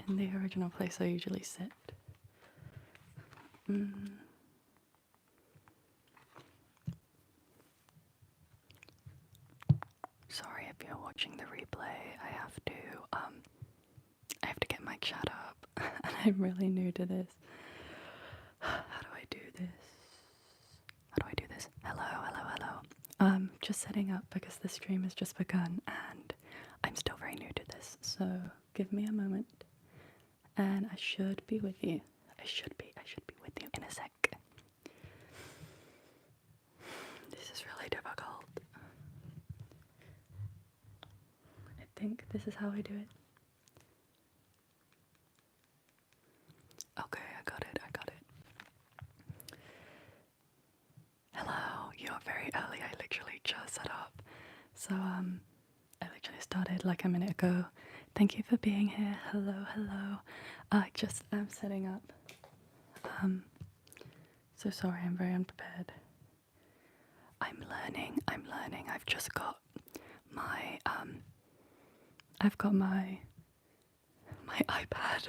in the original place I usually sit. Sorry if you're watching the replay. I have to get my chat up, and I'm really new to this. How do I do this? Hello. Just setting up because the stream has just begun, and I'm still very new to this. So give me a moment, and I should be with you. I should be with you in a sec. This is really difficult. I think this is how I do it. Okay, I got it. Hello, you're very early. I literally just set up. So, I literally started like a minute ago. Thank you for being here. Hello. I just am setting up. So sorry, I'm very unprepared. I'm learning. I've just got my, my iPad.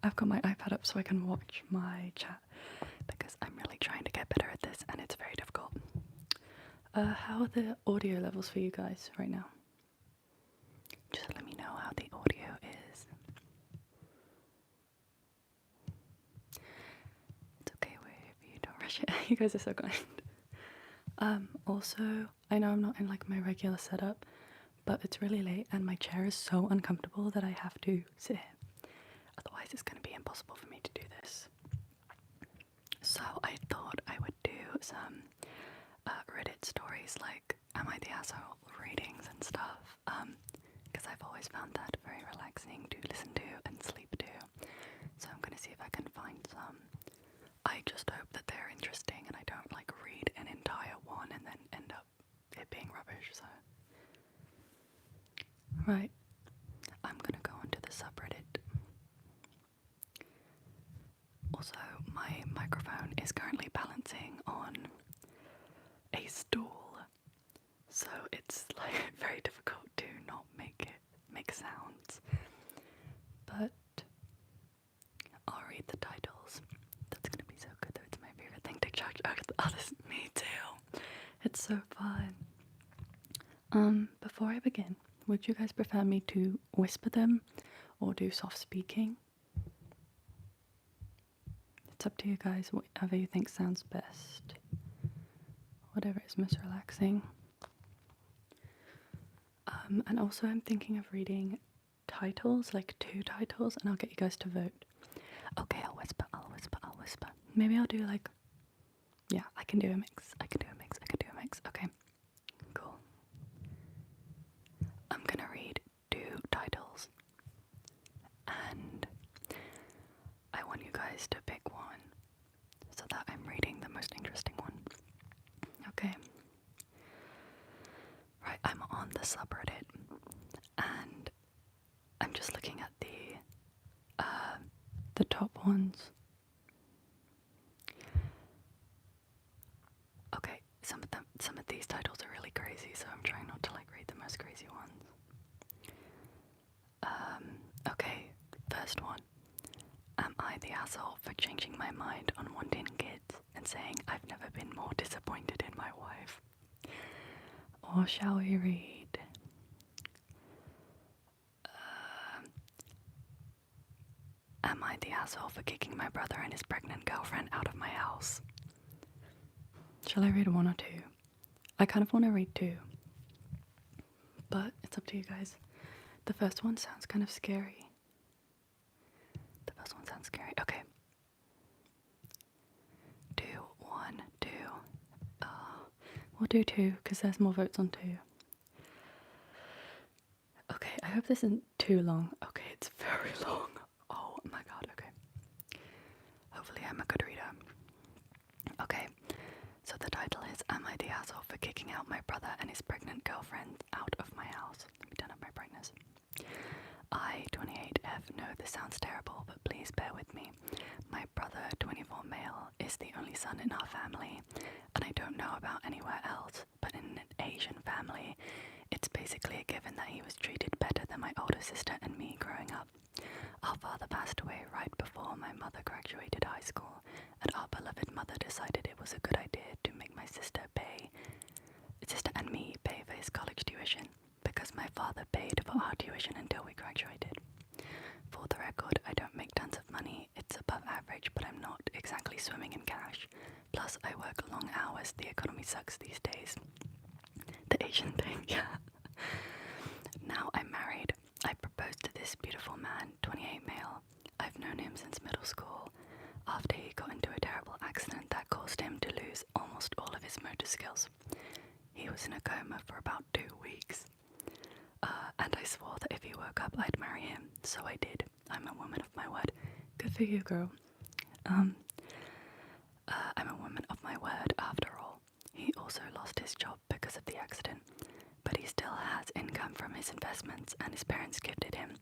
I've got my iPad up so I can watch my chat because I'm really trying to get better at this and it's very difficult. How are the audio levels for you guys right now? Just let me know how the audio is. It's okay if you don't rush it. You guys are so kind. Also, I know I'm not in like my regular setup, but it's really late and my chair is so uncomfortable that I have to sit here. Otherwise it's going to be impossible for me to do this. So I thought I would do some Reddit stories like Am I the Asshole readings and stuff, because I've always found that very relaxing to listen to and sleep to. So I'm going to see if I can find some. I just hope that they're interesting and I don't like read an entire one and then end up it being rubbish. So right, I'm going to go onto the subreddit. Also, my microphone is currently balancing on a stool, so it's like very difficult to not make sounds. But I'll read the titles. That's gonna be so good though. It's my favorite thing to judge others. Me too. It's so fun. Before I begin, would you guys prefer me to whisper them or do soft speaking? It's up to you guys, whatever you think sounds best. Whatever is most relaxing. And also I'm thinking of reading titles, like 2 titles, and I'll get you guys to vote. Okay, I'll whisper. Maybe I'll do like, yeah, I can do a mix. Okay, cool. I'm gonna read 2 titles, and I want you guys to pick one so that I'm reading the most interesting one. Okay. Right, I'm on the subreddit, and I'm just looking at the top ones. Okay, some of these titles are really crazy, so I'm trying not to like read the most crazy ones. Okay, first one. Am I the asshole for changing my mind on wanting kids and saying I've never been more disappointed in my wife? Or shall we read? Am I the asshole for kicking my brother and his pregnant girlfriend out of my house? Shall I read 1 or 2? I kind of want to read 2, but it's up to you guys. The first one sounds kind of scary. Okay. 2, 1, 2. We'll do 2 because there's more votes on 2. Okay, I hope this isn't too long. Okay, it's very long. Oh my god, okay. Hopefully I'm a good reader. Okay, so the title is Am I the Asshole for Kicking Out My Brother and His Pregnant Girlfriend Out of My House? Let me turn up my brightness. I, 28F, know this sounds terrible, but please bear with me. My brother, 24 male, is the only son in our family, and I don't know about anywhere else, but in an Asian family, it's basically a given that he was treated better than my older sister and me growing up. Our father school, and our beloved mother decided it was a good idea to make my sister and me pay for his college tuition, because my father paid for our tuition until we graduated. For the record, I don't make tons of money, it's above average, but I'm not exactly swimming in cash. Plus, I work long hours, the economy sucks these days. The Asian thing, yeah. Now I'm married. I proposed to this beautiful man, 28 male. I've known him since middle school, after he got into a terrible accident that caused him to lose almost all of his motor skills. He was in a coma for about 2 weeks. And I swore that if he woke up, I'd marry him, so I did. I'm a woman of my word. Good for you, girl. I'm a woman of my word, after all. He also lost his job because of the accident, but he still has income from his investments, and his parents gifted him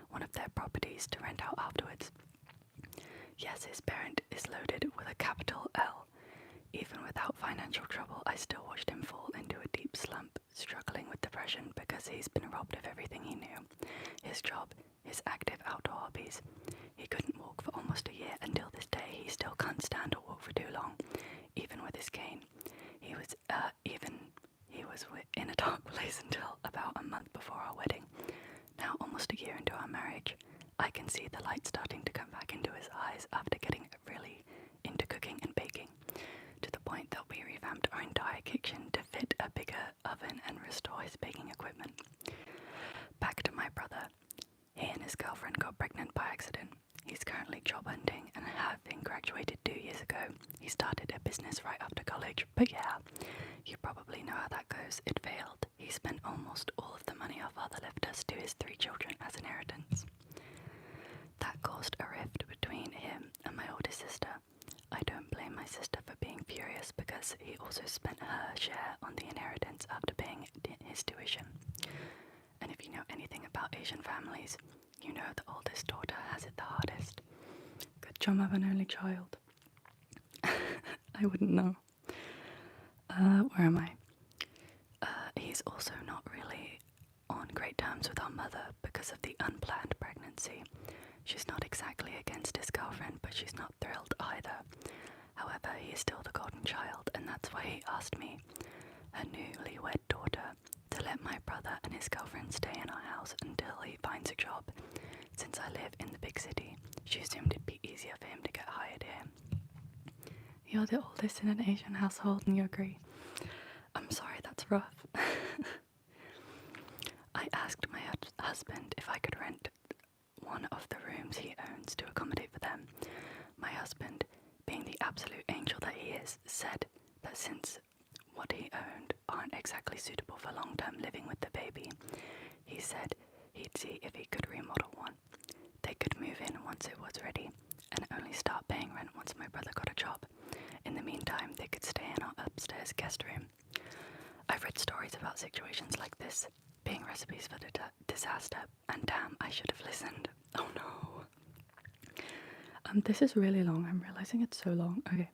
one of their properties to rent out afterwards. Yes, his parent is loaded with a capital L. Even without financial trouble, I still watched him fall into a deep slump, struggling with depression because he's been robbed of everything he knew. His job, his active outdoor hobbies. He couldn't walk for almost a year. Until this day, he still can't stand or walk for too long, even with his cane. He was in a dark place until about a month before our wedding. Now, almost a year into our marriage, I can see the light starting to come back into his eyes after getting really into cooking and baking, to the point that we revamped our entire kitchen to fit a bigger oven and restore his baking equipment. Back to my brother. He and his girlfriend got pregnant by accident. He's currently job hunting, and having graduated 2 years ago, he started a business right after college. But yeah, you probably know how that goes. It failed. He spent almost all of the money our father left us to his 3 children as inheritance. That caused a rift between him and my older sister. I don't blame my sister for being furious, because he also spent her share on the inheritance after paying his tuition. And if you know anything about Asian families, you know the oldest daughter has it the hardest. Good job, I'm an only child. I wouldn't know. Where am I? He's also not really on great terms with our mother because of the unplanned pregnancy. She's not exactly against his girlfriend, but she's not thrilled either. However, he is still the golden child, and that's why he asked me, her newlywed daughter, to let my brother and his girlfriend stay in our house until he finds a job. Since I live in the big city, she assumed it'd be easier for him to get hired here. You're the oldest in an Asian household and you agree. I'm sorry, that's rough. I asked my husband if I could rent one of the rooms he owns to accommodate for them. My husband, being the absolute angel that he is, said that since what he owned aren't exactly suitable for long-term living with the baby, he said he'd see if he could remodel one. They could move in once it was ready, and only start paying rent once my brother got a job. In the meantime, they could stay in our upstairs guest room. I've read stories about situations like this, being recipes for disaster, and damn, I should have listened. Oh no. This is really long. I'm realizing it's so long. Okay.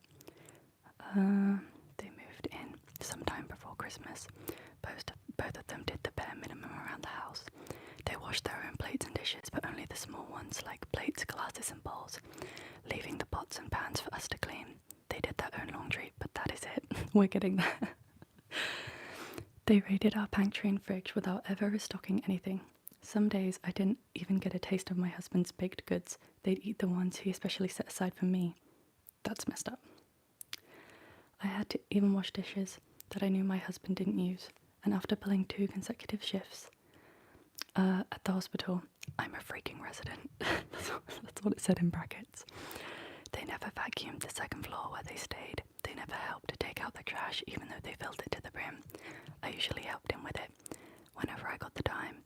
They moved in sometime before Christmas. Both of them did the bare minimum around the house. They washed their own plates and dishes, but only the small ones like plates, glasses and bowls, leaving the pots and pans for us to clean. They did their own laundry, but that is it. We're getting there. They raided our pantry and fridge without ever restocking anything. Some days I didn't even get a taste of my husband's baked goods. They'd eat the ones he especially set aside for me. That's messed up. I had to even wash dishes that I knew my husband didn't use, and after pulling 2 consecutive shifts at the hospital, I'm a freaking resident. That's what it said in brackets. They never vacuumed the 2nd floor where they stayed. They never helped to take out the trash, even though they filled it to the brim. I usually helped him with it whenever I got the time,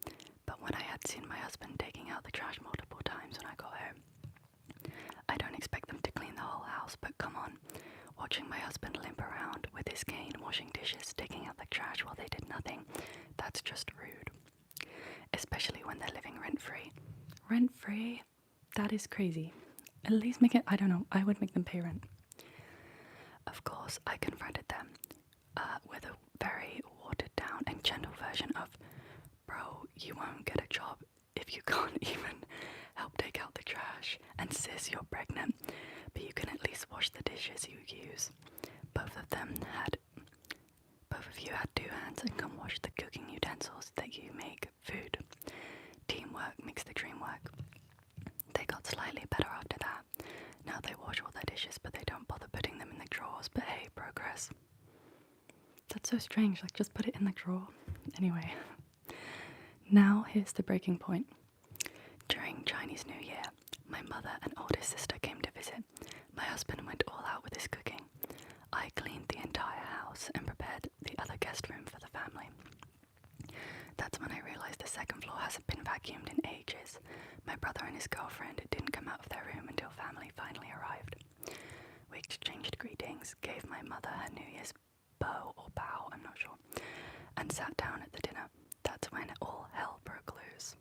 but when I had seen my husband taking out the trash multiple times when I got home, I don't expect them to clean the whole house, but come on. Watching my husband limp around with his cane, washing dishes, taking out the trash while they did nothing, that's just rude. Especially when they're living rent-free. Rent-free? That is crazy. At least make it, I don't know, I would make them pay rent. Of course, I confronted them with a very watered-down and gentle version of, bro, you won't get a job if you can't even help take out the trash, and sis, you're pregnant, but you can at wash the dishes you use. Both of you had 2 hands and can wash the cooking utensils that you make food. Teamwork makes the dream work. They got slightly better after that. Now they wash all their dishes, but they don't bother putting them in the drawers. But hey, progress. That's so strange, like just put it in the drawer. Anyway, now here's the breaking point. During Chinese New Year, my mother and oldest sister came to visit. My husband went all out with his cooking. I cleaned the entire house and prepared the other guest room for the family. That's when I realized the second floor hasn't been vacuumed in ages. My brother and his girlfriend didn't come out of their room until family finally arrived. We exchanged greetings, gave my mother her New Year's bow or bow, I'm not sure, and sat down at the dinner. That's when all hell broke loose.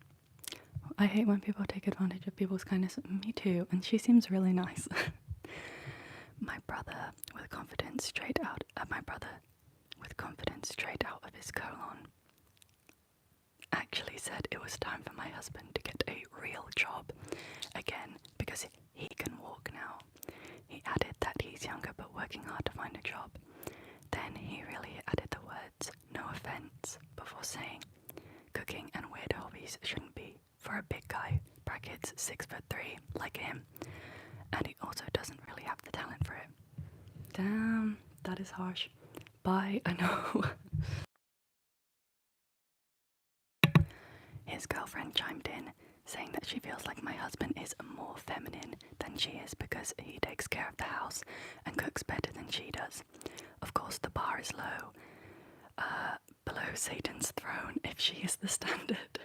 I hate when people take advantage of people's kindness. Me too, and she seems really nice. My brother, with confidence straight out of his colon, actually said it was time for my husband to get a real job again because he can walk now. He added that he's younger but working hard to find a job. Then he really added the words, "no offense," before saying, "cooking and weird hobbies shouldn't be for a big guy, brackets 6'3", like him, and he also doesn't really have the talent for it." Damn, that is harsh. Bye, I know. His girlfriend chimed in, saying that she feels like my husband is more feminine than she is because he takes care of the house and cooks better than she does. Of course, the bar is low, below Satan's throne if she is the standard.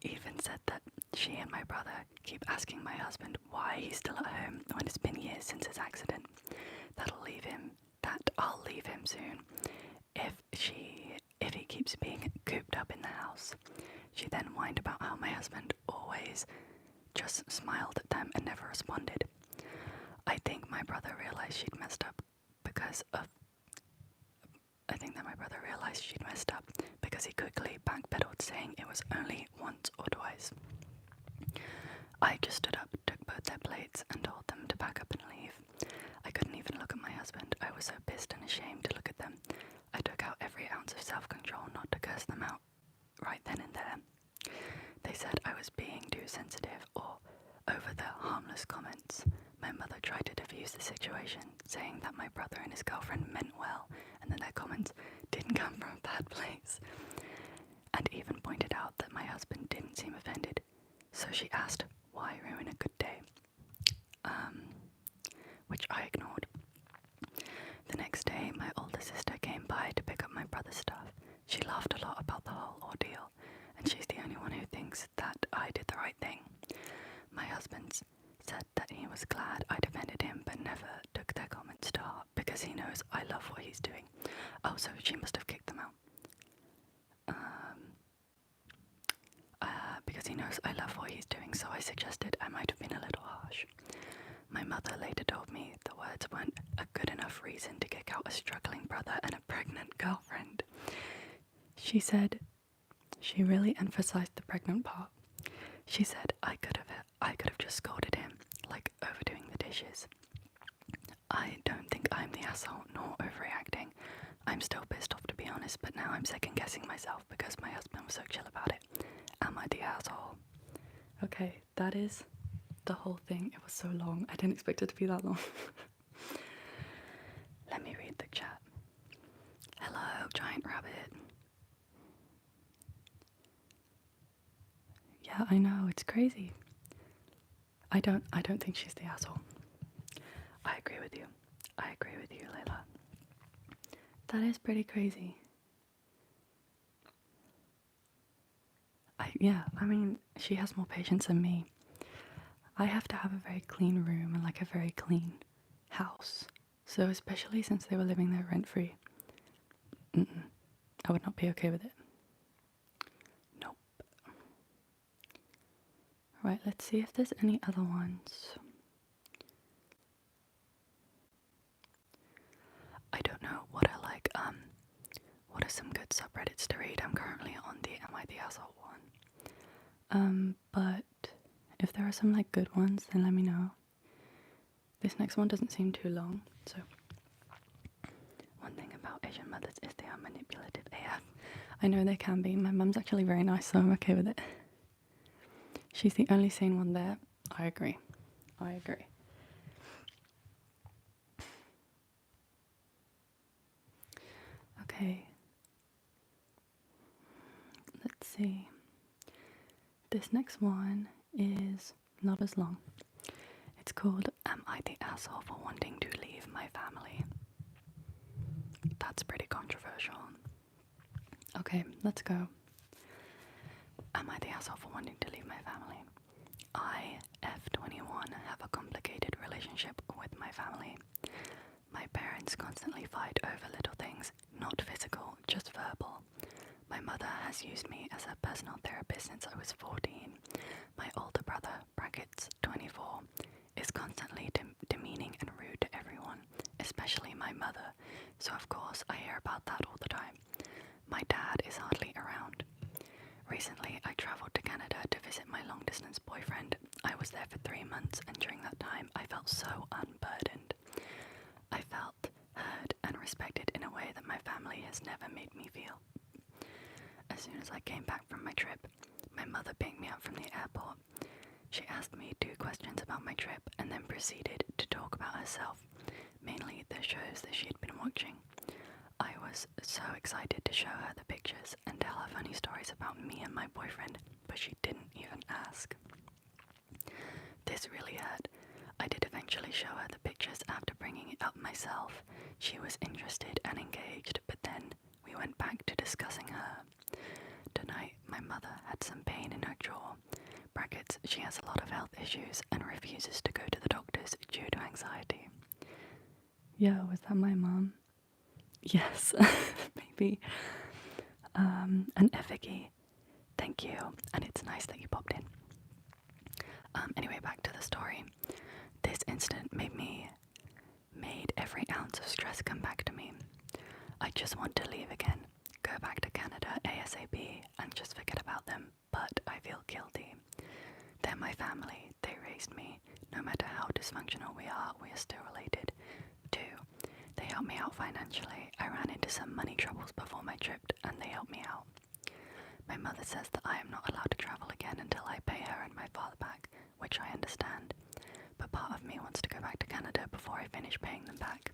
Even said that she and my brother keep asking my husband why he's still at home when it's been years since his accident. I'll leave him soon if he keeps being cooped up in the house. She then whined about how my husband always just smiled at them and never responded. I think my brother realized she'd messed up because he quickly backpedaled, saying it was only once or twice. I just stood up, took both their plates, and told them to pack up and leave. I couldn't even look at my husband. I was so pissed and ashamed to look at them. I took out every ounce of self-control not to curse them out right then and there. They said I was being too sensitive or over the harmless comments. My mother tried to defuse the situation, saying that my brother and his girlfriend meant well and that their comments didn't come from a bad place, and even pointed out that my husband didn't seem offended. So she asked, why ruin a good day? Which I ignored. The next day, my older sister came by to pick up my brother's stuff. She laughed a lot about the whole ordeal, and she's the only one who thinks that I did the right thing. My husband said that he was glad I defended him, but never took their comments to heart because he knows I love what he's doing. Oh, so she must have kicked them out. Because he knows I love what he's doing, so I suggested I might have been a little harsh. My mother later told me the words weren't a good enough reason to kick out a struggling brother and a pregnant girlfriend. She said she really emphasized the pregnant part. She said I could have just scolded him, like overdoing the dishes. I don't think I'm the asshole nor overreacting. I'm still pissed off, to be honest, but now I'm second guessing myself because my husband was so chill about it. Am I the asshole? Okay, that is the whole thing. It was so long. I didn't expect it to be that long. Let me read the chat. Hello, giant rabbit. Yeah, I know, it's crazy. I don't think she's the asshole. I agree with you. Layla. That is pretty crazy. I mean, she has more patience than me. I have to have a very clean room and like a very clean house. So especially since they were living there rent-free, I would not be okay with it. Nope. Right, let's see if there's any other ones. I don't know what I like. What are some good subreddits to read? I'm currently on the Am I the Asshole one. But if there are some like good ones, then let me know. This next one doesn't seem too long, so one thing about Asian mothers is they are manipulative AF. I know they can be. My mum's actually very nice, so I'm okay with it. She's the only sane one there. I agree. I agree. Okay. Let's see. This next one is not as long. It's called Am I the Asshole for Wanting to Leave My Family? That's pretty controversial. Okay, let's go. Am I the asshole for wanting to leave my family? I, F21, have a complicated relationship with my family. My parents constantly fight over little things, not physical, just verbal. My mother has used me as her personal therapist since I was 14. My older brother, brackets 24, is constantly demeaning and rude to everyone, especially my mother, so of course I hear about that all the time. My dad is hardly around. Recently, I travelled to Canada to visit my long-distance boyfriend. I was there for 3 months, and during that time, I felt so unburdened. I felt heard and respected in a way that my family has never made me feel. As soon as I came back from my trip, my mother picked me up from the airport. She asked me 2 questions about my trip and then proceeded to talk about herself, mainly the shows that she had been watching. I was so excited to show her the pictures and tell her funny stories about me and my boyfriend, but she didn't even ask. This really hurt. I did eventually show her the pictures after bringing it up myself. She was interested and engaged, but then we went back to discussing her. Tonight, my mother had some pain in her jaw. Brackets, she has a lot of health issues and refuses to go to the doctors due to anxiety. Yeah, was that my mom? Yes, maybe. An effigy. Thank you, and it's nice that you popped in. Anyway, back to the story. This incident made every ounce of stress come back to me. I just want to leave again, go back to Canada ASAP, and just forget about them, but I feel guilty. They're my family, they raised me. No matter how dysfunctional we are still related. 2, they helped me out financially. I ran into some money troubles before my trip, and they helped me out. My mother says that I am not allowed to travel again until I pay her and my father back, which I understand. But part of me wants to go back to Canada before I finish paying them back.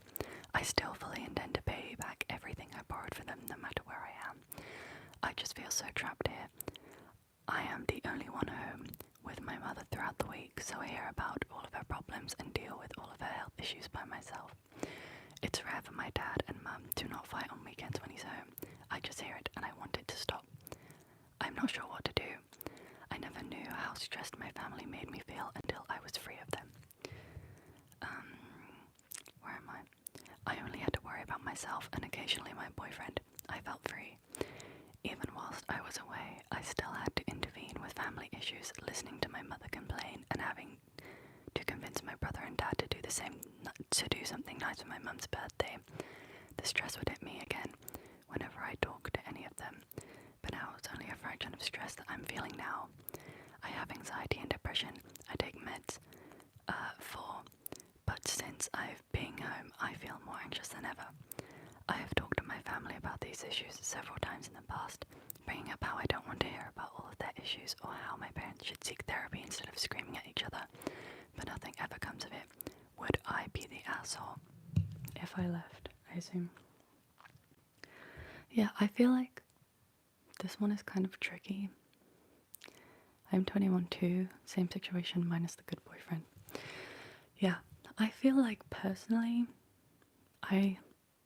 I still fully intend to pay back everything I borrowed for them, no matter where I am. I just feel so trapped here. I am the only one home with my mother throughout the week, so I hear about all of her problems and deal with all of her health issues by myself. It's rare for my dad and mum to not fight on weekends when he's home. I just hear it and I want it to stop. I'm not sure what to do. I never knew how stressed my family made me feel until I was free of them. Where am I? I only had to worry about myself and occasionally my boyfriend. I felt free. Even whilst I was away, I still had to intervene with family issues, listening to my mother complain and having to convince my brother and dad to do the same, to do something nice for my mum's birthday. The stress would hit me again whenever I talk to any of them, but now it's only a fraction of stress that I'm feeling now. I have anxiety and depression. I take meds for, but since I've been home, I feel more anxious than ever. I have talked to my family about these issues several times in the past, bringing up how I don't want to hear about all of their issues or how my parents should seek therapy instead of screaming at each other, but nothing ever comes of it. Would I be the asshole if I left, I assume? Yeah, I feel like this one is kind of tricky. I'm 21 too, same situation minus the good boyfriend. Yeah, I feel like personally,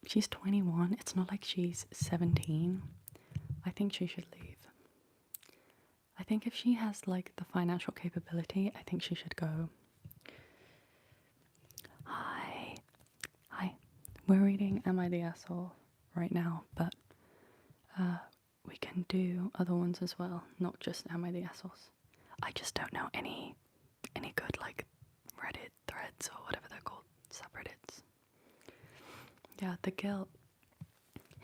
she's 21, it's not like she's 17. I think she should leave. I think if she has like the financial capability, I think she should go. Hi. We're reading Am I the Asshole right now, but we can do other ones as well, not just Am I the Assholes. I just don't know any good like Reddit threads or whatever they're called, subreddits. Yeah, the guilt.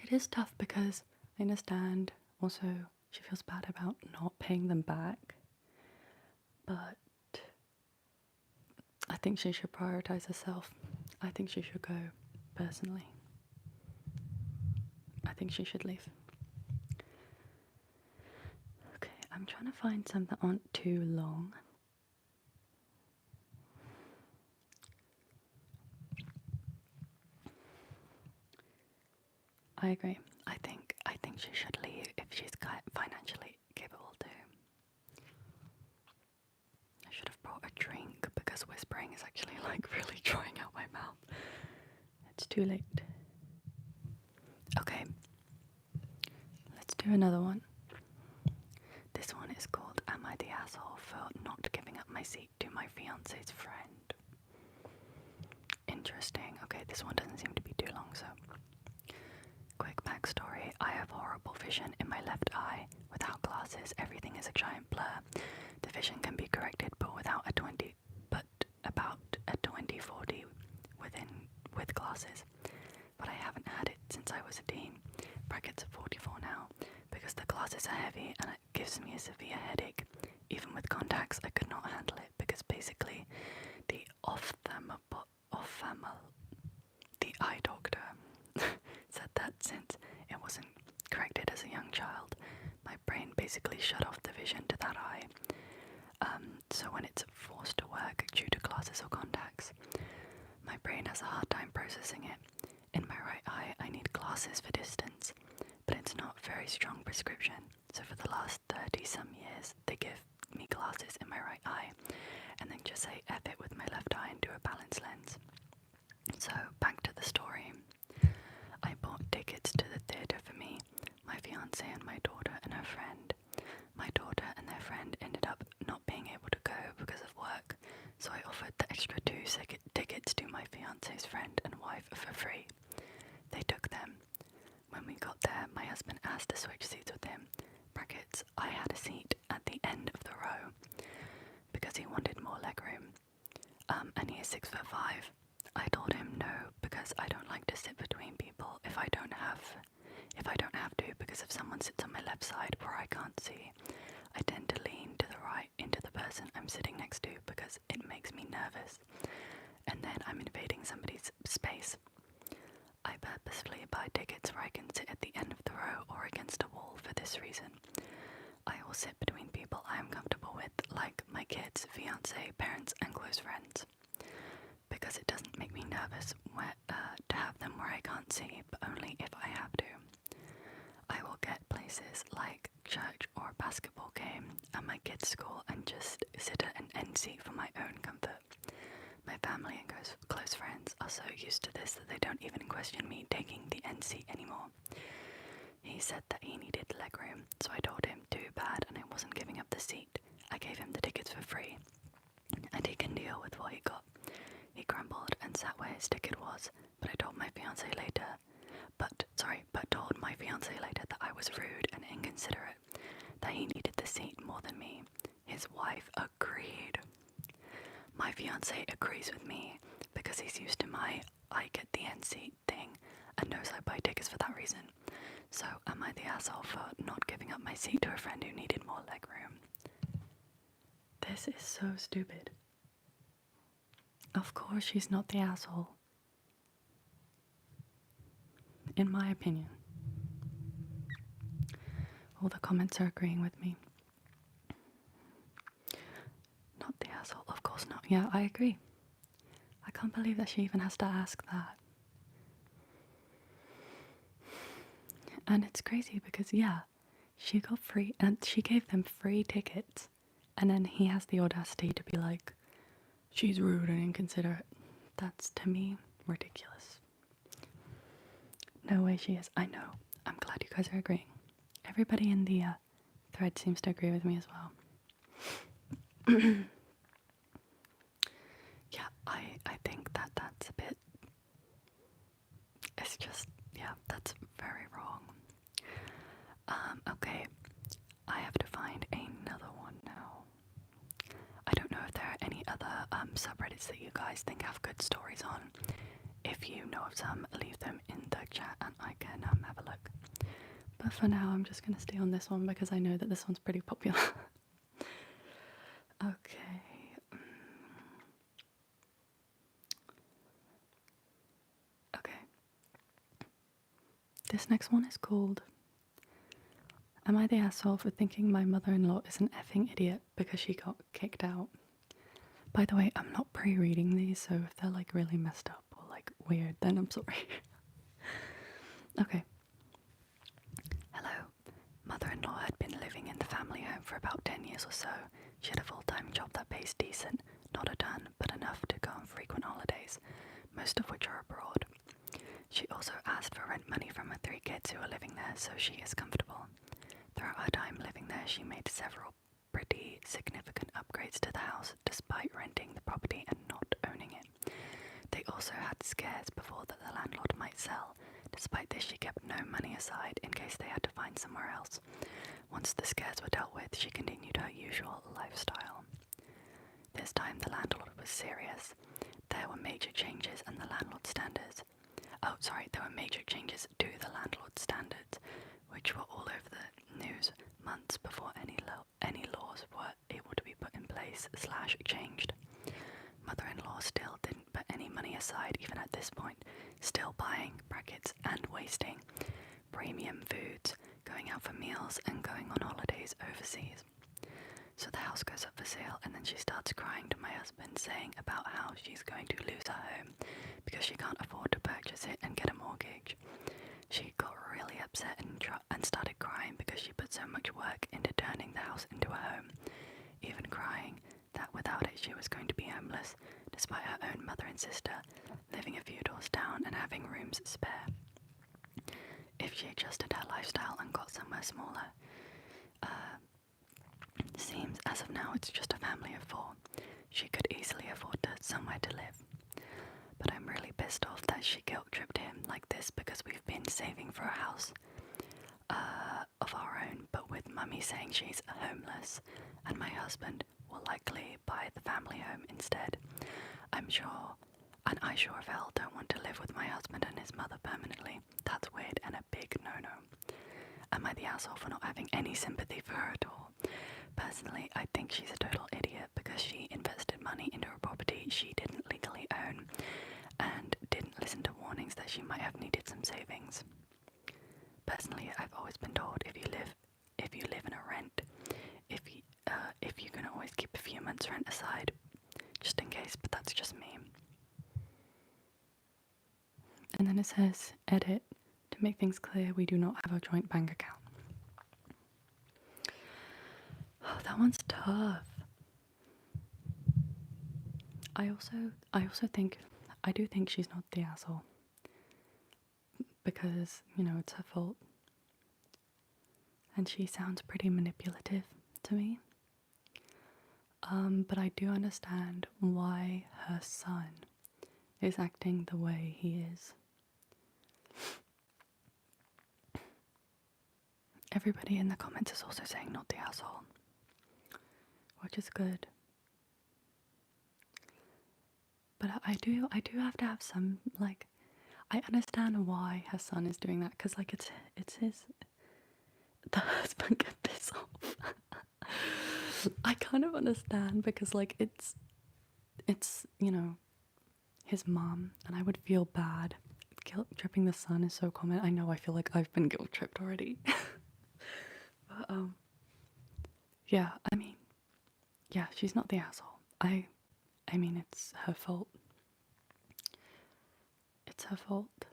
It is tough because I understand also she feels bad about not paying them back, but I think she should prioritize herself. I think she should go, personally. I think she should leave. Okay, I'm trying to find some that aren't too long. I agree. I think she should leave if she's financially capable to. I should have brought a drink because whispering is actually like really drying out my mouth. It's too late. Okay. Let's do another one. This one is called Am I the Asshole for Not Giving Up My Seat to My Fiance's Friend? Interesting. Okay, this one doesn't seem to be too long, so. Quick backstory. I have horrible vision in my left eye. Without glasses, everything is a giant blur. The vision can be corrected, but about a 20/40 with glasses. But I haven't had it since I was a teen. Brackets of 44 now. Because the glasses are heavy and it gives me a severe headache. Even with contacts, I could not handle it because basically the the eye doctor said that since it wasn't corrected as a young child, my brain basically shut off the vision to that eye. So when it's forced to work due to glasses or contacts, my brain has a hard time processing it. In my right eye, I need glasses for distance, but it's not a very strong prescription. So for the last 30-some years, they give me glasses in my right eye, and then just say F it with my left eye and do a balance lens. So back to the story. I bought tickets to the theatre for me, my fiance and my daughter and her friend. My daughter and their friend ended up not being able to go because of work, so I offered the extra 2 tickets to my fiance's friend and wife for free. They took them. When we got there, my husband asked to switch seats with him. Brackets, I had a seat at the end of the row because he wanted more legroom. And he is 6'5". I told him no because I don't like to sit between people if I don't have to, because if someone sits on my left side where I can't see, I tend to lean to the right into the person I'm sitting next to because it makes me nervous, and then I'm invading somebody's space. I purposefully buy tickets where I can sit at the end of the row or against a wall for this reason. I will sit between people I am comfortable with, like my kids, fiance, parents, and close friends, because it doesn't make me nervous to have them where I can't see, but only if I have to. I will get places like church or a basketball game at my kids' school and just sit at an end seat for my own comfort. My family and close friends are so used to this that they don't even question me taking the end seat anymore. He said that he needed legroom, so I told him too bad and I wasn't giving up the seat. I gave him the tickets for free, and he can deal with what he got. He grumbled and sat where his ticket was, but told my fiance later that I was rude and inconsiderate, that he needed the seat more than me. His wife agreed. My fiance agrees with me because he's used to my I get the end seat thing and knows I buy tickets for that reason. So am I the asshole for not giving up my seat to a friend who needed more legroom? This is so stupid. Of course she's not the asshole. In my opinion. All the comments are agreeing with me. Not the asshole, of course not. Yeah, I agree. I can't believe that she even has to ask that. And it's crazy because, yeah, she got free, and she gave them free tickets, and then he has the audacity to be like, she's rude and inconsiderate. That's, to me, ridiculous. No way she is. I know. I'm glad you guys are agreeing. Everybody in the thread seems to agree with me as well. Yeah, I think that that's a bit, it's just, yeah, that's very wrong. Okay, I have to find another one now. I don't know if there are any other subreddits that you guys think have good stories on. If you know of some, leave them in the chat and I can have a look. But for now, I'm just going to stay on this one because I know that this one's pretty popular. Okay. this next one is called Am I the asshole for thinking my mother-in-law is an effing idiot because she got kicked out? By the way, I'm not pre-reading these, so if they're like really messed up or like weird, then I'm sorry. Okay. Hello. Mother-in-law had been living in the family home for about 10 years or so. She had a full-time job that pays decent, not a ton, but enough to go on frequent holidays, most of which are abroad. She also asked for rent money from her 3 kids who are living there, so she is comfortable. Throughout her time living there, she made several pretty significant upgrades to the house, despite renting the property and not owning it. They also had scares before that the landlord might sell. Despite this, she kept no money aside in case they had to find somewhere else. Once the scares were dealt with, she continued her usual lifestyle. This time the landlord was serious. There were major changes and the landlord standards. There were major changes to the landlord standards, which were all over the news months before any laws were able to be put in place / changed. Mother-in-law still didn't put any money aside even at this point, still buying brackets and wasting premium foods, going out for meals and going on holidays overseas. So the house goes up for sale and then she starts crying to my husband, saying about how she's going to lose her home because she can't afford to purchase it and get a mortgage. She got really upset and started crying because she put so much work into turning the house into a home, even crying that without it she was going to be homeless, despite her own mother and sister living a few doors down and having rooms spare. If she adjusted her lifestyle and got somewhere smaller, seems as of now it's just a family of 4. She could easily afford somewhere to live. But I'm really pissed off that she guilt-tripped him like this because we've been saving for a house of our own, but with mummy saying she's homeless and my husband will likely buy the family home instead. I sure of hell don't want to live with my husband and his mother permanently. That's weird and a big no-no. Am I the asshole for not having any sympathy for her at all? Personally, I think she's a total idiot because she invested money into a property she didn't legally own and didn't listen to warnings that she might have needed some savings. Personally, I've always been told if you live in a rent, if you can always keep a few months' rent aside, just in case, but that's just me. And then it says, edit, to make things clear, we do not have a joint bank account. Oh, that one's tough. I also think, I do think she's not the asshole. Because, it's her fault. And she sounds pretty manipulative to me. But I do understand why her son is acting the way he is. Everybody in the comments is also saying not the asshole, which is good. But I do have to have some, I understand why her son is doing that, because it's his, the husband get this off. I kind of understand because it's his mom, and I would feel bad. Guilt tripping the son is so common. I know, I feel like I've been guilt tripped already. But yeah, she's not the asshole. I mean, it's her fault. It's her fault.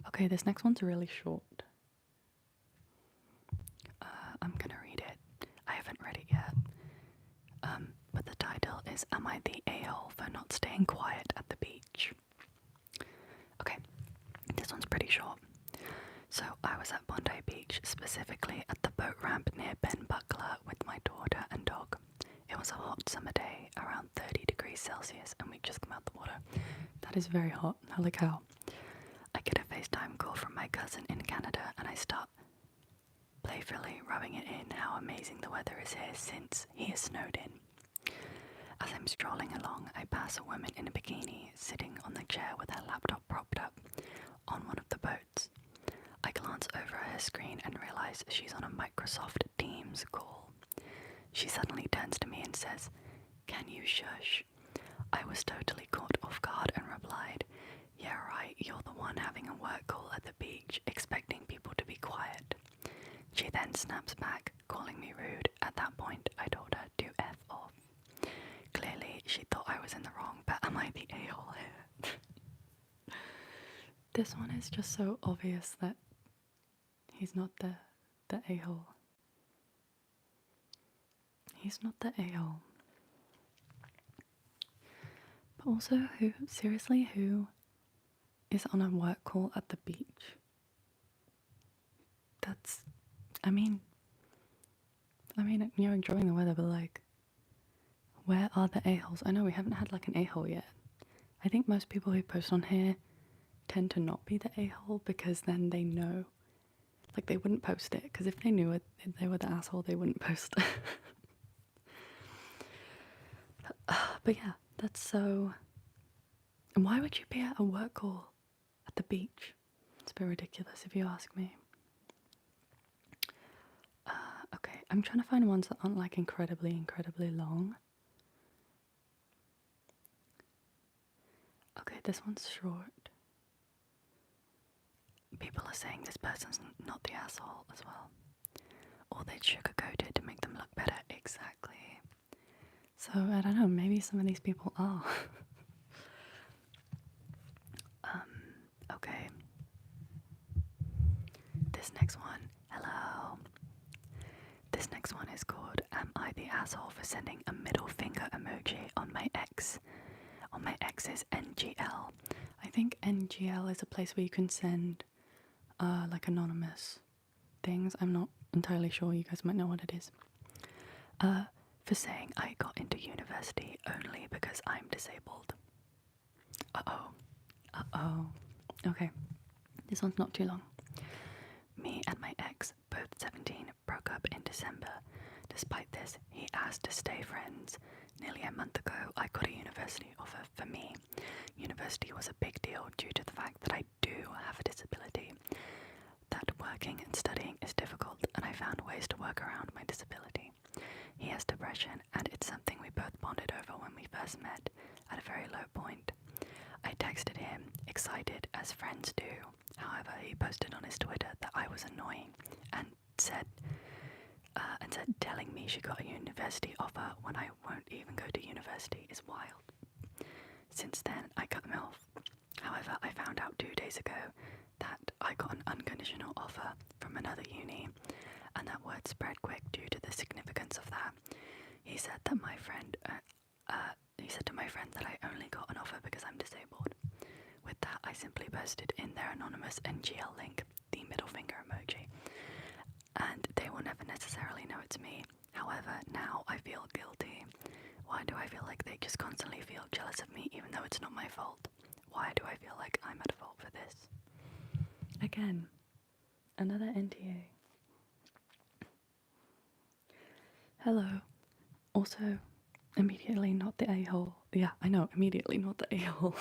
Okay, this next one's really short. I'm gonna read it. I haven't read it yet. But the title is Am I the A-hole for not staying quiet at the beach? Okay, this one's pretty short. So I was at Bondi Beach, specifically at the boat ramp near Ben Buckler with my daughter and dog. It was a hot summer day, around 30 degrees Celsius, and we'd just come out the water. That is very hot. Holy cow. I get a FaceTime call from my cousin in Canada, and I start playfully rubbing it in how amazing the weather is here since he is snowed in. As I'm strolling along, I pass a woman in a bikini sitting on the chair with her laptop propped up on one of the boats. I glance over at her screen and realize she's on a Microsoft Teams call. She suddenly turns to me and says, "Can you shush?" I was totally caught off guard and replied, Yeah, right, you're the one having a work call at the beach, expecting people to be quiet. She then snaps back, calling me rude. At that point, I told her to F off. Clearly, she thought I was in the wrong, but am I the a-hole here? This one is just so obvious that he's not the a-hole. He's not the a-hole. But also, seriously, who is on a work call at the beach? That's, I mean, you're enjoying the weather, but like, where are the a-holes? I know we haven't had like an a-hole yet. I think most people who post on here tend to not be the a-hole because then they know, like they wouldn't post it, because if they knew it, they were the asshole, they wouldn't post. But yeah, that's so, and why would you be at a work call at the beach? It's a bit ridiculous if you ask me. Okay, I'm trying to find ones that aren't like incredibly long. Okay, this one's short. People are saying this person's not the asshole as well. Or they'd sugarcoat it to make them look better. Exactly. So, I don't know, maybe some of these people are. Okay. This next one, hello. This next one is called Am I the Asshole for Sending a Middle Finger Emoji on my ex's NGL. I think NGL is a place where you can send like anonymous things. I'm not entirely sure, you guys might know what it is. For saying I got into university only because I'm disabled. Uh-oh. Okay, this one's not too long. Me and my ex, both 17, broke up in December. Despite this, he asked to stay friends. Nearly a month ago, I got a university offer for me. University was a big deal due to the fact that I do have a disability. That working and studying is difficult, and I found ways to work around my disability. He has depression, and it's something we both bonded over when we first met, at a very low point. I texted him, excited as friends do. However, he posted on his Twitter that I was annoying and said telling me she got a university offer when I won't even go to university is wild. Since then, I cut him off. However, I found out 2 days ago that I got an unconditional offer from another uni, and that word spread quick due to the significance of that. He said to my friend that I only got an offer because I'm disabled. With that, I simply posted in their anonymous NGL link the middle finger emoji, and they will never necessarily know it's me. However, now I feel guilty. Why do I feel like they just constantly feel jealous of me even though it's not my fault? Why do I feel like I'm at fault for this? Again, another NTA. Hello. Also, immediately not the a-hole. Yeah, I know, immediately not the a-hole.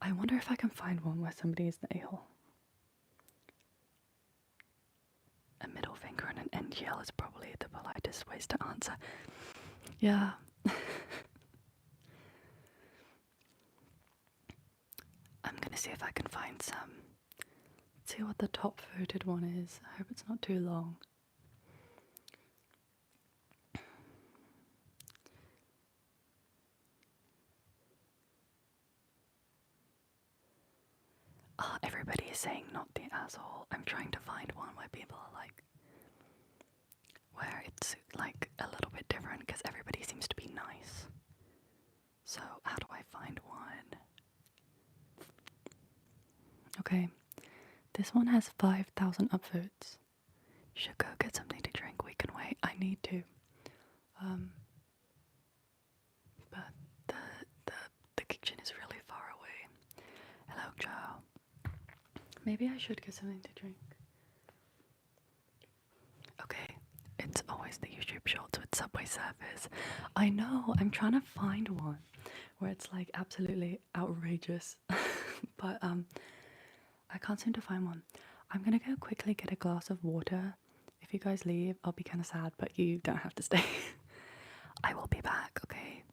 I wonder if I can find one where somebody is the a-hole. A middle finger and an NGL is probably the politest ways to answer. Yeah. I'm gonna see if I can find some. Let's see what the top voted one is. I hope it's not too long. Everybody is saying not the asshole. I'm trying to find one where people are like, where it's like a little bit different because everybody seems to be nice. So how do I find one? Okay, this one has 5,000 upvotes. Should go get something to drink. We can wait. I need to. But the kitchen is really far away. Hello, Joe. Maybe I should get something to drink. Okay, it's always the YouTube shorts with Subway Surfers. I know, I'm trying to find one where it's like absolutely outrageous. But I can't seem to find one. I'm gonna go quickly get a glass of water. If you guys leave, I'll be kind of sad, but you don't have to stay. I will be back, okay?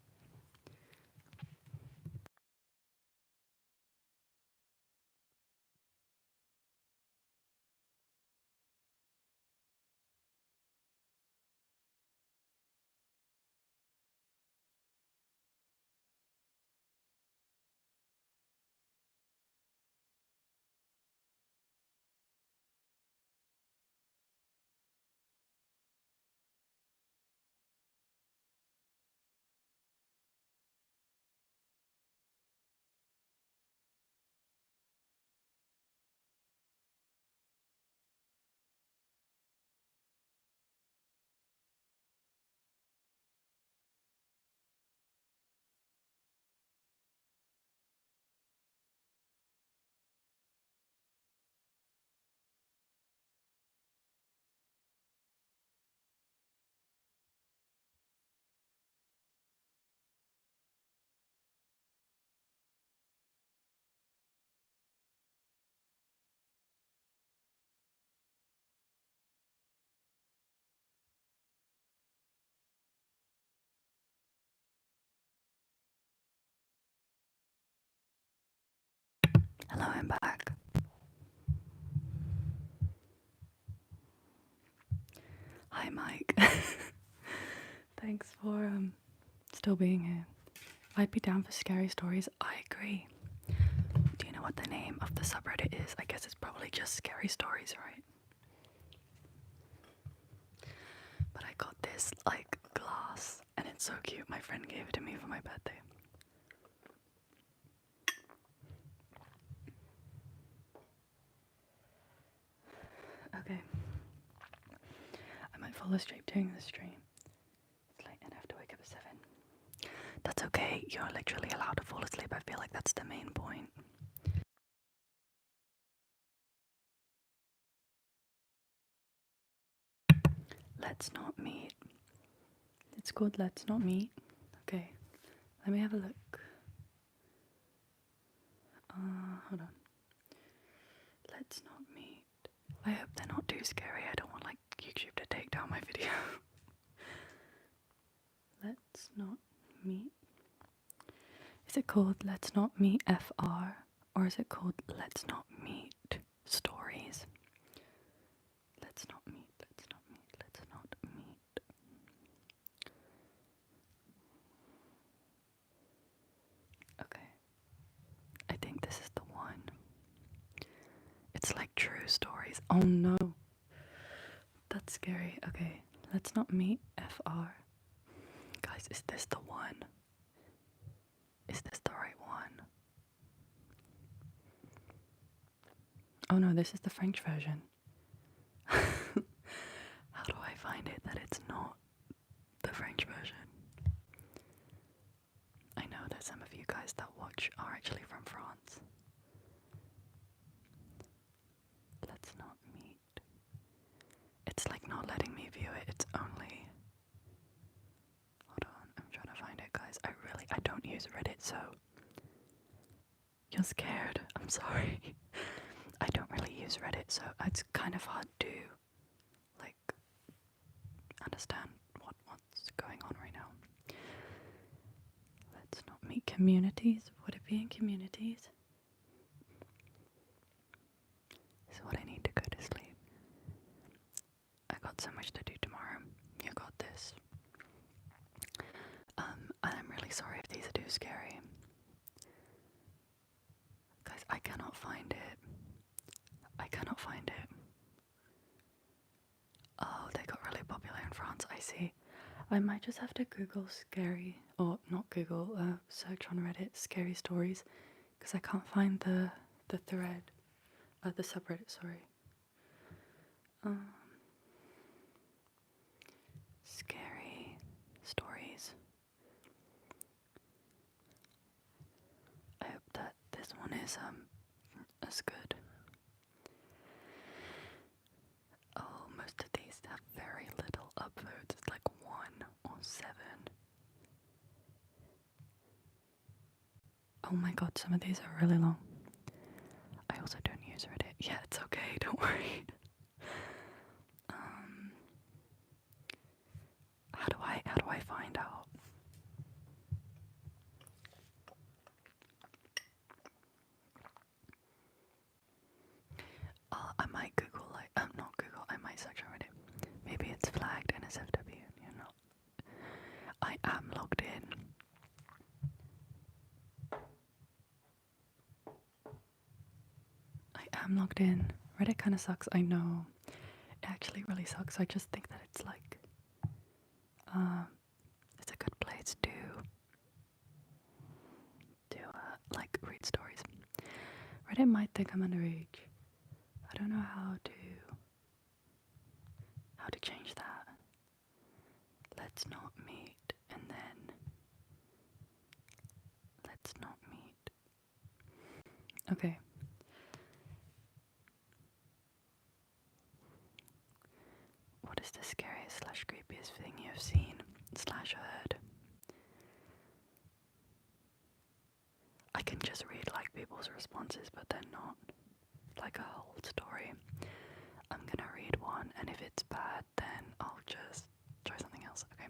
Hello, I'm back. Hi, Mike. Thanks for still being here. I'd be down for scary stories. I agree. Do you know what the name of the subreddit is? I guess it's probably just scary stories, right? But I got this like glass and it's so cute. My friend gave it to me for my birthday. Okay. I might fall asleep during the stream. It's late and I have to wake up at 7. That's okay. You're literally allowed to fall asleep. I feel like that's the main point. Let's not meet. It's called Let's Not Meet. Okay. Let me have a look. Hold on. Let's not meet. I hope they're not too scary. I don't want like YouTube to take down my video. Let's not meet. Is it called Let's Not Meet FR or is it called Let's Not Meet Stories? Let's not meet. Let's not meet. Let's not meet. Okay. I think this is the one. It's like true stories. Oh no. That's scary. Okay. Let's not meet FR. Guys, is this the one? Is this the right one? Oh no, this is the French version. How do I find it that it's not the French version? I know that some of you guys that watch are actually from France. Let's not meet. It's like not letting me view it. It's only... Hold on, I'm trying to find it, guys. I don't use Reddit, so... You're scared. I'm sorry. I don't really use Reddit, so it's kind of hard to, like, understand what's going on right now. Let's not meet communities. Would it be in communities? This is what I need to go to sleep. I got so much to do tomorrow. You got this. I'm really sorry if these are too scary. Guys, I cannot find it. I cannot find it. Oh, they got really popular in France, I see. I might just have to Google scary, or not Google, search on Reddit scary stories, because I can't find the thread, the subreddit, sorry. Scary stories. I hope that this one is as good. Oh, most of these have very little upvotes. It's like 1 or 7. Oh my god, some of these are really long. I also don't use Reddit. Yeah, it's okay, don't worry. How do I find out? I might Google, like, not Google, I might search on Reddit. Maybe it's flagged NSFW, you know. I am logged in. Reddit kind of sucks, I know. It actually really sucks. I just think that it's like, it's a good place to like read stories. Reddit might think I'm underage. I don't know how to change that. Let's not meet, and then let's not meet. Okay. What is the scariest / creepiest thing you have seen / heard? I can just read like people's responses, but they're not like a whole story. I'm gonna read one, and if it's bad, then I'll just try something else. Okay.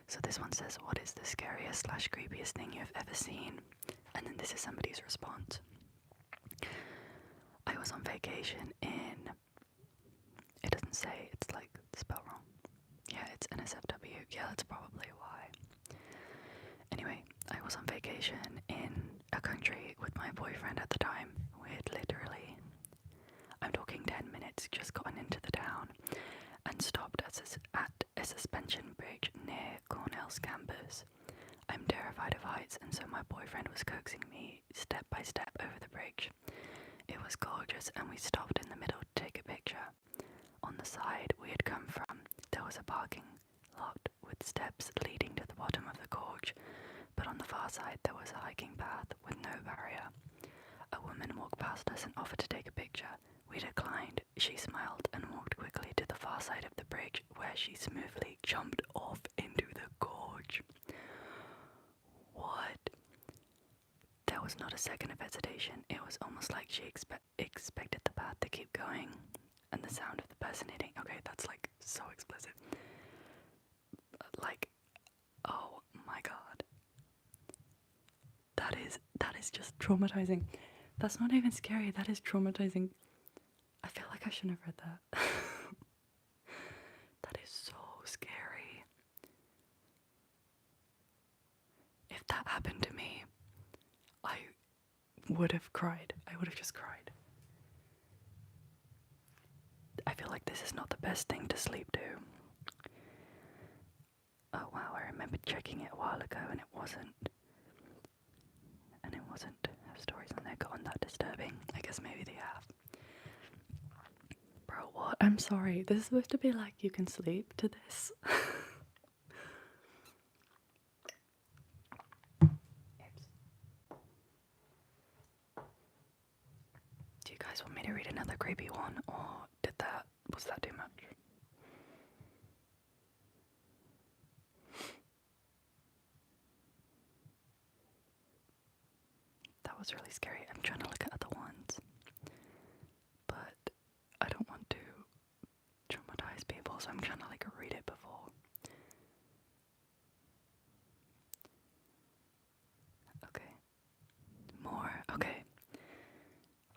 So this one says, "What is the scariest / creepiest thing you have ever seen?" And then this is somebody's response. was on vacation in, it doesn't say, it's like spelled wrong. Yeah, it's NSFW. Yeah, that's probably why. Anyway, I was on vacation in a country with my boyfriend at the time. We'd literally, I'm talking 10 minutes, just gotten into the town and stopped at a suspension bridge near Cornell's campus. I'm terrified of heights, and so my boyfriend was coaxing me step by step over the bridge. It was gorgeous, and we stopped in the middle to take a picture. On the side we had come from, there was a parking lot with steps leading to the bottom of the gorge, but on the far side there was a hiking path with no barrier. A woman walked past us and offered to take a picture. We declined. She smiled and walked quickly to the far side of the bridge, where she smoothly jumped off into the gorge. What? There was not a second of hesitation. It was almost like she expected the path to keep going, and the sound of the person hitting. Okay, that's like so explicit. Like, oh my god. That is just traumatizing. That's not even scary, that is traumatizing. I feel like I shouldn't have read that. That is so scary. If that happened to me, I would have cried. I would have just cried. I feel like this is not the best thing to sleep to. Oh wow, I remember checking it a while ago and it wasn't. Have stories on there gotten that disturbing? I guess maybe they have. Bro, what? I'm sorry. This is supposed to be like you can sleep to this. Do you guys want me to read another creepy one, or was that too much? That was really scary. I'm trying to look at other ones, but I don't want to traumatize people, so I'm trying to like read it before. Okay. More. Okay.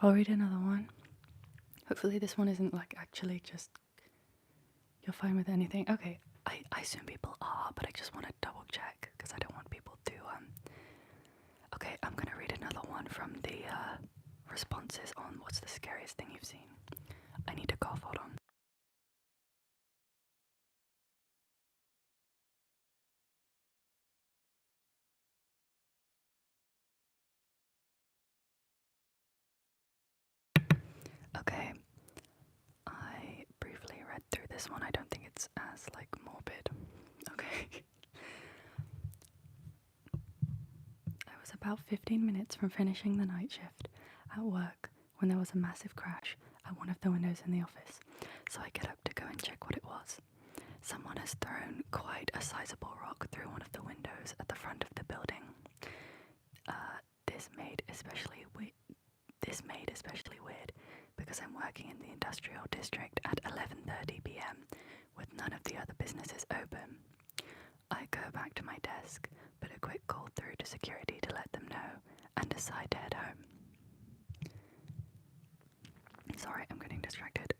I'll read another one. Hopefully this one isn't like actually just you're fine with anything. Okay. I assume people are, but I just want to double check because I don't want people to Okay, I'm gonna read another one from the responses on what's the scariest thing you've seen. I need to cough, hold on. Okay, I briefly read through this one. I don't think it's as like morbid. Okay. I was about 15 minutes from finishing the night shift at work when there was a massive crash at one of the windows in the office, so I get up to go and check what it was. Someone has thrown quite a sizable rock through one of the windows at the front of the building. This made especially weird because I'm working in the industrial district at 11:30 p.m. with none of the other businesses open. I go back to my desk, put a quick call through to security to let them know, and decide to head home. Sorry, I'm getting distracted.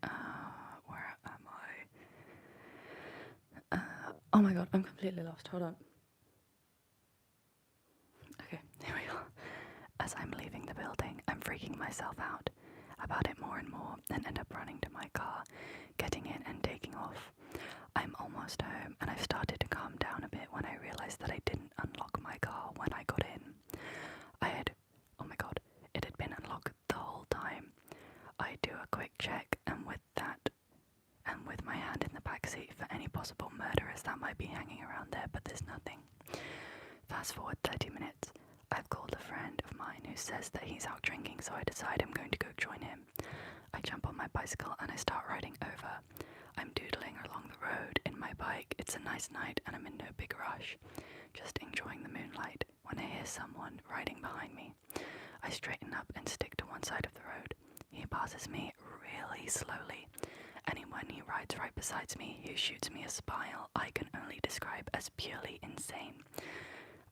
Where am I? Oh my god, I'm completely lost. Hold on. Okay, here we are. As I'm leaving the building, I'm freaking myself out about it more and more, and end up running to my car, getting in and taking off. I'm almost home, and I've started to calm down a bit when I realized that I didn't unlock my car when I got in. Oh my god, it had been unlocked the whole time. I do a quick check, and with my hand in the back seat for any possible murderers that might be hanging around there, but there's nothing. Fast forward 30 minutes. I've called a friend of mine who says that he's out drinking, so I decide I'm going to go join him. I jump on my bicycle and I start riding over. I'm doodling along the road in my bike. It's a nice night and I'm in no big rush, just enjoying the moonlight, when I hear someone riding behind me. I straighten up and stick to one side of the road. He passes me really slowly, and when he rides right beside me, he shoots me a smile I can only describe as purely insane.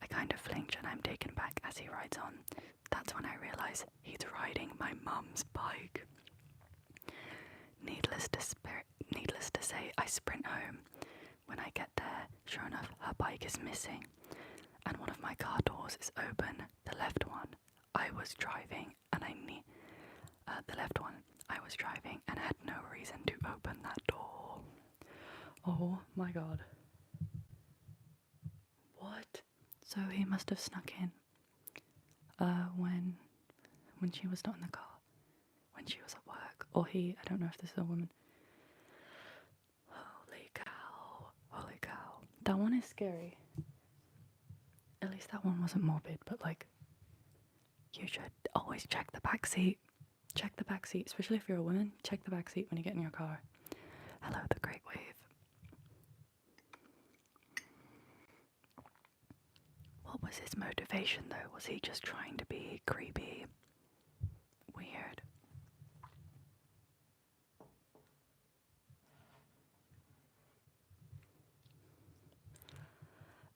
I kind of flinch and I'm taken back as he rides on. That's when I realise he's riding my mum's bike. Needless to say, I sprint home. When I get there, sure enough, her bike is missing, and one of my car doors is open. The left one, I was driving, and the left one, I was driving, and had no reason to open that door. Oh my god. What? So he must have snuck in, when she was not in the car, when she was at work, or he, I don't know if this is a woman. Holy cow. That one is scary. At least that one wasn't morbid, but like, you should always check the back seat. Check the back seat, especially if you're a woman. Check the back seat when you get in your car. Hello, the Great Wave. What was his motivation though? Was he just trying to be creepy? Weird.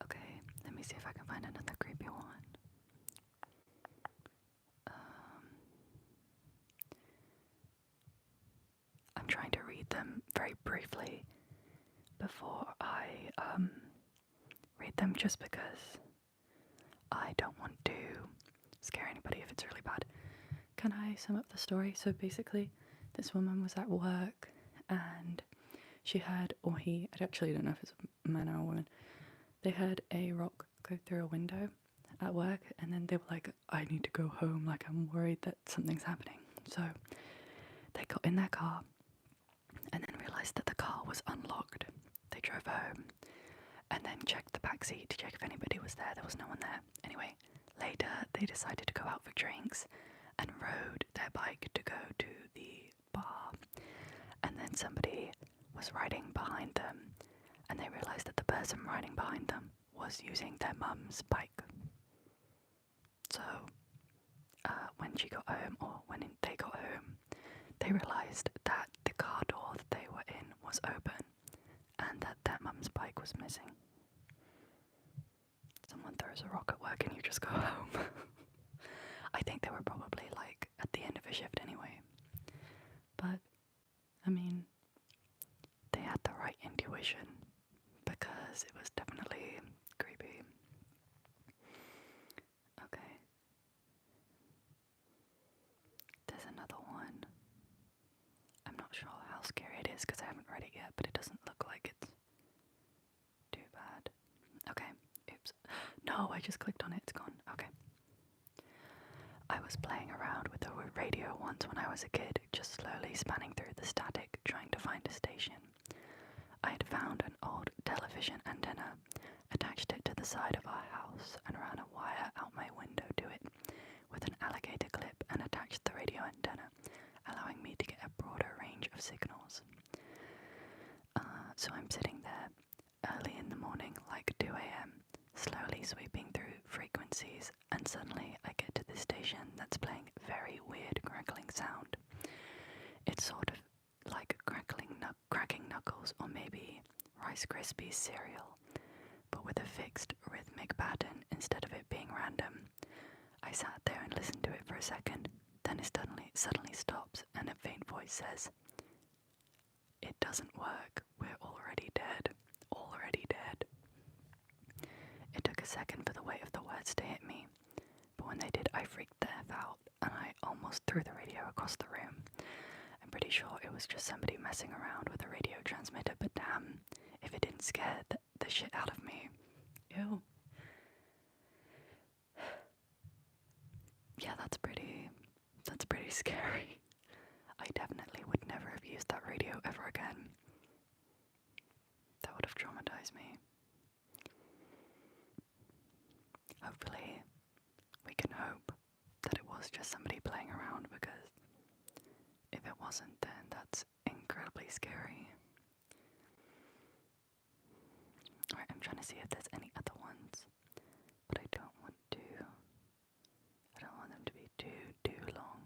Okay, let me see if I can find another creepy one. I'm trying to read them very briefly before I read them, just because I don't want to scare anybody if it's really bad. Can I sum up the story? So basically, this woman was at work and she heard, or he, I actually don't know if it's a man or a woman, they heard a rock go through a window at work, and then they were like, I need to go home, like I'm worried that something's happening. So they got in their car and then realised that the car was unlocked. They drove home and then checked the back seat to check if anybody was there. There was no one there. Anyway, later they decided to go out for drinks and rode their bike to go to the bar. And then somebody was riding behind them, and they realised that the person riding behind them was using their mum's bike. So when she got home, or when they got home, they realised that the car door that they were in was open and that their mum's bike was missing. Someone throws a rock at work and you just go home. I think they were probably like at the end of a shift anyway. But, I mean, they had the right intuition, because it was definitely creepy. Okay. There's another one. I'm not sure how scary it is because I haven't read it yet, but it doesn't look like it's too bad. Okay, oops. No, I just clicked on it, it's gone. Okay. I was playing around with the radio once when I was a kid, just slowly spanning through the static, trying to find a station. I had found an old television antenna, attached it to the side of our house, and ran a wire out my window to it with an alligator clip, and attached the radio antenna, allowing me to get a broader range of signals. So I'm sitting there early in the morning, like 2 a.m, slowly sweeping through frequencies, and suddenly I get to this station that's playing very weird crackling sound. It's sort of like cracking knuckles, or maybe Rice Krispies cereal, but with a fixed rhythmic pattern instead of it being random. I sat there and listened to it for a second, then it suddenly stops, and a faint voice says, "It doesn't work, we're already dead, already dead." It took a second for the weight of the words to hit me, but when they did, I freaked the F out, and I almost threw the radio across the room. I'm pretty sure it was just somebody messing around with a radio transmitter, but damn, if it didn't scare the shit out of me. Ew. Yeah, that's pretty scary. I definitely would never have used that radio ever again. That would have traumatized me. Hopefully, we can hope that it was just somebody playing around, because if it wasn't, then that's incredibly scary. Alright, I'm trying to see if there's any other ones, but I don't want them to be too long.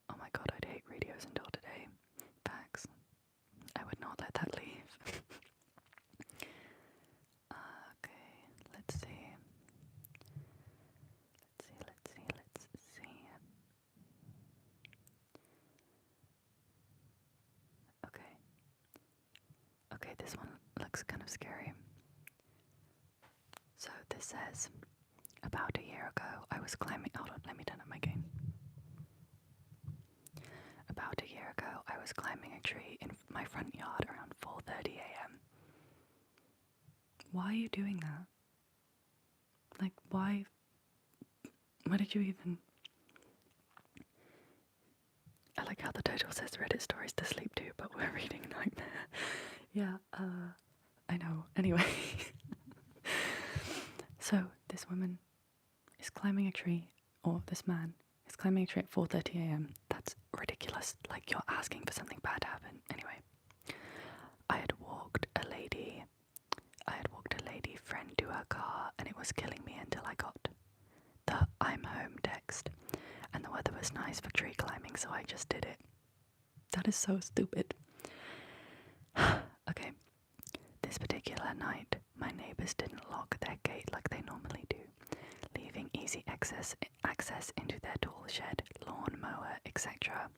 Oh my god, I'd hate radios until today. Facts. I would not let that leave. Okay, let's see. Let's see. says, about a year ago, I was climbing. Hold on, let me turn up my gain. About a year ago, I was climbing a tree in my front yard around 4:30 a.m. Why are you doing that? Like, why? Why did you even? I like how the title says Reddit stories to sleep to, but we're reading Nightmare. Yeah, I know. Anyway. So, this woman is climbing a tree, or this man is climbing a tree at 4:30 a.m. That's ridiculous. Like, you're asking for something bad to happen. Anyway, I had walked a lady friend to her car, and it was killing me until I got the I'm home text. And the weather was nice for tree climbing, so I just did it. That is so stupid. Okay, this particular night, my neighbours didn't lock their gate like they normally do, leaving easy access into their tool shed, lawn mower, etc.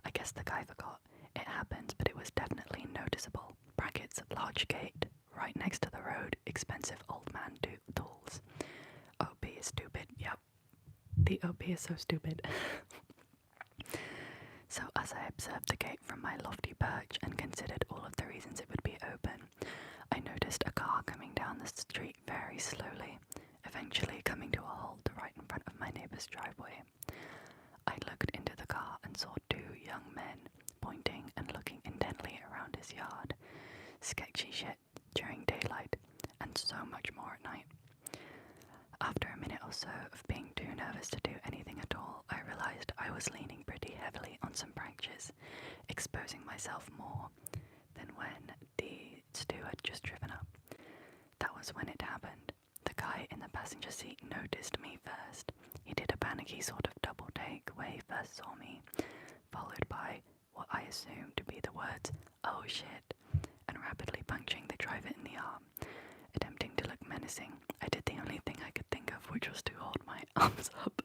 I guess the guy forgot. It happens, but it was definitely noticeable. Brackets, large gate, right next to the road, expensive old man tools. OP is stupid, yep. The OP is so stupid. So as I observed the gate from my lofty perch and considered all of the reasons it would be open, I noticed a car coming down the street very slowly, eventually coming to a halt right in front of my neighbour's driveway. I looked into the car and saw two young men pointing and looking intently around his yard. Sketchy shit during daylight, and so much more at night. After a minute or so of being too nervous to do anything at all, I realised I was leaning pretty heavily on some branches, exposing myself more than when these two had just driven up. That was when it happened. The guy in the passenger seat noticed me first. He did a panicky sort of double take where he first saw me, followed by what I assumed to be the words, "Oh shit," and rapidly punching the driver in the arm. Attempting to look menacing, I did the only thing I could think of, which was to hold my arms up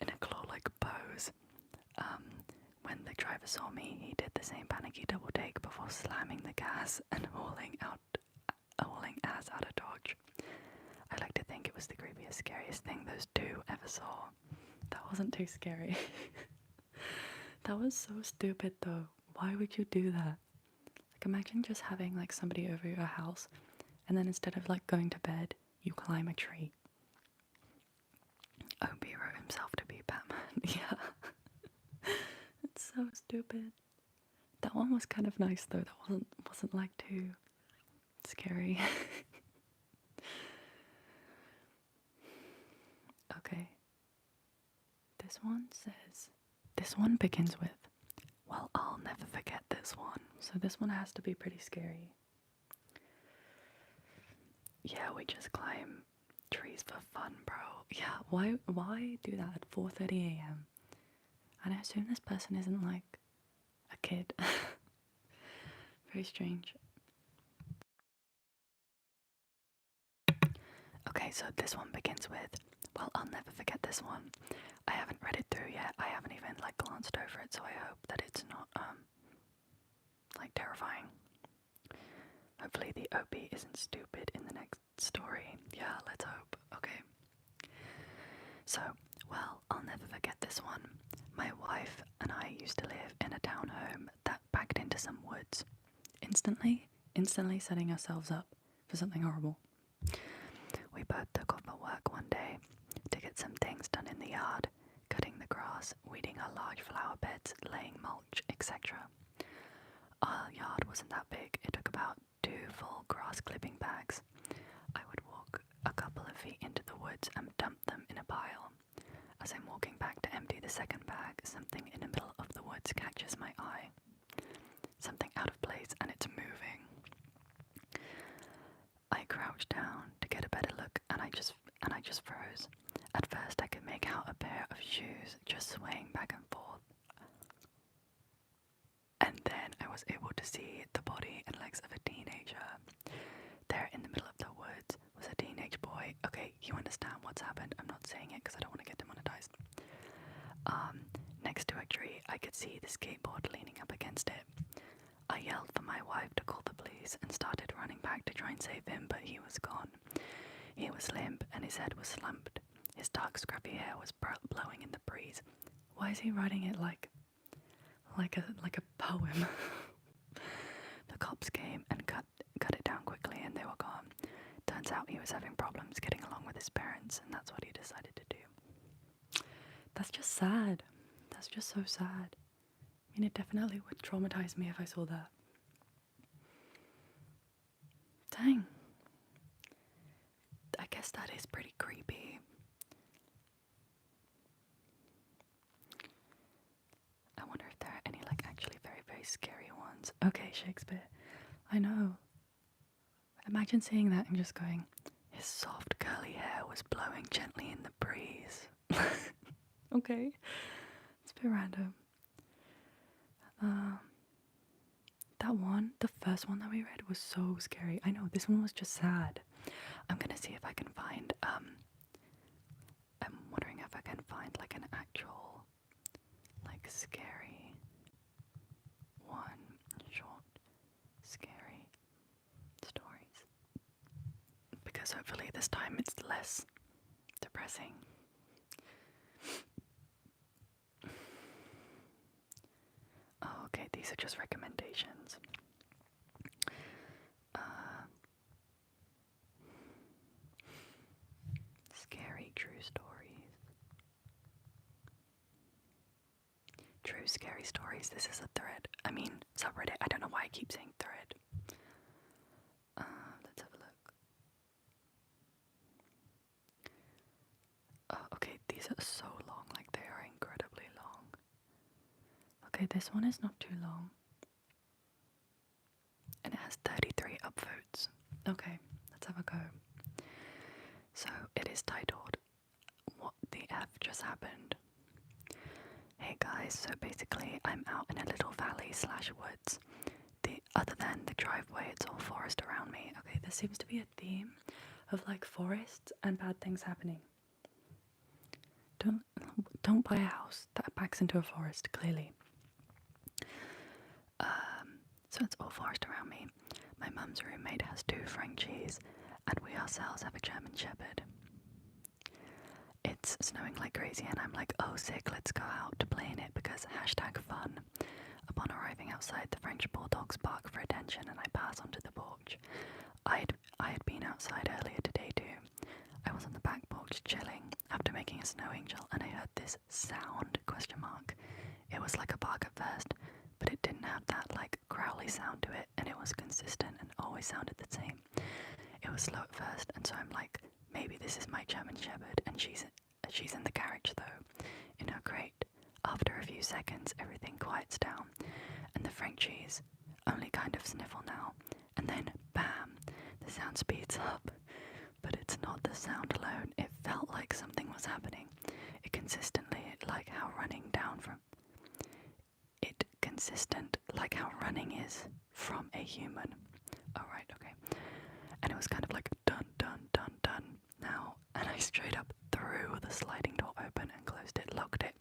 in a claw-like pose. When the driver saw me, he did the same panicky double take before slamming the gas and hauling ass out of Dodge. I like to think it was the creepiest, scariest thing those two ever saw. That wasn't too scary. That was so stupid though. Why would you do that? Like, imagine just having like somebody over your house, and then instead of like going to bed, you climb a tree. Obi wrote himself to be Batman. Yeah. It's so stupid. That one was kind of nice though. That wasn't like too scary. Okay. This one begins with, "Well, I'll never forget this one." So this one has to be pretty scary. Yeah, we just climb trees for fun, bro. Yeah, why do that at 4:30 a.m.? And I assume this person isn't like a kid. Very strange. Okay, so this one begins with, "Well, I'll never forget this one." I haven't read it through yet. I haven't even like glanced over it, so I hope that it's not like terrifying. Hopefully the OP isn't stupid in the next story. Yeah, let's hope. Okay. So, well, I'll never forget this one. My wife and I used to live in a townhome that backed into some woods, instantly setting ourselves up for something horrible. We both took off at work one day to get some things done in the yard, cutting the grass, weeding our large flower beds, laying mulch, etc. Our yard wasn't that big. It took about 2 full grass clipping bags. I would walk a couple of feet into the woods and dump them in a pile. As I'm walking back to empty the second bag, something in the middle of the woods catches my eye. Something out of place, and it's moving. I crouched down to get a better look, and I just froze. At first I could make out a pair of shoes just swaying back and forth. And then I was able to see the body and legs of a teenager. There in the middle of the woods was a teenage boy. Okay, you understand what's happened. I'm not saying it because I don't want to get demonetized. Next to a tree, I could see the skateboard leaning up against it. I yelled for my wife to call the police and started running back to try and save him, but he was gone. He was limp and his head was slumped. His dark scruffy hair was blowing in the breeze. Why is he writing it like a poem? The cops came and cut it down quickly and they were gone. Turns out he was having problems getting along with his parents, and that's what he decided to do. That's just sad. That's just so sad. I mean, it definitely would traumatize me if I saw that. Dang. I guess that is pretty creepy. I wonder if there are any like actually very, very scary ones. Okay, Shakespeare. I know. Imagine seeing that and just going, his soft curly hair was blowing gently in the breeze. Okay. It's a bit random. That one, the first one that we read was so scary. I know, this one was just sad. I'm gonna see if I can find, I'm wondering if I can find like an actual, like scary one, short, scary stories. Because hopefully this time it's less depressing. Oh, okay, these are just recommendations. Scary true stories. True scary stories. This is a thread. I mean, subreddit. I don't know why I keep saying thread. Let's have a look. Oh, okay, these are so long. Like, they are incredibly long. Okay, this one is not too long. And it has 33 upvotes. Okay, let's have a go. So, it is titled, What the F Just Happened? Hey guys, so basically I'm out in a little valley / woods. Other than the driveway, it's all forest around me. Okay, there seems to be a theme of like forests and bad things happening. Don't buy a house that backs into a forest, clearly. So it's all forest around me. My mum's roommate has 2 Frenchies, and we ourselves have a German Shepherd. It's snowing like crazy, and I'm like, oh sick, let's go out to play in it because #fun. Upon arriving outside, the French bulldogs bark for attention, and I pass onto the porch. I had been outside earlier today too. I was on the back porch chilling after making a snow angel, and I heard this sound, ? It was like a bark at first, but it didn't have that like growly sound to it, and it was consistent and always sounded the same. It was slow at first, and so I'm like, maybe this is my German Shepherd, and she's in the carriage though, in her crate. After a few seconds, everything quiets down, and the Frenchies only kind of sniffle now, and then bam, the sound speeds up. But it's not the sound alone, it felt like something was happening. It consistently, like how running is from a human. Oh right, okay. And it was kind of like dun dun dun dun now, and I straight up threw the sliding door open and closed it, locked it,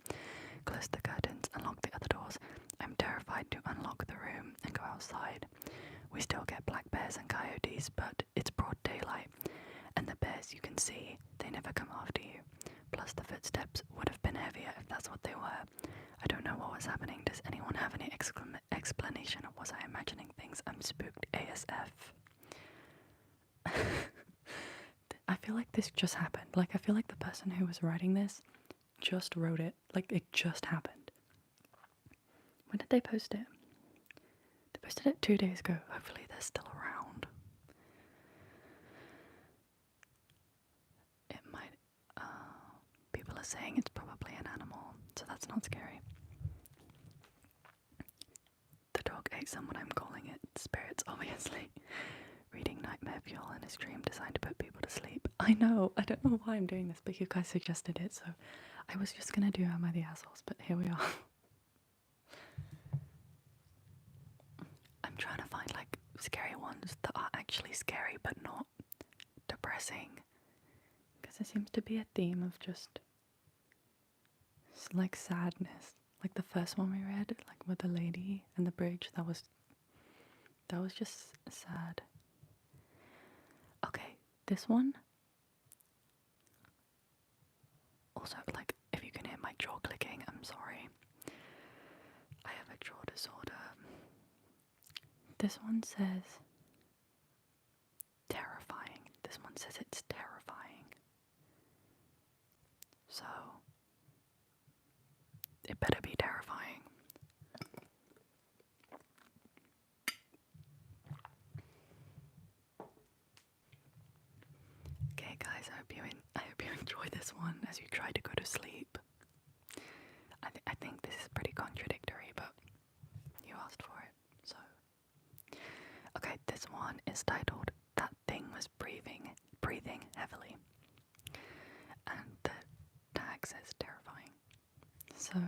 closed the curtains and locked the other doors. I'm terrified to unlock the room and go outside. We still get black bears and coyotes, but it's broad daylight, and the bears you can see, they never come after you. Plus the footsteps would have been heavier if that's what they were. I don't know what was happening. Does anyone have any explanation, or was I imagining things? I'm spooked ASF. I feel like this just happened. Like, I feel like the person who was writing this just wrote it. Like, it just happened. When did they post it? They posted it 2 days ago. Hopefully they're still around. It might... people are saying it's probably an animal, so that's not scary. The dog ate someone, I'm calling it spirits, obviously. Reading Nightmare Fuel in a stream designed to put people to sleep. I know, I don't know why I'm doing this, but you guys suggested it, so I was just gonna do Am I the Assholes, but here we are. I'm trying to find like scary ones that are actually scary but not depressing, because there seems to be a theme of just like sadness. Like the first one we read, like with the lady and the bridge, that was just sad. Okay, this one Also, like, if you can hear my jaw clicking, I'm sorry. I have a jaw disorder. This one says terrifying. This one says it's terrifying. So, it better be terrifying. Okay, guys, I hope you enjoy this one as you try to go to sleep. I think this is pretty contradictory, but you asked for it, so. Okay, this one is titled "That Thing Was Breathing Heavily," and the tag says terrifying. So,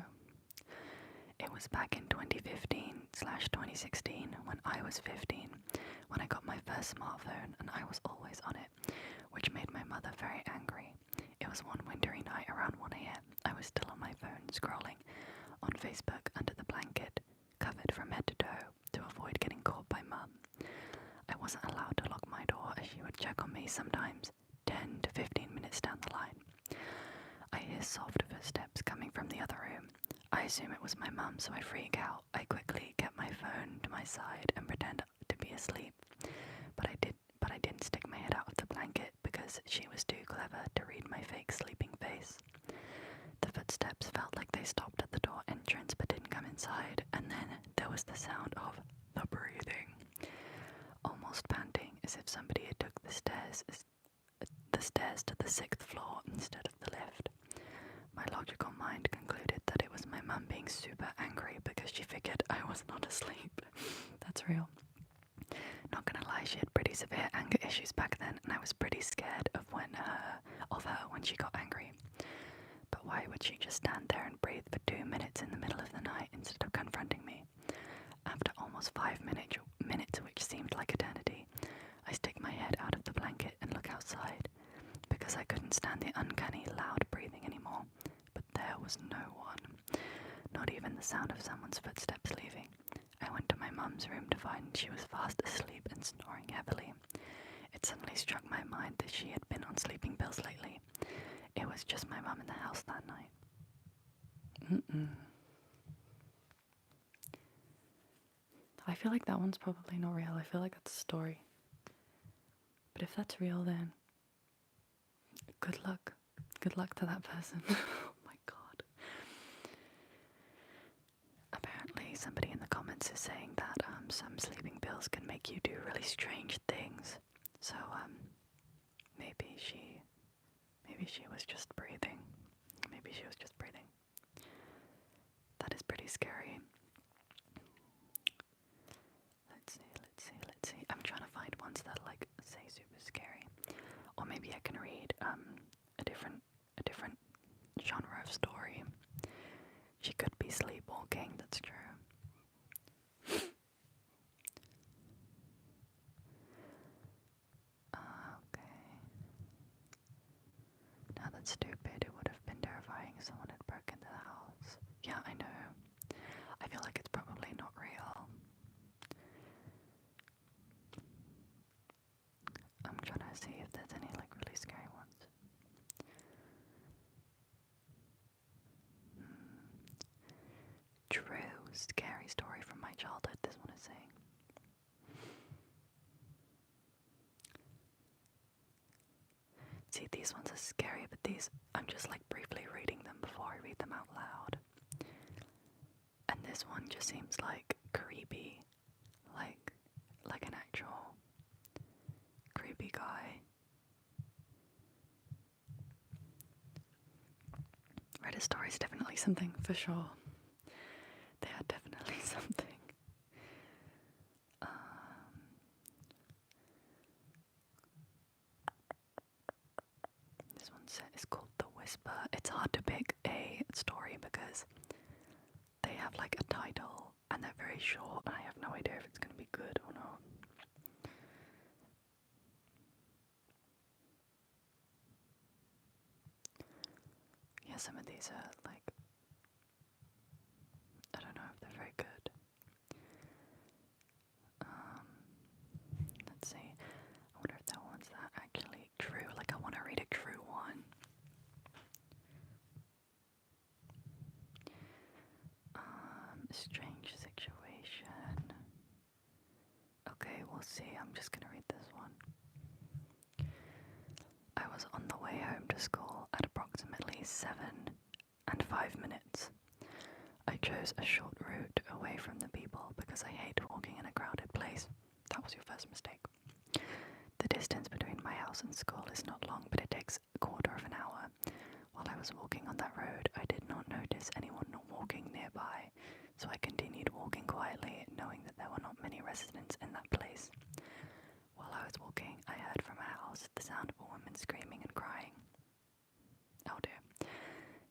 it was back in 2015/2016 when I was 15, when I got my first smartphone, and I was always on it, which made my mother very angry. It was one wintry night around 1 a.m. I was still on my phone, scrolling on Facebook under the blanket, covered from head to toe, to avoid getting caught by Mum. I wasn't allowed to lock my door, as she would check on me sometimes 10 to 15 minutes down the line. I hear soft footsteps coming from the other room. I assume it was my mum, so I freak out. I quickly get my phone to my side and pretend to be asleep. But I didn't stick my head out of the blanket because she was too clever to read my fake sleeping face. The footsteps felt like they stopped at the door entrance but didn't come inside, and then there was the sound of the breathing. Almost panting, as if somebody had took the stairs to the 6th floor instead of the lift. My logical mind concluded that it was my mum being super angry because she figured I was not asleep. That's real. Not gonna lie, she had pretty severe anger issues back then, and I was pretty scared of her when she got angry. But why would she just stand there and breathe for 2 minutes in the middle of the night instead of confronting me? After almost 5 minutes, which seemed like eternity, I stick my head out of the blanket and look outside, because I couldn't stand the uncanny, loud breathing anymore. But there was no one. Not even the sound of someone's footsteps leaving. I went to my mum's room to find she was fast asleep and snoring heavily. It suddenly struck my mind that she had been on sleeping pills lately. It was just my mum in the house that night. I feel like that one's probably not real. I feel like that's a story. But if that's real, then good luck. Good luck to that person. Oh my god. Apparently somebody in the comments is saying that some sleeping pills can make you do really strange things. So maybe she was just breathing. Maybe she was just breathing. That is pretty scary. Let's see. I'm trying to find ones that like say super scary. Or maybe I can read a different genre of story. She could be sleepwalking, that's true. Okay. Now that's stupid. It would have been terrifying if someone had broken into the house. Yeah, I know. I feel like it's probably not real. I'm trying to see if there's any like really scary ones. True, scary story from my childhood, this one is saying. See, these ones are scary, but these, I'm just like briefly reading them before I read them out loud. And this one just seems like creepy, like an actual creepy guy. Reddit stories definitely something for sure. They are definitely something. This one is called The Whisper. It's hard to pick a story because they have like a title and they're very short, and I have no idea if it's going to be good or not. Yeah, some of these are like, I don't know if they're very good. Let's see. I wonder if that one's that actually true. Like, I want to read a true one. way home to school at approximately 7:05. I chose a short route away from the people because I hate walking in a crowded place. That was your first mistake. The distance between my house and school is not long, but it takes a quarter of an hour. While I was walking on that road, I did not notice anyone walking nearby, so I continued walking quietly, knowing that there were not many residents in that place. While I was walking, I heard from a house the sound of a woman screaming and crying. Oh dear.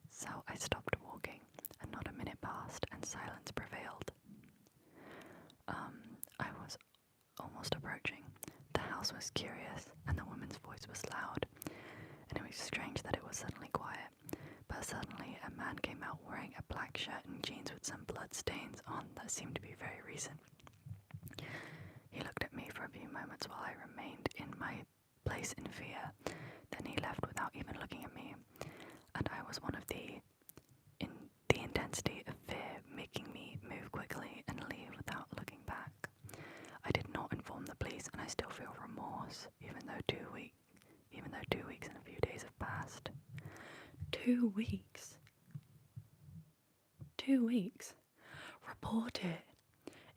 So I stopped walking, and not a minute passed, and silence prevailed. I was almost approaching. The house was curious, and the woman's voice was loud, and it was strange that it was suddenly quiet. But suddenly, a man came out wearing a black shirt and jeans with some blood stains on that seemed to be very recent. He looked at me for a few moments while I remained in my place in fear. Then he left without even looking at me, and I was one of the intensity of fear making me move quickly and leave without looking back. I did not inform the police, and I still feel remorse, even though 2 weeks and a few days have passed. 2 weeks? 2 weeks? Report it.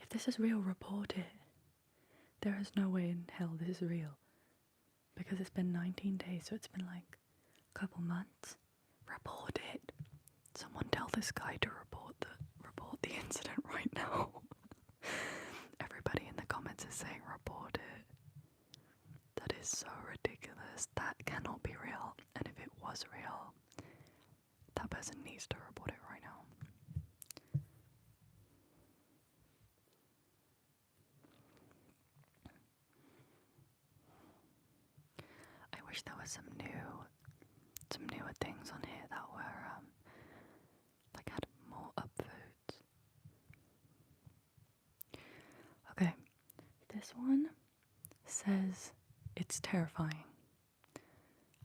If this is real, report it. There is no way in hell this is real. Because it's been 19 days, so it's been like a couple months. Report it. Someone tell this guy to report the incident right now. Everybody in the comments is saying report it. That is so ridiculous. That cannot be real. And if it was real, that person needs to report it right now. I wish there was some newer things on here that were had more upvotes. Okay, this one says it's terrifying.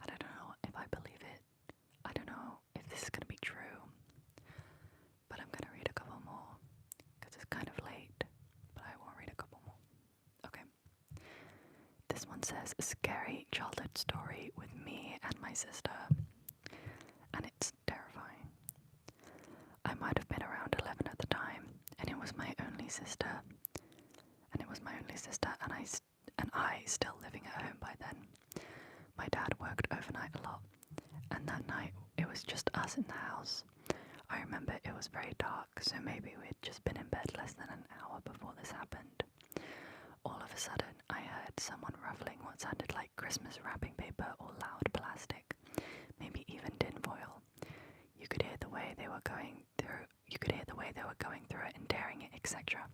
I don't know if I believe it. I don't know if this is gonna be true, but I'm gonna read a couple more because it's kind of late. But I will read a couple more. Okay. This one says, a scary childhood story with me and my sister. And it's terrifying. I might have been around 11 at the time, and it was my only sister. And I still living at home by then. My dad worked overnight a lot, and that night it was just us in the house. I remember it was very dark, so maybe we'd just been in bed less than an hour before this happened. All of a sudden, I heard someone ruffling what sounded like Christmas wrapping paper or loud plastic, maybe even tinfoil. You could hear the way they were going through it and tearing it, etc.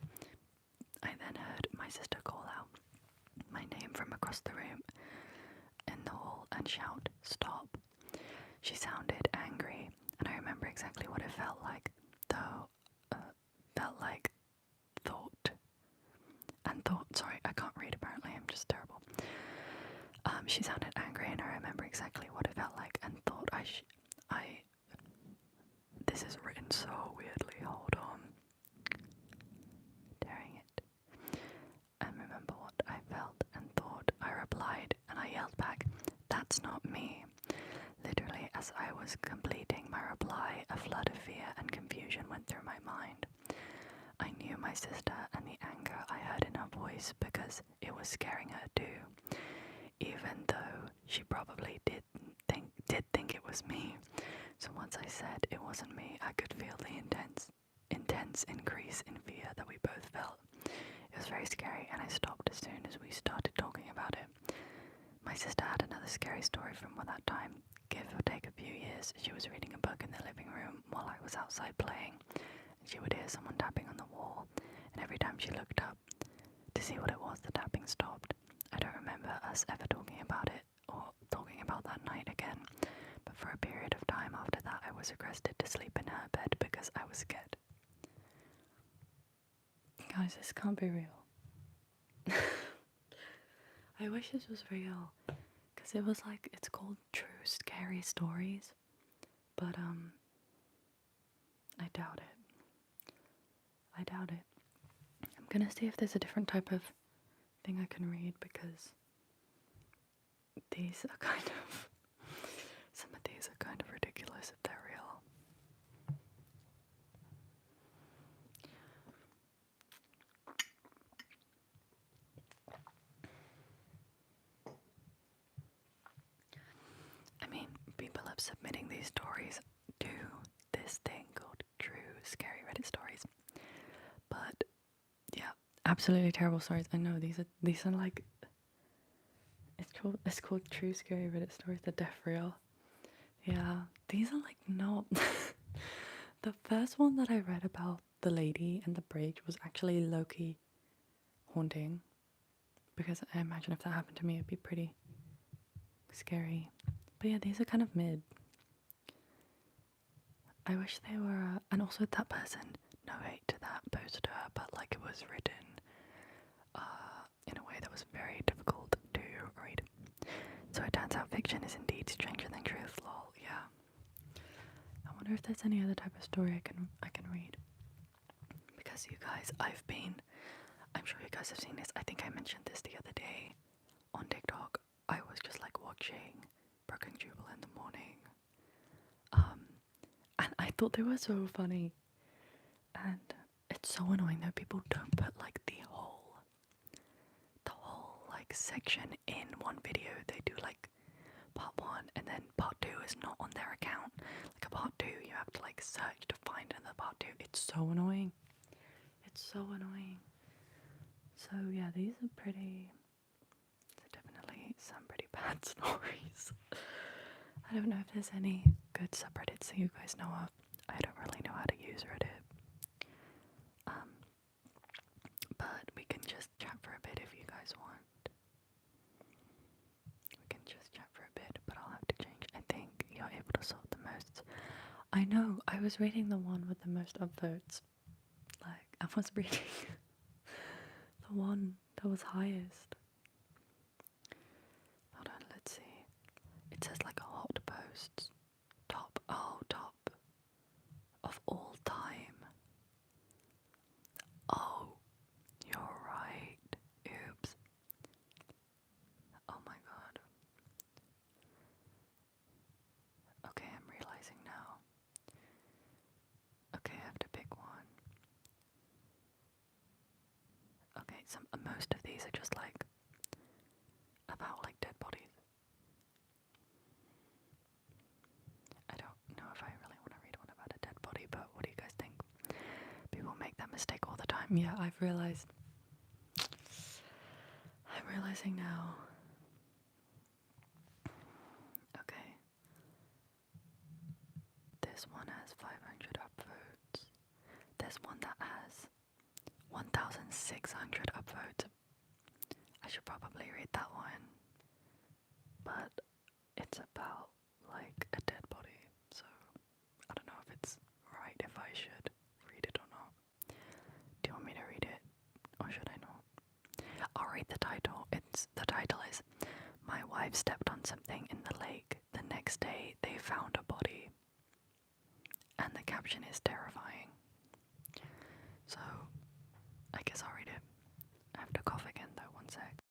I then heard my sister call out my name from across the room in the hall and shout, "Stop." She sounded angry, and I remember exactly what it felt like, sorry, I can't read apparently, I'm just terrible. She sounded angry, and I remember exactly what it felt like, and thought this is written so weirdly, hold on. Tearing it. And remember what I felt and thought. I replied, and I yelled back, "That's not me." Literally, as I was completing my reply, a flood of fear and confusion went through my mind. I knew my sister and the anger I heard in her voice because it was scaring her too, even though she probably did think it was me. So once I said it wasn't me, I could feel the intense increase in fear that we both felt. It was very scary, and I stopped as soon as we started talking about it. My sister had another scary story from that time. Give or take a few years, she was reading a book in the living room while I was outside playing, and she would hear someone tapping on the wall, and every time she looked up to see what it was, the tapping stopped. I don't remember us ever talking about it or talking about that night again, but for a period of time after that, I was requested to sleep in her bed because I was scared. Guys, this can't be real. I wish this was real, because it was like, it's called True Scary Stories, but I doubt it. I'm gonna see if there's a different type of thing I can read, because these are kind of submitting these stories to this thing called True Scary Reddit Stories. But yeah, absolutely terrible stories. I know these are like, it's called True Scary Reddit Stories. The death real. Yeah, these are like not. The first one that I read about the lady and the bridge was actually low-key haunting, because I imagine if that happened to me, it'd be pretty scary. But yeah, these are kind of mid. I wish they were, and also that person, no hate to that poster, but like it was written in a way that was very difficult to read. So it turns out fiction is indeed stranger than truth, lol, yeah. I wonder if there's any other type of story I can read. Because you guys, I'm sure you guys have seen this, I think I mentioned this the other day on TikTok. I was just like watching Broken Jubal in the morning. And I thought they were so funny. And it's so annoying that people don't put like the whole like section in one video. They do like part 1 and then part 2 is not on their account. Like a part 2 you have to like search to find another part 2. It's so annoying. It's so annoying. So yeah, these are definitely some pretty bad stories. I don't know if there's any good subreddits that you guys know of. I don't really know how to use Reddit. But we can just chat for a bit if you guys want. We can just chat for a bit, but I'll have to change. I think you're able to sort the most. I know, I was reading the one with the most upvotes. Like, I was reading the one that was highest. Hold on, let's see. It says like hot posts. Top of all time. Oh, you're right. Oops. Oh my god. Okay, I'm realizing now. Okay, I have to pick one. Okay, most of these are just like about like dead bodies. I don't know if I really want to read one about a dead body, but what do you guys think? People make that mistake all the time. Yeah, I'm realizing now. Okay. This one has 500 upvotes. There's one that has 1,600 upvotes. I should probably read that one. But it's about like a dead body, so I don't know if it's right if I should read it or not. Do you want me to read it, or should I not? I'll read the title. The title is "My wife stepped on something in the lake. The next day they found a body." And the caption is terrifying. So I guess I'll read it. I have to cough again though, one sec.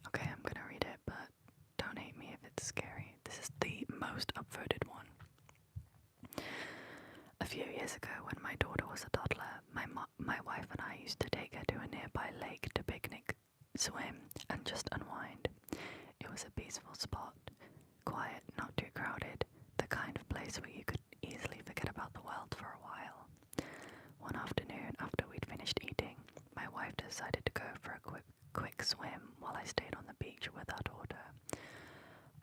Okay, I'm gonna read it, but don't hate me if it's scary. This is the most upvoted one. A few years ago, when my daughter was a toddler, my wife and I used to take her to a nearby lake to picnic, swim, and just unwind. It was a peaceful spot, quiet, not too crowded, the kind of place where you could easily forget about the world for a while. One afternoon, after we'd finished eating, my wife decided to go for a quick swim while I stayed on the beach with our daughter.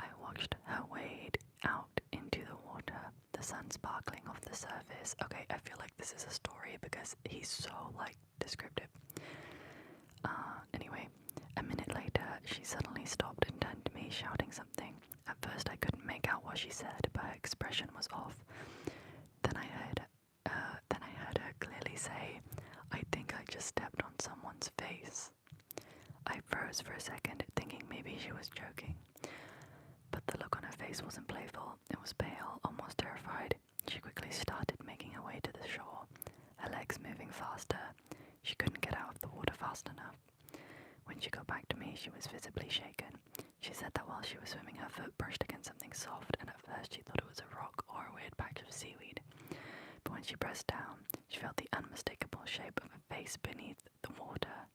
I watched her wade out into the water, the sun sparkling off the surface. Okay, I feel like this is a story because he's so, like, descriptive. Anyway, a minute later, she suddenly stopped and turned to me, shouting something. At first, I couldn't make out what she said, but her expression was off. Then I heard her clearly say, "I think I just stepped on someone's face." I froze for a second, thinking maybe she was joking. But the look on her face wasn't playful. It was pale, almost terrified. She quickly started making her way to the shore, her legs moving faster. She couldn't get out of the water fast enough. When she got back to me, she was visibly shaken. She said that while she was swimming, her foot brushed against something soft, and at first she thought it was a rock or a weird patch of seaweed. But when she pressed down, she felt the unmistakable shape of a face beneath the water,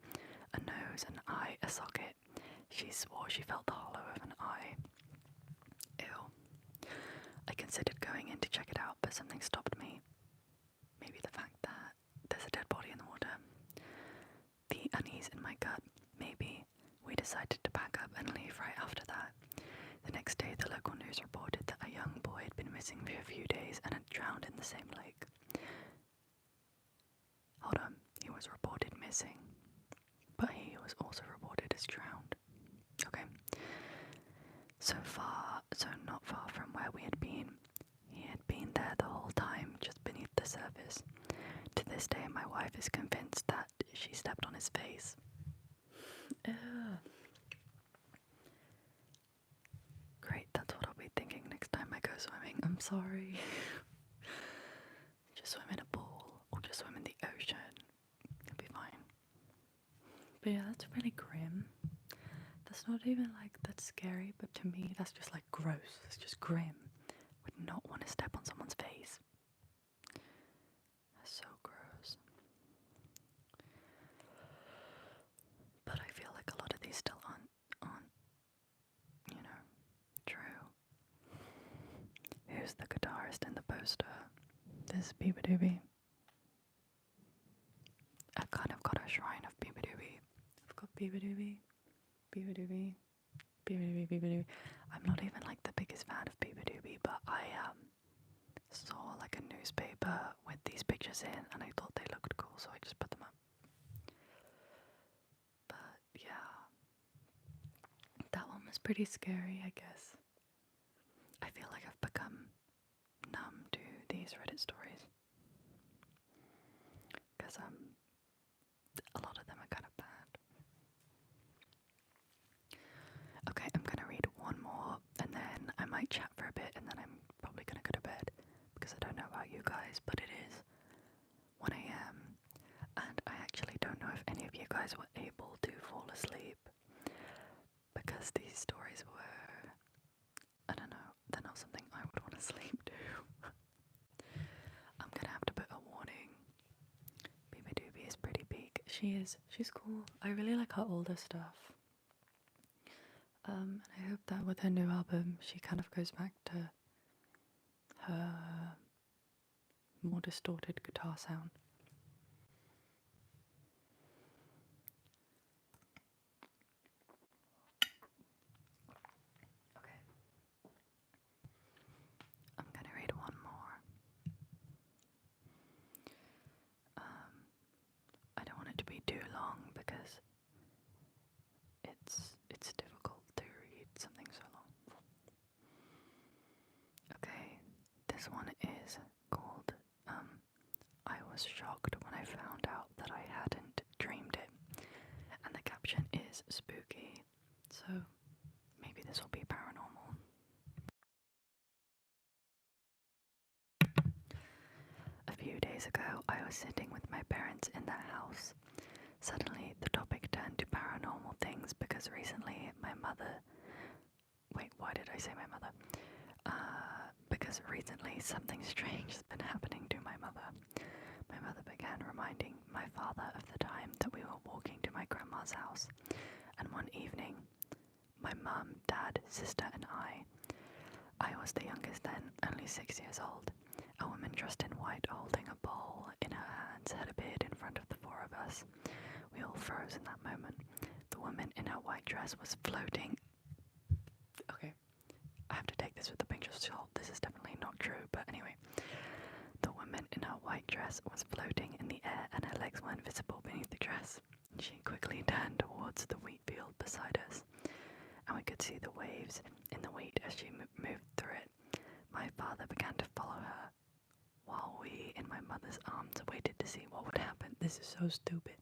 a nose, an eye, a She swore she felt the hollow of an eye. Ew. I considered going in to check it out, but something stopped me. Maybe the fact that there's a dead body in the water. The unease in my gut, maybe. We decided to pack up and leave right after that. The next day, the local news reported that a young boy had been missing for a few days and had drowned in the same lake. Hold on, he was reported missing, but he was also reported as drowned. Okay. So not far from where we had been. He had been there the whole time, just beneath the surface. To this day, my wife is convinced that she stepped on his face. Ugh. Great, that's what I'll be thinking next time I go swimming. I'm sorry. Just swim in a pool, or just swim in the ocean. It'll be fine. But yeah, that's really grim. That's not even like that's scary, but to me that's just like gross. It's just grim. Would not want to step on someone's face. That's so gross. But I feel like a lot of these still aren't, you know, true. Who's the guitarist in the poster? This is Beaver Doobie. I've kind of got a shrine of Beaver Doobie. I've got Beaver Doobie, Beaver Doobie, Beaver Doobie, Beaver Doobie. I'm not even like the biggest fan of Beaver Doobie, but I saw like a newspaper with these pictures in and I thought they looked cool, so I just put them up. But yeah, that one was pretty scary, I guess. I feel like I've become numb to these Reddit stories because a lot of them are kind of bad. Okay, I'm gonna read one more and then I might chat for a bit and then I'm probably gonna go to bed because I don't know about you guys, but it is 1 a.m. and I actually don't know if any of you guys were able to fall asleep because these stories were, I don't know, they're not something I would want to sleep to. I'm gonna have to put a warning. Beaver Doobie is pretty big. She's cool. I really like her older stuff. And I hope that with her new album she kind of goes back to her more distorted guitar sound. Okay. I'm gonna read one more. I don't want it to be too long because it's difficult to read something so long. Okay, this one is called I was shocked when I found out that I hadn't dreamed it. And the caption is spooky. So maybe this will be paranormal. A few days ago, I was sitting with my parents in their house. Suddenly, the topic turned to paranormal things because recently my mother... Wait, why did I say my mother? Because recently something strange has been happening to my mother. My mother began reminding my father of the time that we were walking to my grandma's house, and one evening, my mum, dad, sister, and I was the youngest then, only 6 years old. A woman dressed in white holding a bowl in her hands had appeared in front of the four of us. We all froze in that moment. The woman in her white dress was floating. Okay, I have to take this with a pinch of salt. This is definitely not true, but anyway. The woman in her white dress was floating in the air and her legs weren't visible beneath the dress. She quickly turned towards the wheat field beside us, and we could see the waves in the wheat as she moved through it. My father began to follow her, while we, in my mother's arms, waited to see what would happen. This is so stupid.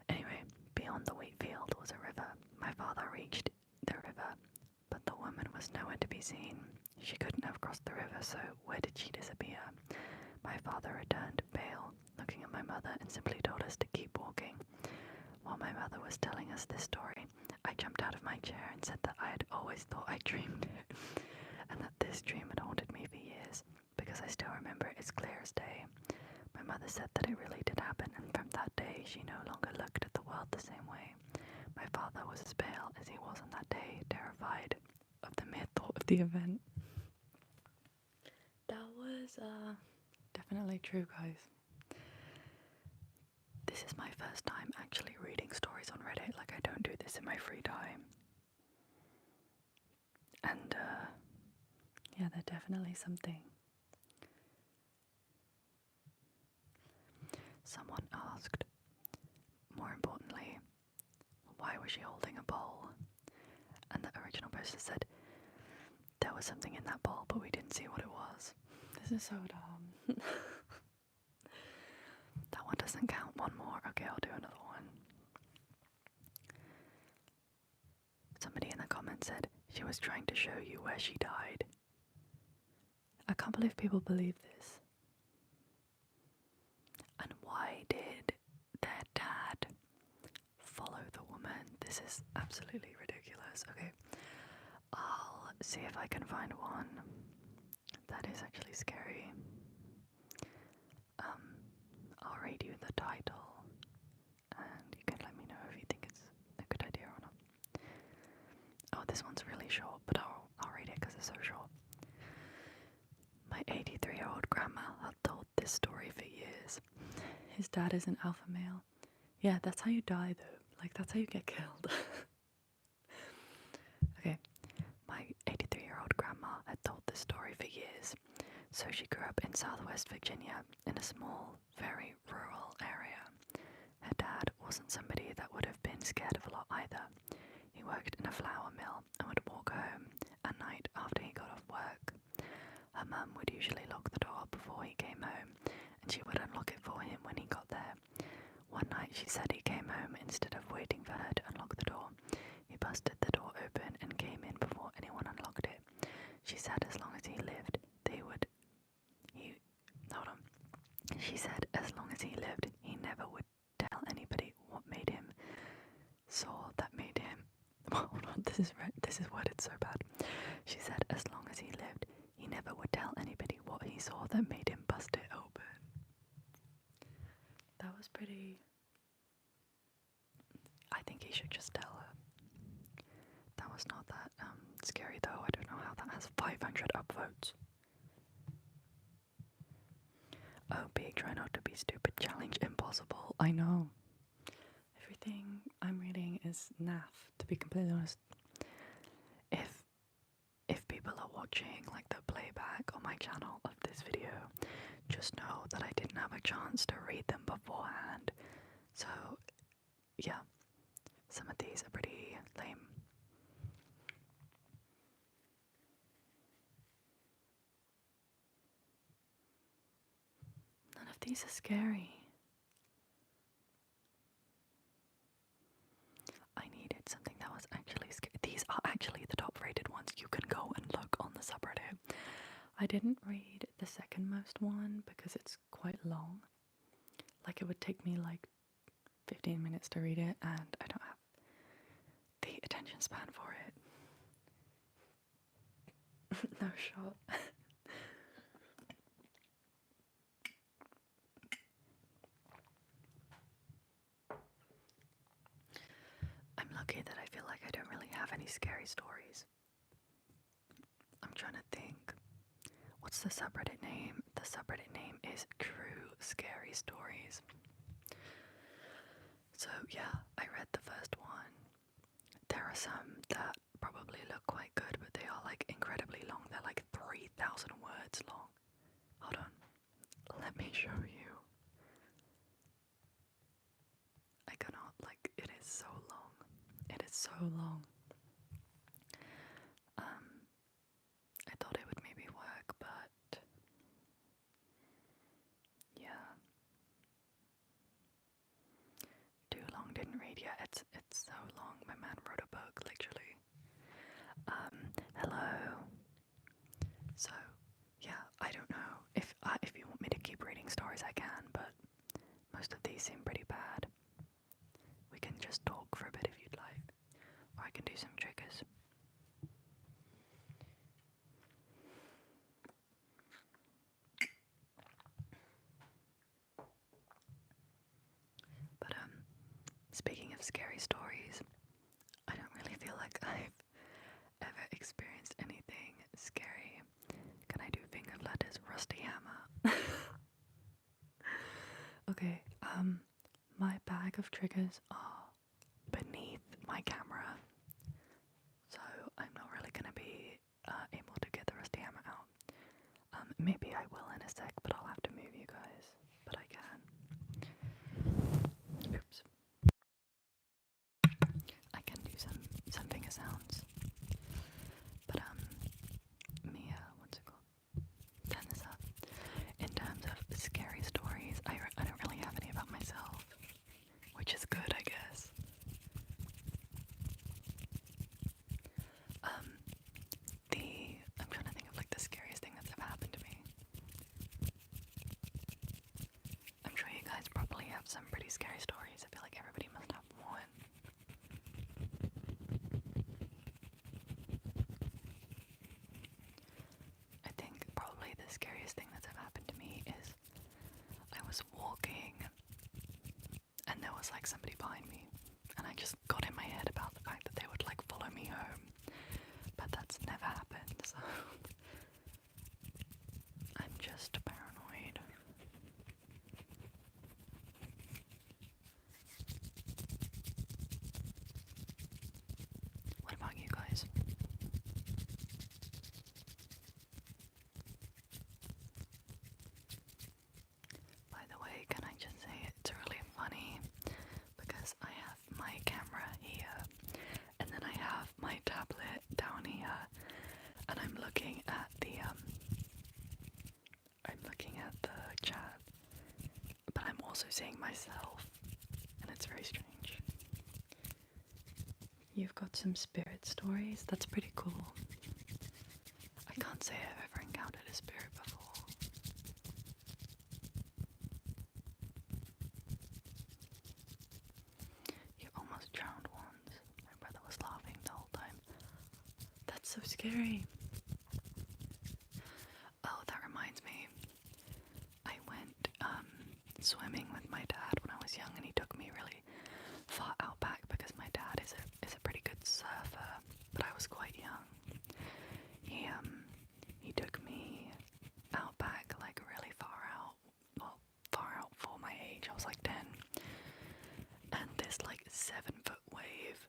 Anyway, beyond the wheat field was a river. My father reached the river, but the woman was nowhere to be seen. She couldn't have crossed the river, so where did she disappear? My father returned, pale, looking at my mother, and simply told us to keep walking. While my mother was telling us this story, I jumped out of my chair and said that I had always thought I dreamed it, and that this dream had haunted me for years, because I still remember it as clear as day. My mother said that it really did happen, and from that day she no longer looked at the world the same way. My father was as pale as he was on that day, terrified of the mere thought of the event. That was definitely true, guys. This is my first time actually reading stories on Reddit. Like, I don't do this in my free time. And yeah, they're definitely something. Someone asked, more importantly, why was she holding a bowl? And the original poster said, there was something in that bowl, but we didn't see what it was. This is so dumb. That one doesn't count. One more. Okay, I'll do another one. Somebody in the comments said she was trying to show you where she died. I can't believe people believe this. And why did their dad follow the woman? This is absolutely ridiculous. Okay, I'll see if I can find one that is actually scary. I'll read you the title, and you can let me know if you think it's a good idea or not. Oh, this one's really short, but I'll read it because it's so short. My 83-year-old grandma had told this story for years. His dad is an alpha male. Yeah, that's how you die, though. Like, that's how you get killed. Okay, my 83-year-old grandma had told this story for years. So she grew up in southwest Virginia in a small, very rural area. Her dad wasn't somebody that would have been scared of a lot either. He worked in a flour mill and would walk home at night after he got off work. Her mum would usually lock the door before he came home, and she would unlock it for him when he got there. One night she said he came home instead of waiting for her to unlock the door. He busted the door open and came in before anyone unlocked it. She said as long as he lived, She said as long as he lived, he never would tell anybody what made him saw that made him. Hold on, this is worded so bad. She said as long as he lived, he never would tell anybody what he saw that made him bust it open. That was pretty. I think he should just tell her. That was not that scary though. I don't know how that has 500 upvotes. OP, try not to be stupid, challenge impossible. I know. Everything I'm reading is naff, to be completely honest. If people are watching like the playback on my channel of this video, just know that I didn't have a chance to read them beforehand. So yeah, some of these are pretty lame. None of these are scary. I needed something that was actually scary. These are actually the top rated ones. You can go and look on the subreddit. I didn't read the second most one because it's quite long. Like, it would take me like 15 minutes to read it, and I don't have the attention span for it. No shot. I'm lucky that I feel like I don't really have any scary stories. I'm trying to think. What's the subreddit name? The subreddit name is True Scary Stories. So yeah, I read the first one. There are some that probably look quite good, but they are like incredibly long. They're like 3,000 words long. Hold on. Let me show you. I cannot, like, it is so long. It is so long. I thought it would maybe work, but yeah. Too long, didn't read yet. It's so long. My man wrote a book, literally. Hello. So, yeah, I don't know. If you want me to keep reading stories, I can, but most of these seem pretty bad. We can just talk for a bit if you'd like, or I can do some triggers. But speaking of scary stories, feel like I've ever experienced anything scary. Can I do finger letters? Rusty hammer. Okay, my bag of triggers are beneath my camera, so I'm not really gonna be able to get the rusty hammer out. Maybe I will in a sec, but I'll have to move you guys. But I can. Oops. I can do some finger sounds. But Mia, what's it called? Turn this up. In terms of scary stories, I don't really have any about myself, which is good, I guess. I'm trying to think of like the scariest thing that's ever happened to me. I'm sure you guys probably have some pretty scary stories. I feel like everybody must have one. I think probably the scariest thing that's ever happened to me is I was walking and there was like somebody behind me, and I just got in my head about the fact that they would like follow me home, but that's never happened, so I'm just paranoid. What about you guys? By the way, can I just say it's really funny because I have my camera here and then I have my tablet down here, and I'm looking at the chat, but I'm also seeing myself, and it's very strange. You've got some spirit stories? That's pretty cool. I can't say I've ever encountered a spirit before. You almost drowned once. My brother was laughing the whole time. That's so scary. Oh, that reminds me. I went swimming with my dad when I was young, and he took me really far out back because my dad is a pretty good surfer, but I was quite young. He took me out back, like really far out. Well, far out for my age. I was like 10, and this like 7-foot wave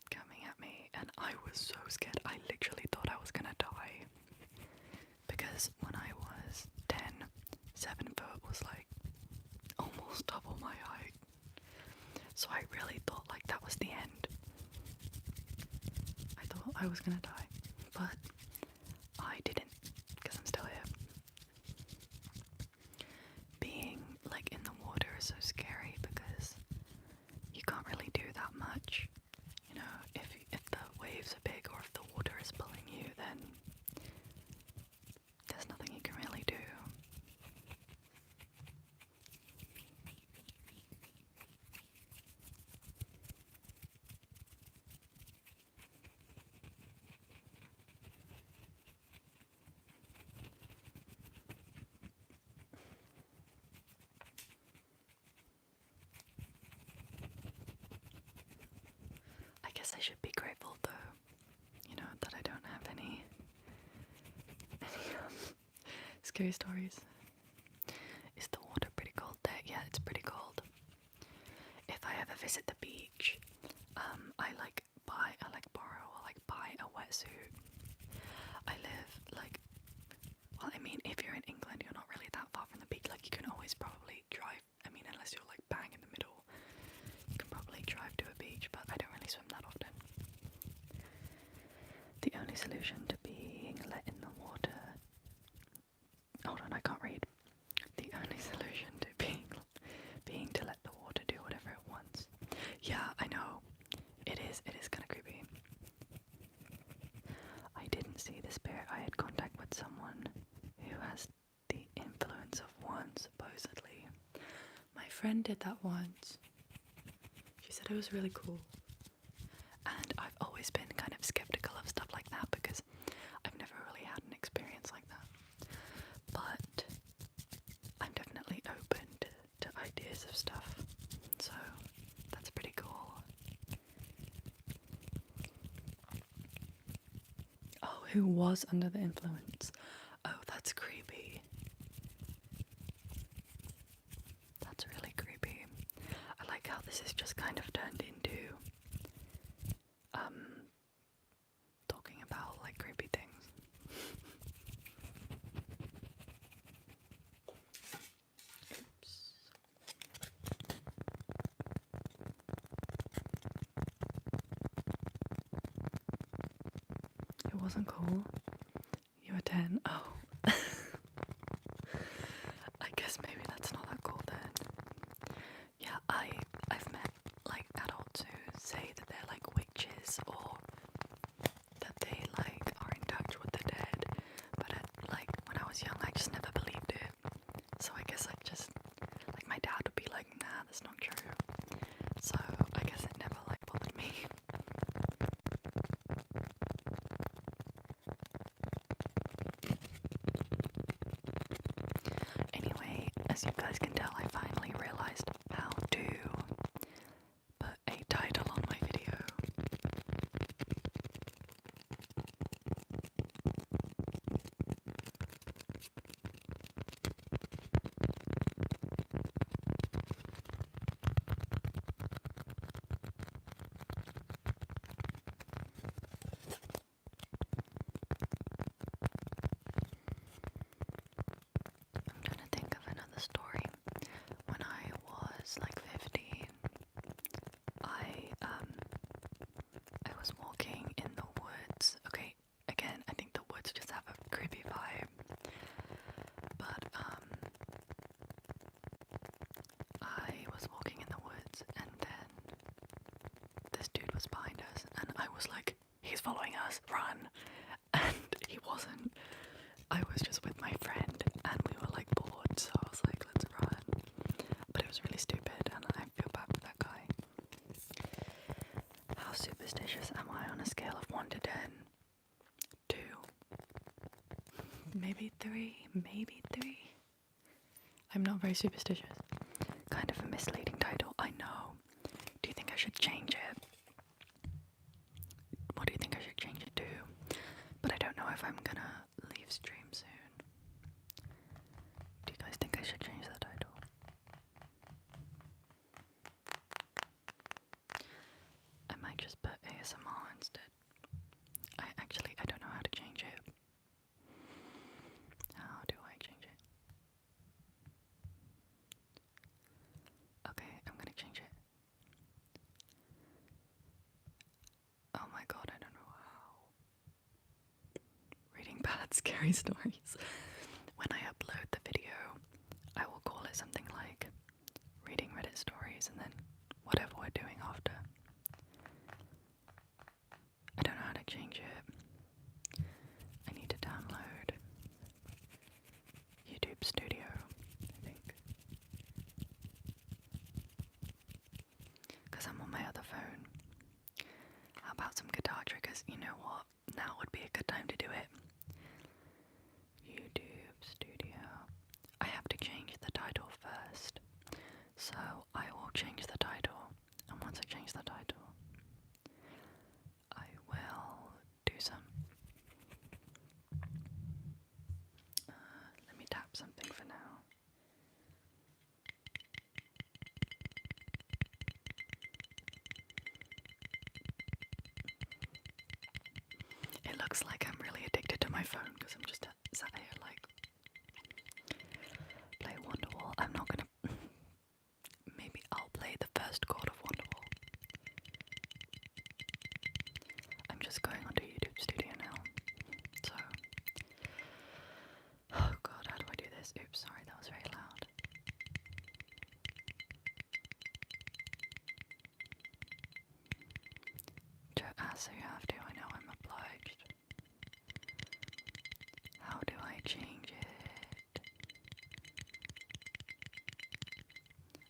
coming at me, and I was so scared. I literally thought I was gonna die, because when I was 10, 7 foot was like almost double my height. So I really thought like that was the end. I thought I was gonna die, but I didn't, because I'm still here. Being like in the water is so scary because you can't really do that much. You know, if the waves are big or if the water is pulling you, then there's nothing you can really do. I guess I should be grateful though, you know, that I don't have any scary stories. Is the water pretty cold there? Yeah, it's pretty cold. If I ever visit the beach, I borrow or like buy a wetsuit. I live like, well, I mean, if you're in England, you're not really that far from the beach. Like, you can always probably drive. I mean, unless you're like bang in the middle, you can probably drive to a beach, but I don't really swim that often. The only solution to being let in the water. Hold on, I can't read. The only solution to being to let the water do whatever it wants. Yeah, I know. It is kind of creepy. I didn't see the spirit. I had contact with someone who has the influence of one, supposedly. My friend did that once. She said it was really cool. And I've always been kind of skeptical of stuff like that because I've never really had an experience like that. But I'm definitely open to ideas of stuff. So that's pretty cool. who was under the influence. Oh, that's creepy. That's really creepy. I like how this is just kind of turned into talking about like creepy things. Oops. It wasn't cool. You were 10. Oh. I guess maybe that's not that cool then. Yeah, I've met like adults who say that they're like witches or that they like are in touch with the dead, but like when I was young I just never believed it. So I guess I just like my dad would be like, nah, that's not true. So I guess it never like bothered me. Anyway, as you guys can tell, I finally realized how to put a title on my video. I'm trying to think of another story. When I was like 15, I was walking in the woods. Okay, again, I think the woods just have a creepy vibe. But I was walking in the woods and then this dude was behind us and I was like, he's following us, run. And he wasn't. I was just with my friend and we were like bored, so I was like, let's run. But it was really stupid and I feel bad for that guy. How superstitious am I on a scale of 1 to 10? 2. Maybe 3. Maybe 3. I'm not very superstitious. Kind of a misleading title, I know. Do you think I should change it? What do you think I should change it to? But I don't know if I'm gonna leave stream soon. Do you guys think I should change the title? I might just put ASMR instead. I don't know how to change it. How do I change it? Okay, I'm gonna change it. Oh my god, I don't know how. Reading bad scary stories. When I upload the video, I will call it something like reading Reddit stories and then whatever we're doing after. I don't know how to change it. I need to download YouTube Studio, I think. Because I'm on my other phone. How about some guitar triggers? You know what? Now would be a good time to do it. YouTube Studio. I have to change the title first. So I will change the title. And once I change the title, I will do some. Let me tap something for now. It looks like I'm really addicted to my phone because I'm just sat here like play Wonderwall. I'm not gonna. Maybe I'll play the first chord of Wonderwall. I'm just going onto YouTube Studio now. So, oh god, how do I do this? Oops, sorry, that was very loud. So you have to. I know, I'm obliged. How do I change it?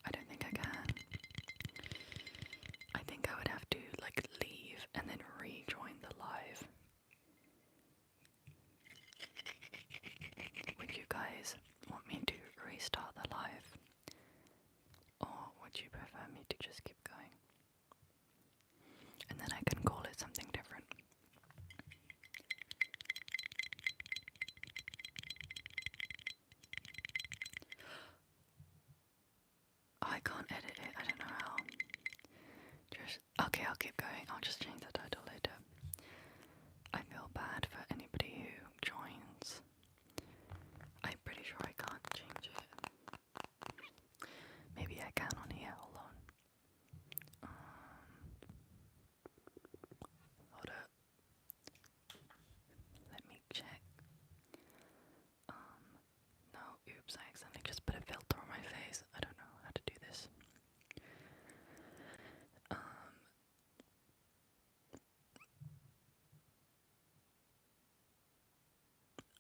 I don't think I can. I think I would have to like leave and then rejoin the live. Would you guys want me to restart the live? Or would you prefer me to just keep going? And then I can call it something different. I can't edit it. I don't know how. Just okay. I'll keep going. I'll just change the title later. I feel bad for anybody who joins. I'm pretty sure I can't change it. Maybe I can on here. Hold on. Hold up. Let me check. No, oops, I accidentally just put a filter on my face. I don't know how to do this.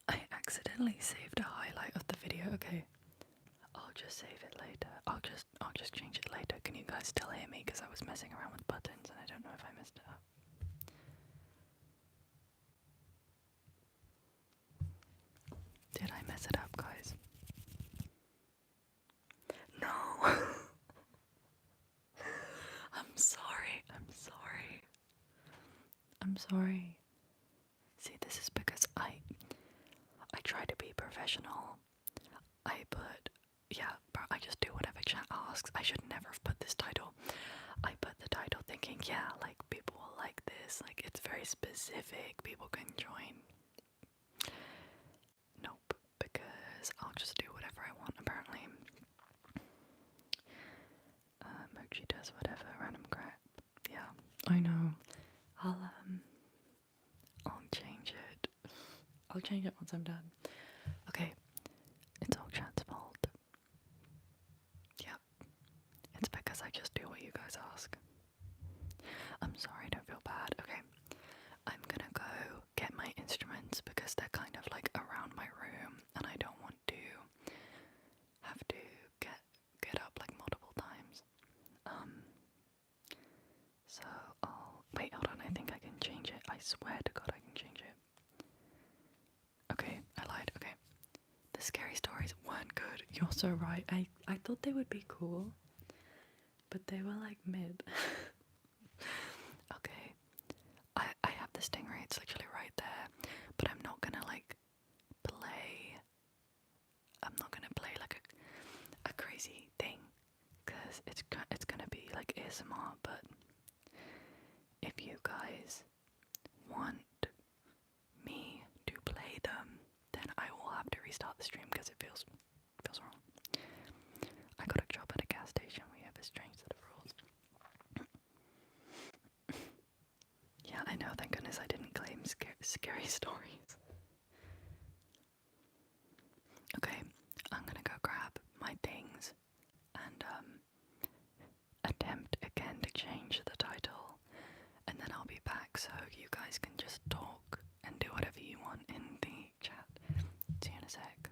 I accidentally saved a highlight of the video. Okay, I'll just save it later. I'll just change it later. Can you guys still hear me? Because I was messing around with buttons and I don't know if I messed it up. Did I mess it up, guys? No. I'm sorry. I'm sorry. I'm sorry. See, this is because I try to be professional. I put, yeah, I just do whatever chat asks. I should never have put this title. I put the title thinking, yeah, like people will like this. Like it's very specific. People can join. Nope, because I'll just do whatever I want. Apparently, Mochi does whatever random crap. Yeah, I know. I'll change it. I'll change it once I'm done. Okay, it's all chat's fault. Yep, it's because I just do what you guys ask. I'm sorry, don't feel bad. Okay, I'm gonna go get my instruments because they're kind of like around my room and I don't want to have to get up like multiple times. So I'll wait, hold on, I think I can change it. I swear to God I can change it. Okay, I lied, okay. The scary stories weren't good. You're so right. I thought they would be cool, but they were like mid. Okay. I have the stingray, it's literally right there, but I'm not gonna like play. I'm not gonna play like a crazy thing, cause it's gonna be like ASMR. But if you guys want me to play them, then I will have to restart the stream because it feels wrong. I got a job at a gas station. We have a strange set of rules. Yeah, I know. Thank goodness I didn't claim scary stories. Okay, I'm gonna go grab my things and attempt again to change the title, and then I'll be back so you guys can just talk and do whatever you want in the chat. See you in a sec.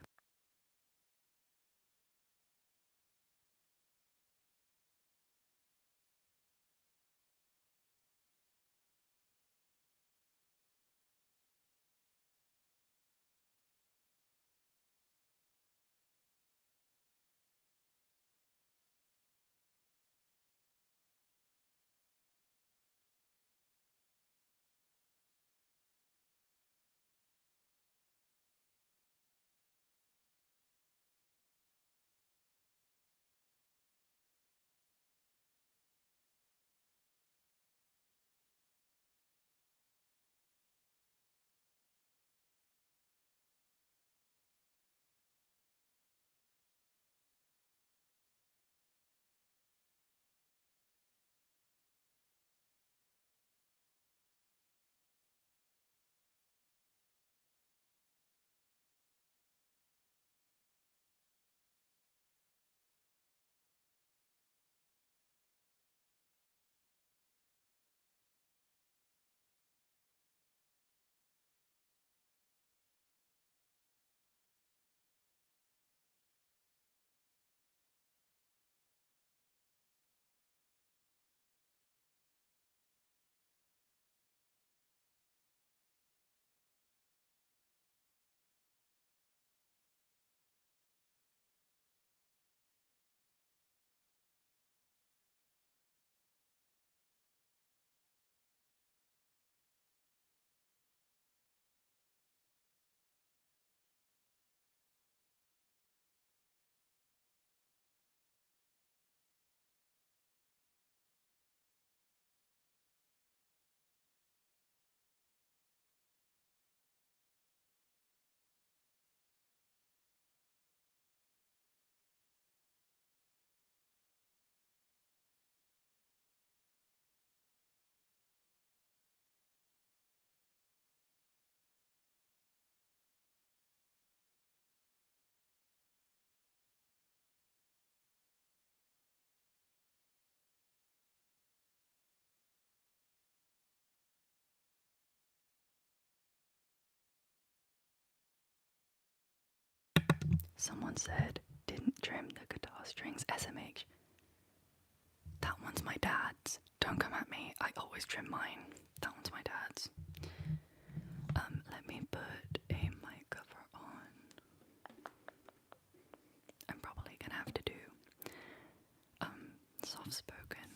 Someone said, didn't trim the guitar strings, SMH. That one's my dad's. Don't come at me. I always trim mine. That one's my dad's. Let me put a mic cover on. I'm probably gonna have to do soft spoken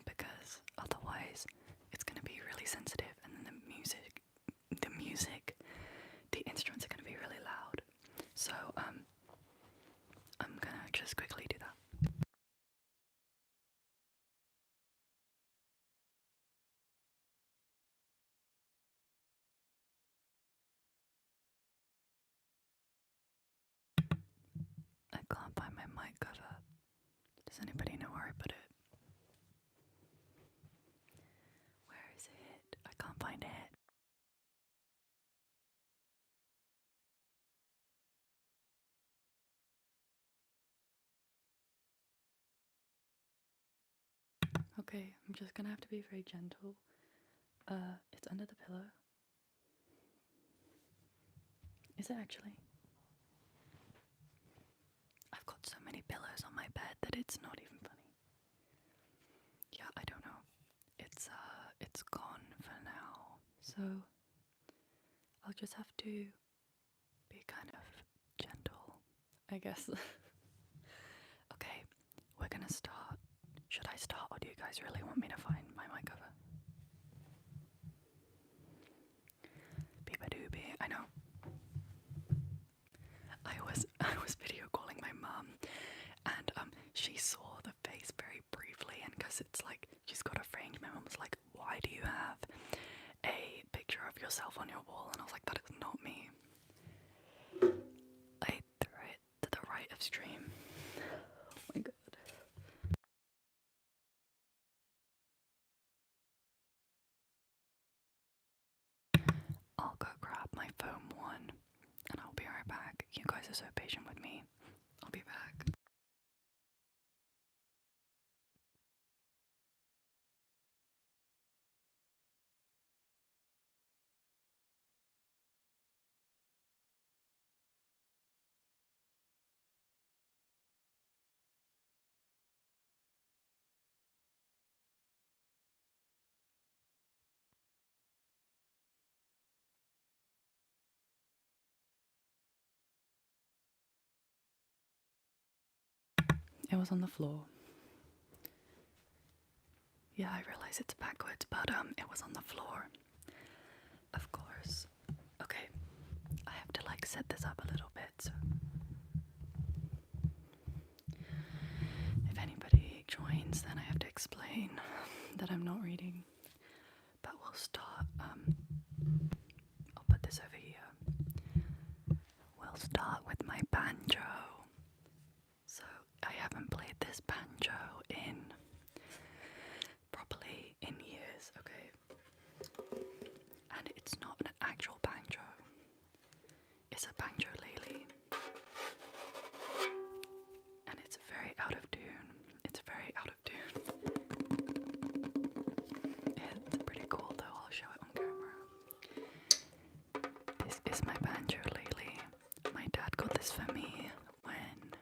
because otherwise it's gonna be really sensitive, and then the instruments are gonna be really loud. So I'm gonna just quickly do that. I can't find my mic cover. Does anybody know where I put it? Where is it? I can't find it. Okay, I'm just gonna have to be very gentle. It's under the pillow. Is it actually? I've got so many pillows on my bed that it's not even funny. Yeah, I don't know. It's gone for now. So I'll just have to be kind of gentle, I guess. Okay, we're gonna start. Should I start, or do you guys really want me to find my mic cover? Beep-a-doobie, I know. I was video calling my mum, and she saw the face very briefly, and because it's like she's got a frame, my mum was like, "Why do you have a picture of yourself on your wall?" And I was like, "That is not me." I threw it to the right of stream. Oh my god. I'll go grab my foam one, and I'll be right back. You guys are so patient with me. I'll be back. It was on the floor. Yeah, I realize it's backwards, but it was on the floor. Of course. Okay, I have to like set this up a little bit, so if anybody joins, then I have to explain that I'm not reading. But we'll start, I'll put this over here. We'll start with my banjo. So, I haven't played this banjo properly in years, okay? And it's not an actual banjo. It's a banjo-lele. And it's very out of tune. It's very out of tune. It's pretty cool though, I'll show it on camera. This is my banjo-lele. My dad got this for me when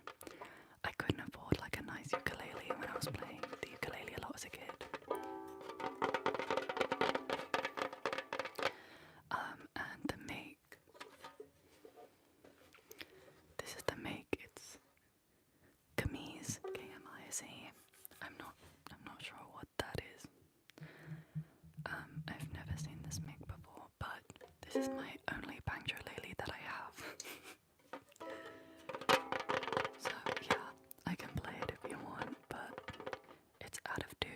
I couldn't afford like a nice ukulele when I was playing the ukulele a lot as a kid. And the make. This is the make. It's Kamise, K-M-I-S-E. I'm not sure what that is. I've never seen this make before, but this is my only banjo-lele that I have. So yeah, I can play it if you want, but it's out of tune.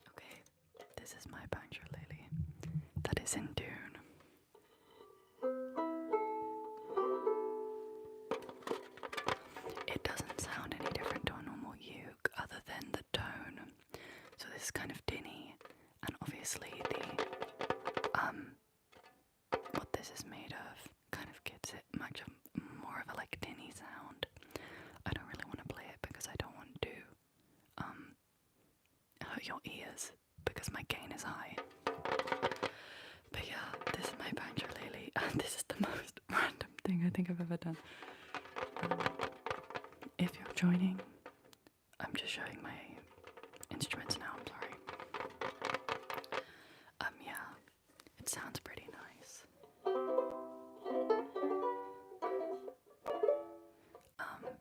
Okay, this is my banjo-lele that is in tune. It doesn't sound any different to a normal uke other than the tone. So I think I've ever done. If you're joining, I'm just showing my instruments now, I'm sorry. Yeah, it sounds pretty nice.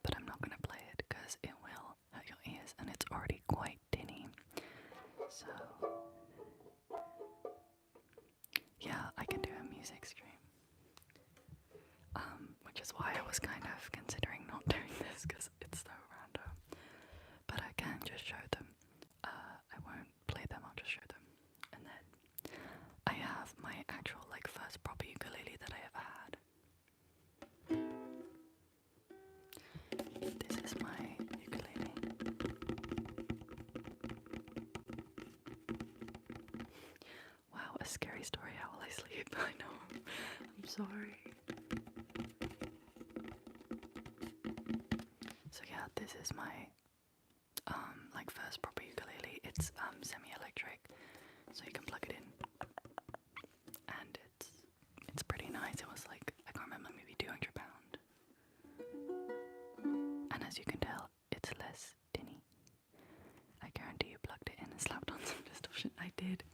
But I'm not gonna play it because it will hurt your ears and it's already quite tinny. So, yeah, I can do a music stream. Which is why I was kind of considering not doing this because it's so random. But I can just show them. I won't play them, I'll just show them. And then I have my actual like first proper ukulele that I ever had. This is my ukulele. Wow, a scary story. How will I sleep? I know. I'm sorry. So yeah, this is my like first proper ukulele. It's semi-electric, so you can plug it in, and it's pretty nice. It was like, I can't remember, maybe £200. And as you can tell, it's less tinny. I guarantee you plugged it in and slapped on some distortion. I did,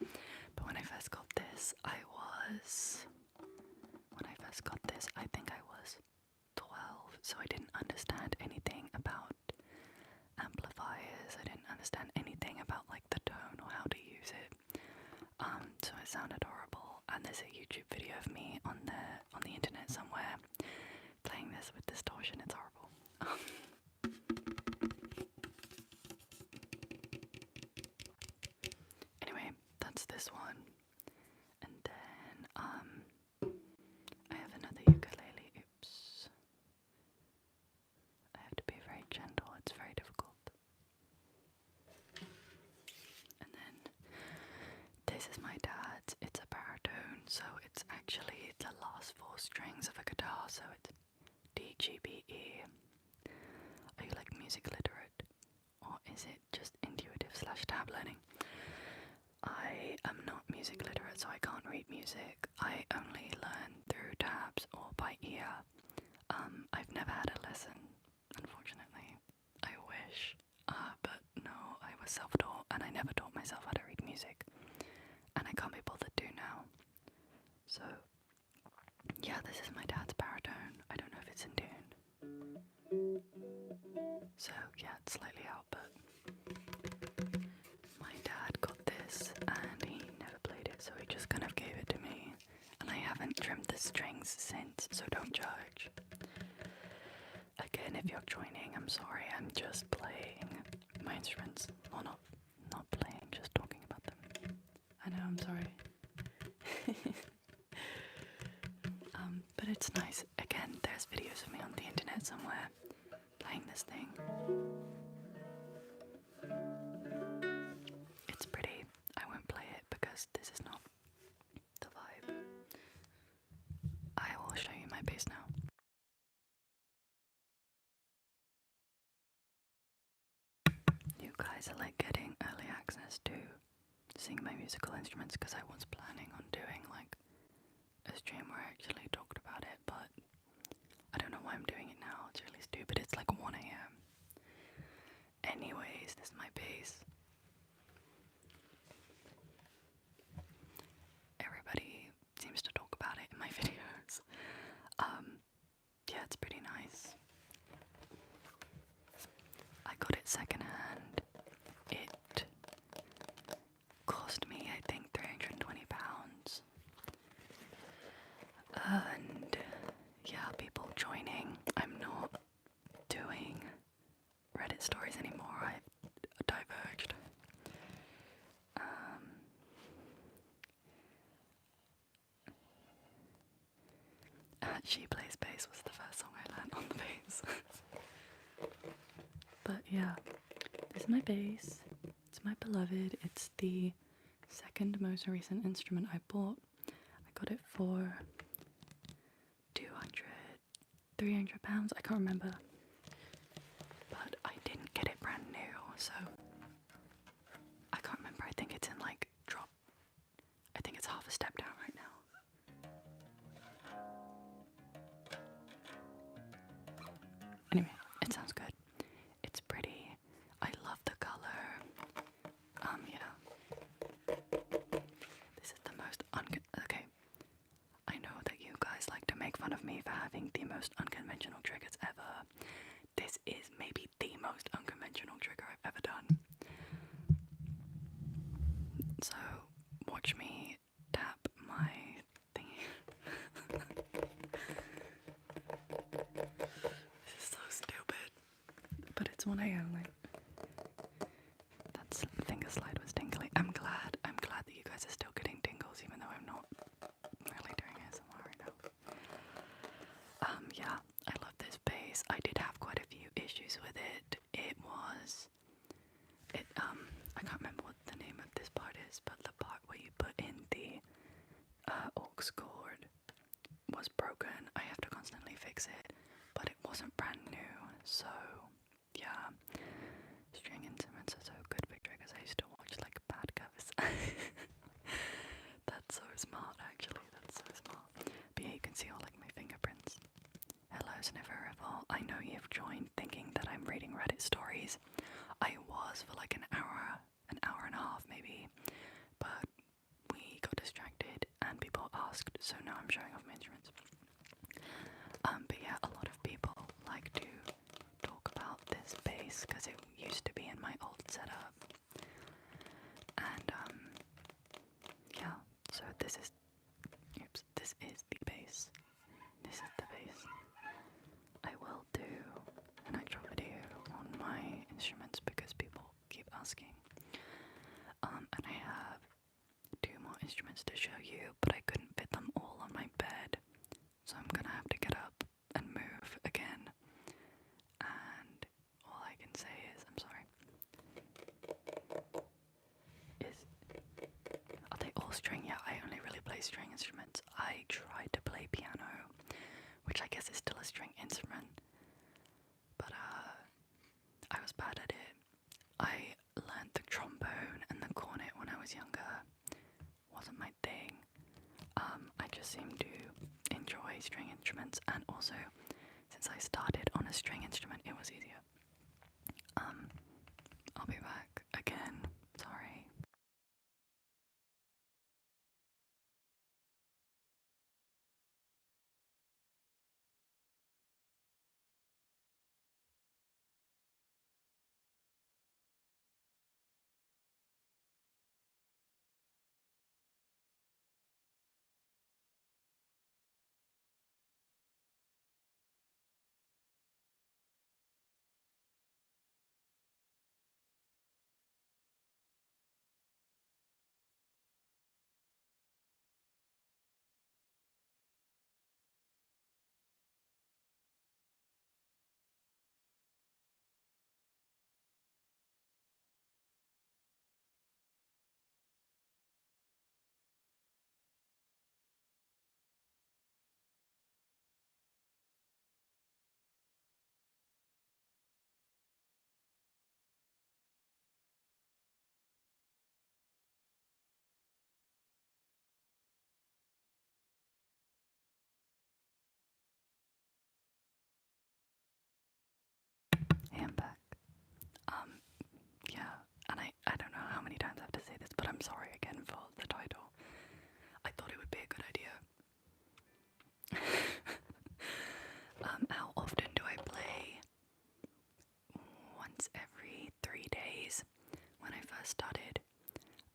but when I first got this, I think I was 12, so I didn't understand anything about amplifiers. I didn't understand anything about like the tone or how to use it. So it sounded horrible. And there's a YouTube video of me on the internet somewhere playing this with distortion. It's horrible. Anyway, that's this one. And then I have another ukulele. Oops. I have to be very gentle, it's very difficult. And then this is my dad's. It's a baritone, so it's actually the last 4 strings of a guitar, so it's D, G, B, E. Are you like music literate? Or is it just intuitive / tab learning? I am not music literate, so I can't read music. I only learn through tabs or by ear. I've never had a lesson, unfortunately. I wish, but no, I was self-taught and I never taught myself how to read music. And I can't be bothered to now. So, yeah, this is my dad's baritone. I don't know if it's in tune. So, yeah, it's slightly out, but my dad got this and he never played it, so he just kind of gave it to me. And I haven't trimmed the strings since, so don't judge. Again, if you're joining, I'm sorry, I'm just playing my instruments. Well, not playing, just talking about them. I know, I'm sorry. But it's nice. Again, there's videos of me on the internet somewhere playing this thing. It's pretty. I won't play it because this is not the vibe. I will show you my bass now. You guys are like getting early access to seeing my musical instruments because I was planning on doing like a stream where I actually talked about it, but I don't know why I'm doing it now. It's really stupid. It's like 1 AM. Anyways, this is my bass. Everybody seems to talk about it in my videos. Yeah, it's pretty nice. I got it secondhand. It cost me, I think, £320. And yeah, people joining. I'm not doing Reddit stories anymore. I've diverged. She Plays Bass was the first song I learned on the bass. But yeah, this is my bass. It's my beloved. It's the second most recent instrument I bought. I got it for £300. I can't remember. But I didn't get it brand new, so I can't remember. I think it's in like drop. I think it's half a step down right now. fun of me for having the most unconventional triggers ever. This is maybe the most unconventional trigger I've ever done. So, watch me tap my thingy. This is so stupid. But it's 1 AM, like. That finger slide was tingly. I'm glad that you guys are still getting tingles, even though I'm not really doing ASMR right now. Yeah, I love this base. I did have quite a few issues with it. I can't remember what the name of this part is, but the part where you put in the aux cord was broken. I have to constantly fix it, but it wasn't brand new, so yeah. String instruments are so good for triggers. I used to watch like bad covers. That's so smart, actually. That's so smart. But yeah, you can see all like my fingerprints. Hello, Snifferifal. I know you've joined thinking that I'm reading Reddit stories. I was for like an hour and a half maybe, but we got distracted and people asked, so now I'm showing off my instruments. But yeah, a lot of people like to talk about this bass because it used to be in my old setup. And yeah, so this is the bass. This is the bass. I will do an actual video on my instruments because people keep asking. And I have 2 more instruments to show you, but I couldn't fit them all on my bed, so I'm gonna have to get up and move again. And all I can say is, I'm sorry, are they all string? Yeah, I only really play string instruments. I tried to play piano, which I guess is still a string instrument, but I was bad at it. I learned the trombone and the cornet when I was younger. Wasn't my thing. I just seem to enjoy string instruments, and also since I started on a string instrument, it was easier. I'll be back again. Sorry. Hey, I'm back. Yeah, and I don't know how many times I have to say this, but I'm sorry again for the title. I thought it would be a good idea. How often do I play? Once every 3 days. When I first started,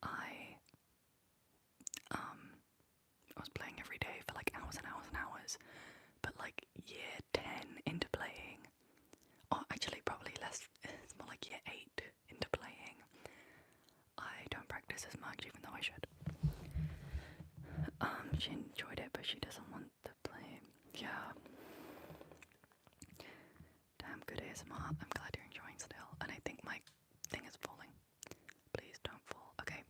I was playing every day for like hours and hours and hours. But like year 10 into playing, or actually probably less, it's more like year 8 into playing, I don't practice as much even though I should. She enjoyed it, but she doesn't want to play. Yeah. Damn good ASMR. I'm glad you're enjoying still. And I think my thing is falling. Please don't fall. Okay.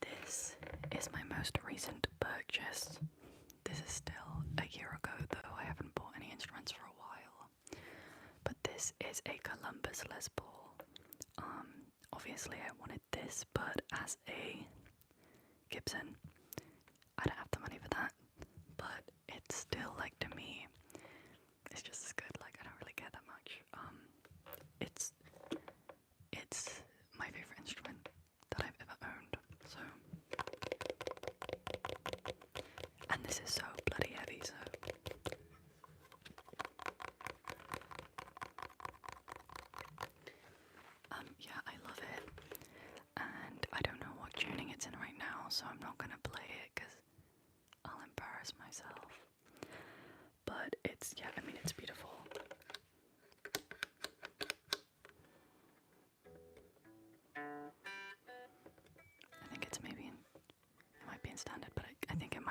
This is my most recent purchase. This is still a year ago though. I haven't bought any instruments for a while. But this is a Columbus Les Paul. Obviously I wanted this, but as a Gibson, I don't have the money for that. But it's still like, to me, it's just as good. Like, I don't really care that much. It's my favorite instrument that I've ever owned. So, and this is so bloody heavy, so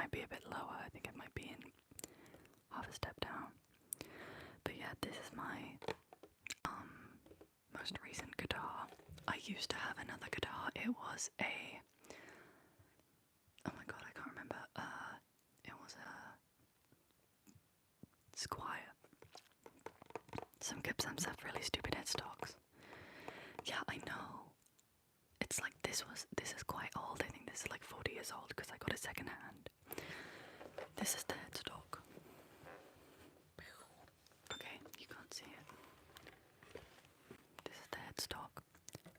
might be a bit lower. I think it might be in half a step down. But yeah, this is my most recent guitar. I used to have another guitar. It was a, oh my god, I can't remember. It was a Squire. Some Gibsons have really stupid headstocks. Yeah, I know. It's like this is quite old. I think this is like 40 years old because I got it second hand. This is the headstock. Okay, you can't see it. This is the headstock.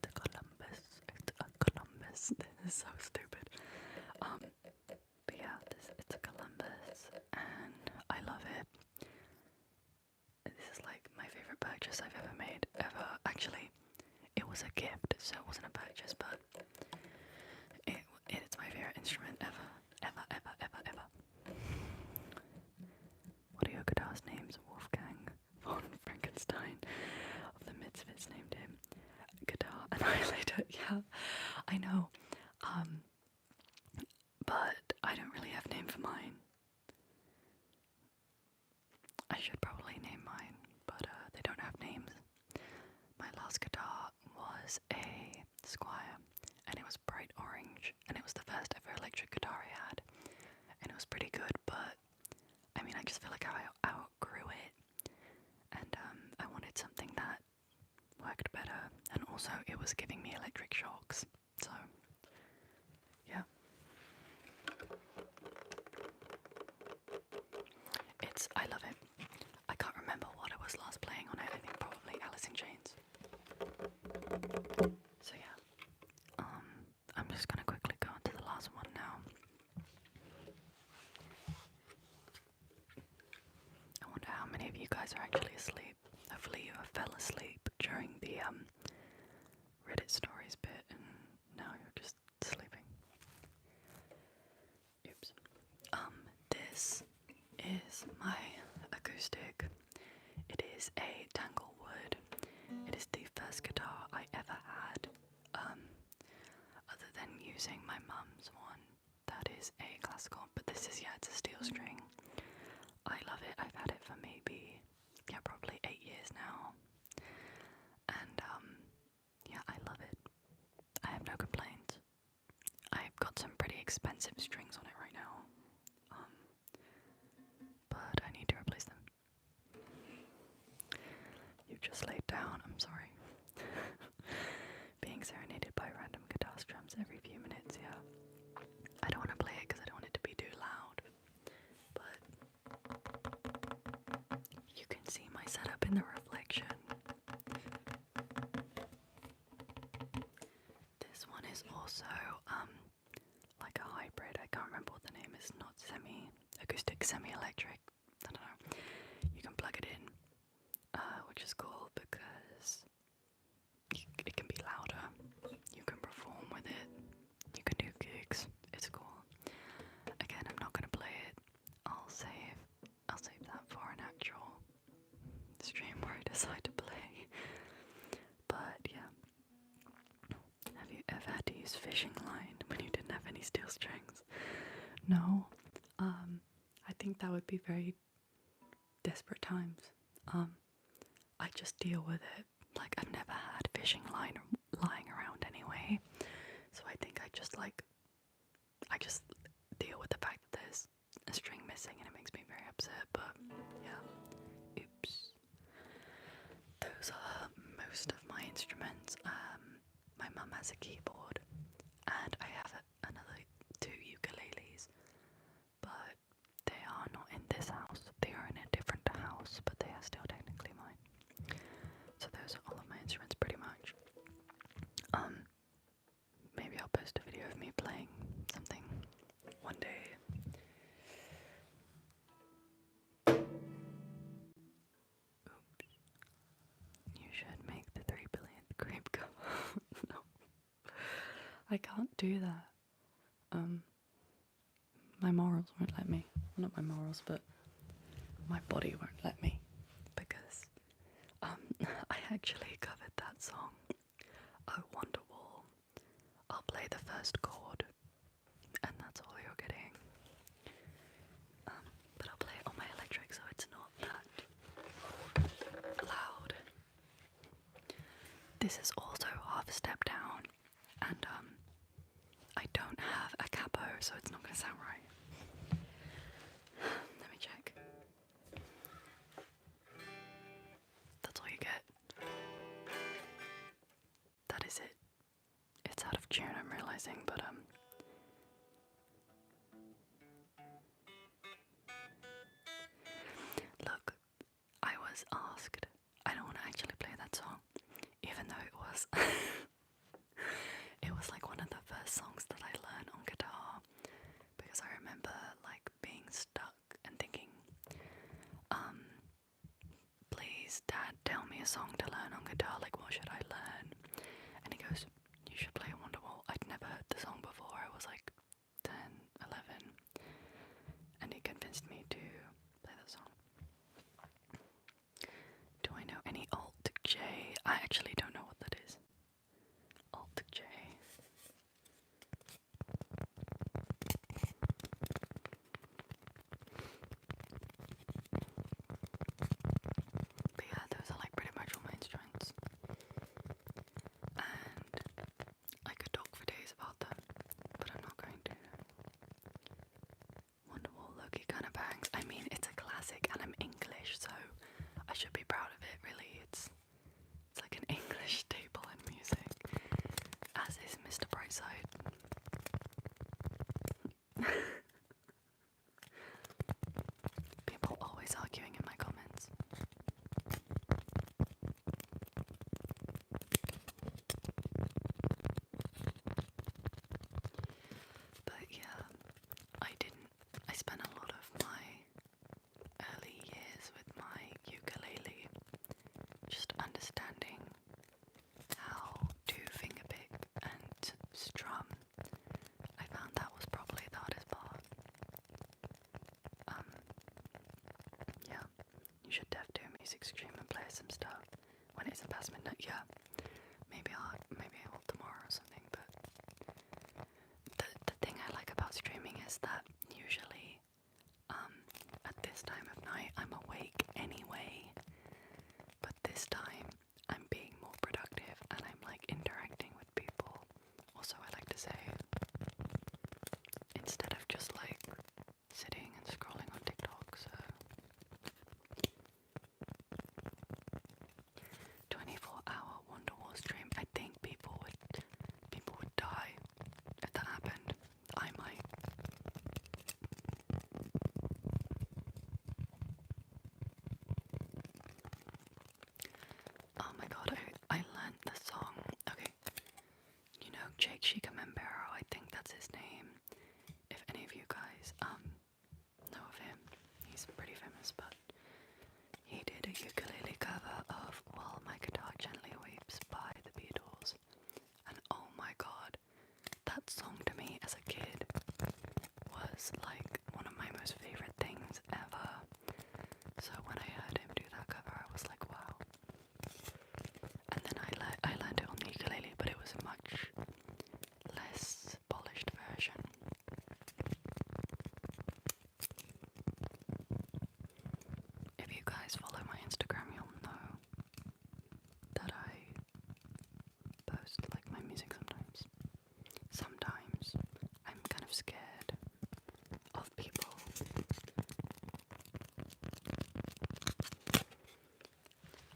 The Columbus. It's a Columbus. This is so stupid. But yeah, it's a Columbus and I love it. This is like my favorite purchase I've ever made. Actually, it was a gift, so it wasn't a purchase, but it's my favorite instrument ever. What are your guitar's names? Wolfgang von Frankenstein of the Misfits named him Guitar Annihilator. Yeah, I know. But I don't really have a name for mine. I should probably name mine, but they don't have names. My last guitar was a Squire, and it was bright orange, and it was the first ever electric guitar I had, and it was pretty good, but I mean, I just feel like I outgrew it, and I wanted something that worked better, and also it was giving me electric shocks, so yeah. I love it. I can't remember what I was last playing on it. I think probably Alice in Chains. So yeah, I'm just gonna quickly go on to the last one now. I wonder how many of you guys are actually asleep. Hopefully you fell asleep during the Reddit stories bit and now you're just sleeping. Oops. This is my acoustic. It is a Tanglewood. It is the first guitar I ever had, other than using my mum's one. That is a classical, but this is, yeah, it's a steel string. I love it. I've had it for maybe, yeah, probably 8 years now. And, yeah, I love it. I have no complaints. I've got some pretty expensive strings on it right now. But I need to replace them. You've just laid down, I'm sorry. Being serenaded by random guitar strums every few minutes, yeah. I don't want to play it because I don't want it to be too loud. But you can see my setup in the reflection. This one is also like a hybrid. I can't remember what the name is. Not semi-acoustic, semi-electric. I don't know. You can plug it in, which is cool because it can be louder. You can perform with it. You can do gigs. It's cool. Again, I'm not gonna play it. I'll save that for an actual stream where I decide to play. But yeah. Have you ever had to use fishing line when you didn't have any steel strings? No. I think that would be very desperate times. I just deal with it. Like, I've never had fishing line lying around anyway. So I think I just deal with the fact that there's a string missing and it makes me very upset, but yeah. Oops. Those are most of my instruments. My mum has a keyboard and I have another 2 ukuleles, but they are not in this house. They are in a different house, but they are still technically mine. So those are all of my instruments pretty much. Maybe I'll post a video of me playing something one day. Oops. You should make the 3 billionth grape cover. No. I can't do that. My morals won't let me. Well, not my morals, but my body won't let me. Because I actually covered that song, Oh Wonderwall. I'll play the first chord, and that's all you're getting. this is also half a step down, and I don't have a capo, so it's not gonna sound right. Let me check. That's all you get. That is it. It's out of tune, I'm realizing, but look, I was asked. I don't want to actually play that song, even though it was it was like one of the first songs that I learned on guitar, because I remember like being stuck and thinking, please dad, tell me a song to learn on guitar, like what should I learn? And he goes, you should play Wonderwall. I'd never heard the song before, I was like 10, 11, and he convinced me to play that song. Do I know any Alt J? I actually don't know what that is. Alt J. But yeah, those are like pretty much all my instruments. And I could talk for days about them, but I'm not going to. Wonderwall Loki kind of bangs. I mean, it's a classic and I'm English, so I should be proud of it, really. It's like an English staple in music, as is Mr. Brightside. People always arguing in my comments. But yeah, I spent a lot of my early years with my ukulele, just understanding how to finger pick and strum. I found that was probably the hardest part. Yeah, you should def do a music stream and play some stuff when it's past midnight. Yeah, maybe I'll tomorrow or something. But the thing I like about streaming is that usually, at this time of night I'm awake anyway. But this time I'm being more productive and I'm like interacting with people. Also, I like to say, instead of just like sitting and scrolling on TikTok, so 24-hour Wonderwall stream. I think people would die if that happened. I might. Oh my god, I learned the song. Okay, you know Jake Shikamenbero, I think that's his name. If any of you guys know of him, he's pretty famous, but he did a ukulele cover of While My Guitar Gently Weeps by the Beatles. And oh my god, that song to me as a kid was like one of my most favorite things ever. So when I heard him do that cover, I was like, wow. And then I learned it on the ukulele, but it was a much less polished version. If you guys follow my Instagram, you'll know that I post like my music sometimes. Sometimes I'm kind of scared of people.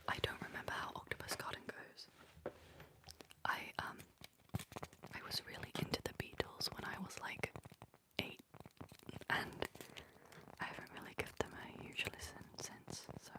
I don't remember how Octopus Garden goes. I was really into the Beatles when I was like 8, and I haven't really given them a huge listen since, so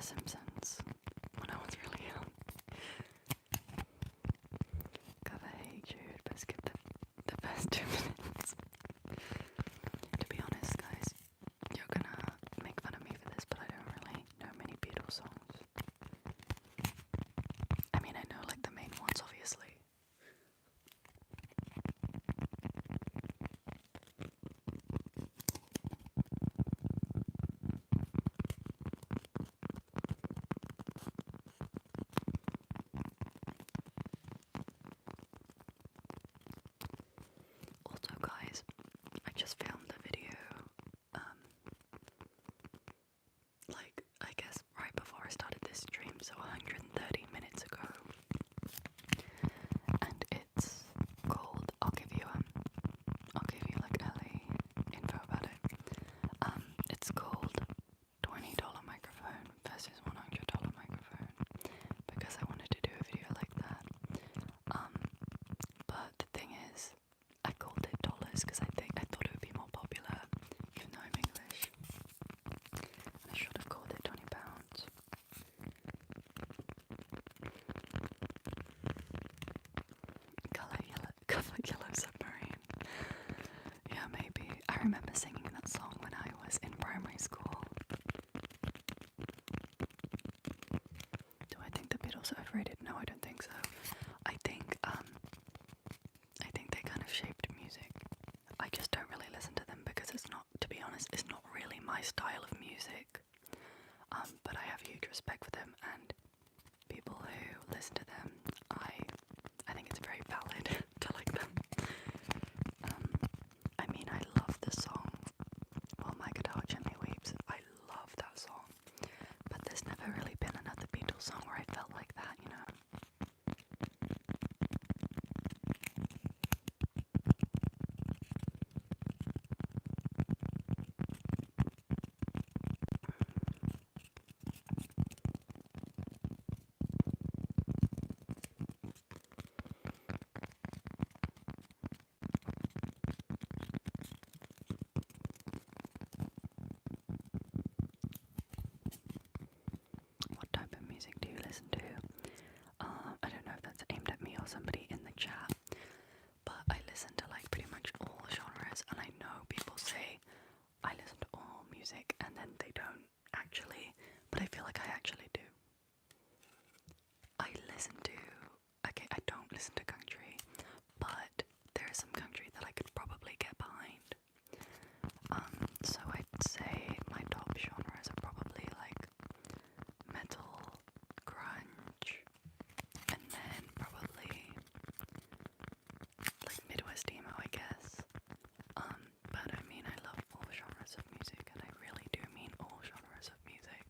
Simpsons when I was really young. Cover Hey Jude, but skip the first 2 minutes. To be honest, guys, you're gonna make fun of me for this, but I don't really know many Beatles songs. I mean, I know like the main ones, obviously. Also, guys, I just filmed a video, like, I guess right before I started this stream, so 130 minutes ago. And it's called, I'll give you like early info about it. It's called $20 microphone versus $100 microphone, because I wanted to do a video like that. But the thing is, I called it dollars because I thought it would be more popular, even though I'm English. And I should have called it £20. Color yellow submarine. Yeah, maybe. I remember singing that song when I was in primary school. Do I think the Beatles are overrated? No, I don't think so. I think they kind of shaped music. I just don't really listen to them because it's not, to be honest, it's not really my style of music. But I have huge respect for them, and people who listen to them, I think it's very valid to like them. I mean, I love the song While My Guitar Gently Weeps. I love that song. But there's never really been another Beatles song where I felt like that, you know? What type of music do you listen to? I don't know if that's aimed at me or somebody in the chat, but I listen to like pretty much all genres, and I know people say I listen to all music and then they don't actually, but I feel like I actually do. Okay, I don't listen to country, but there is some country that I could probably get behind. So I'd say my top genres are probably like metal, grunge, and then probably like Midwest emo, I guess. But I mean, I love all genres of music, and I really do mean all genres of music.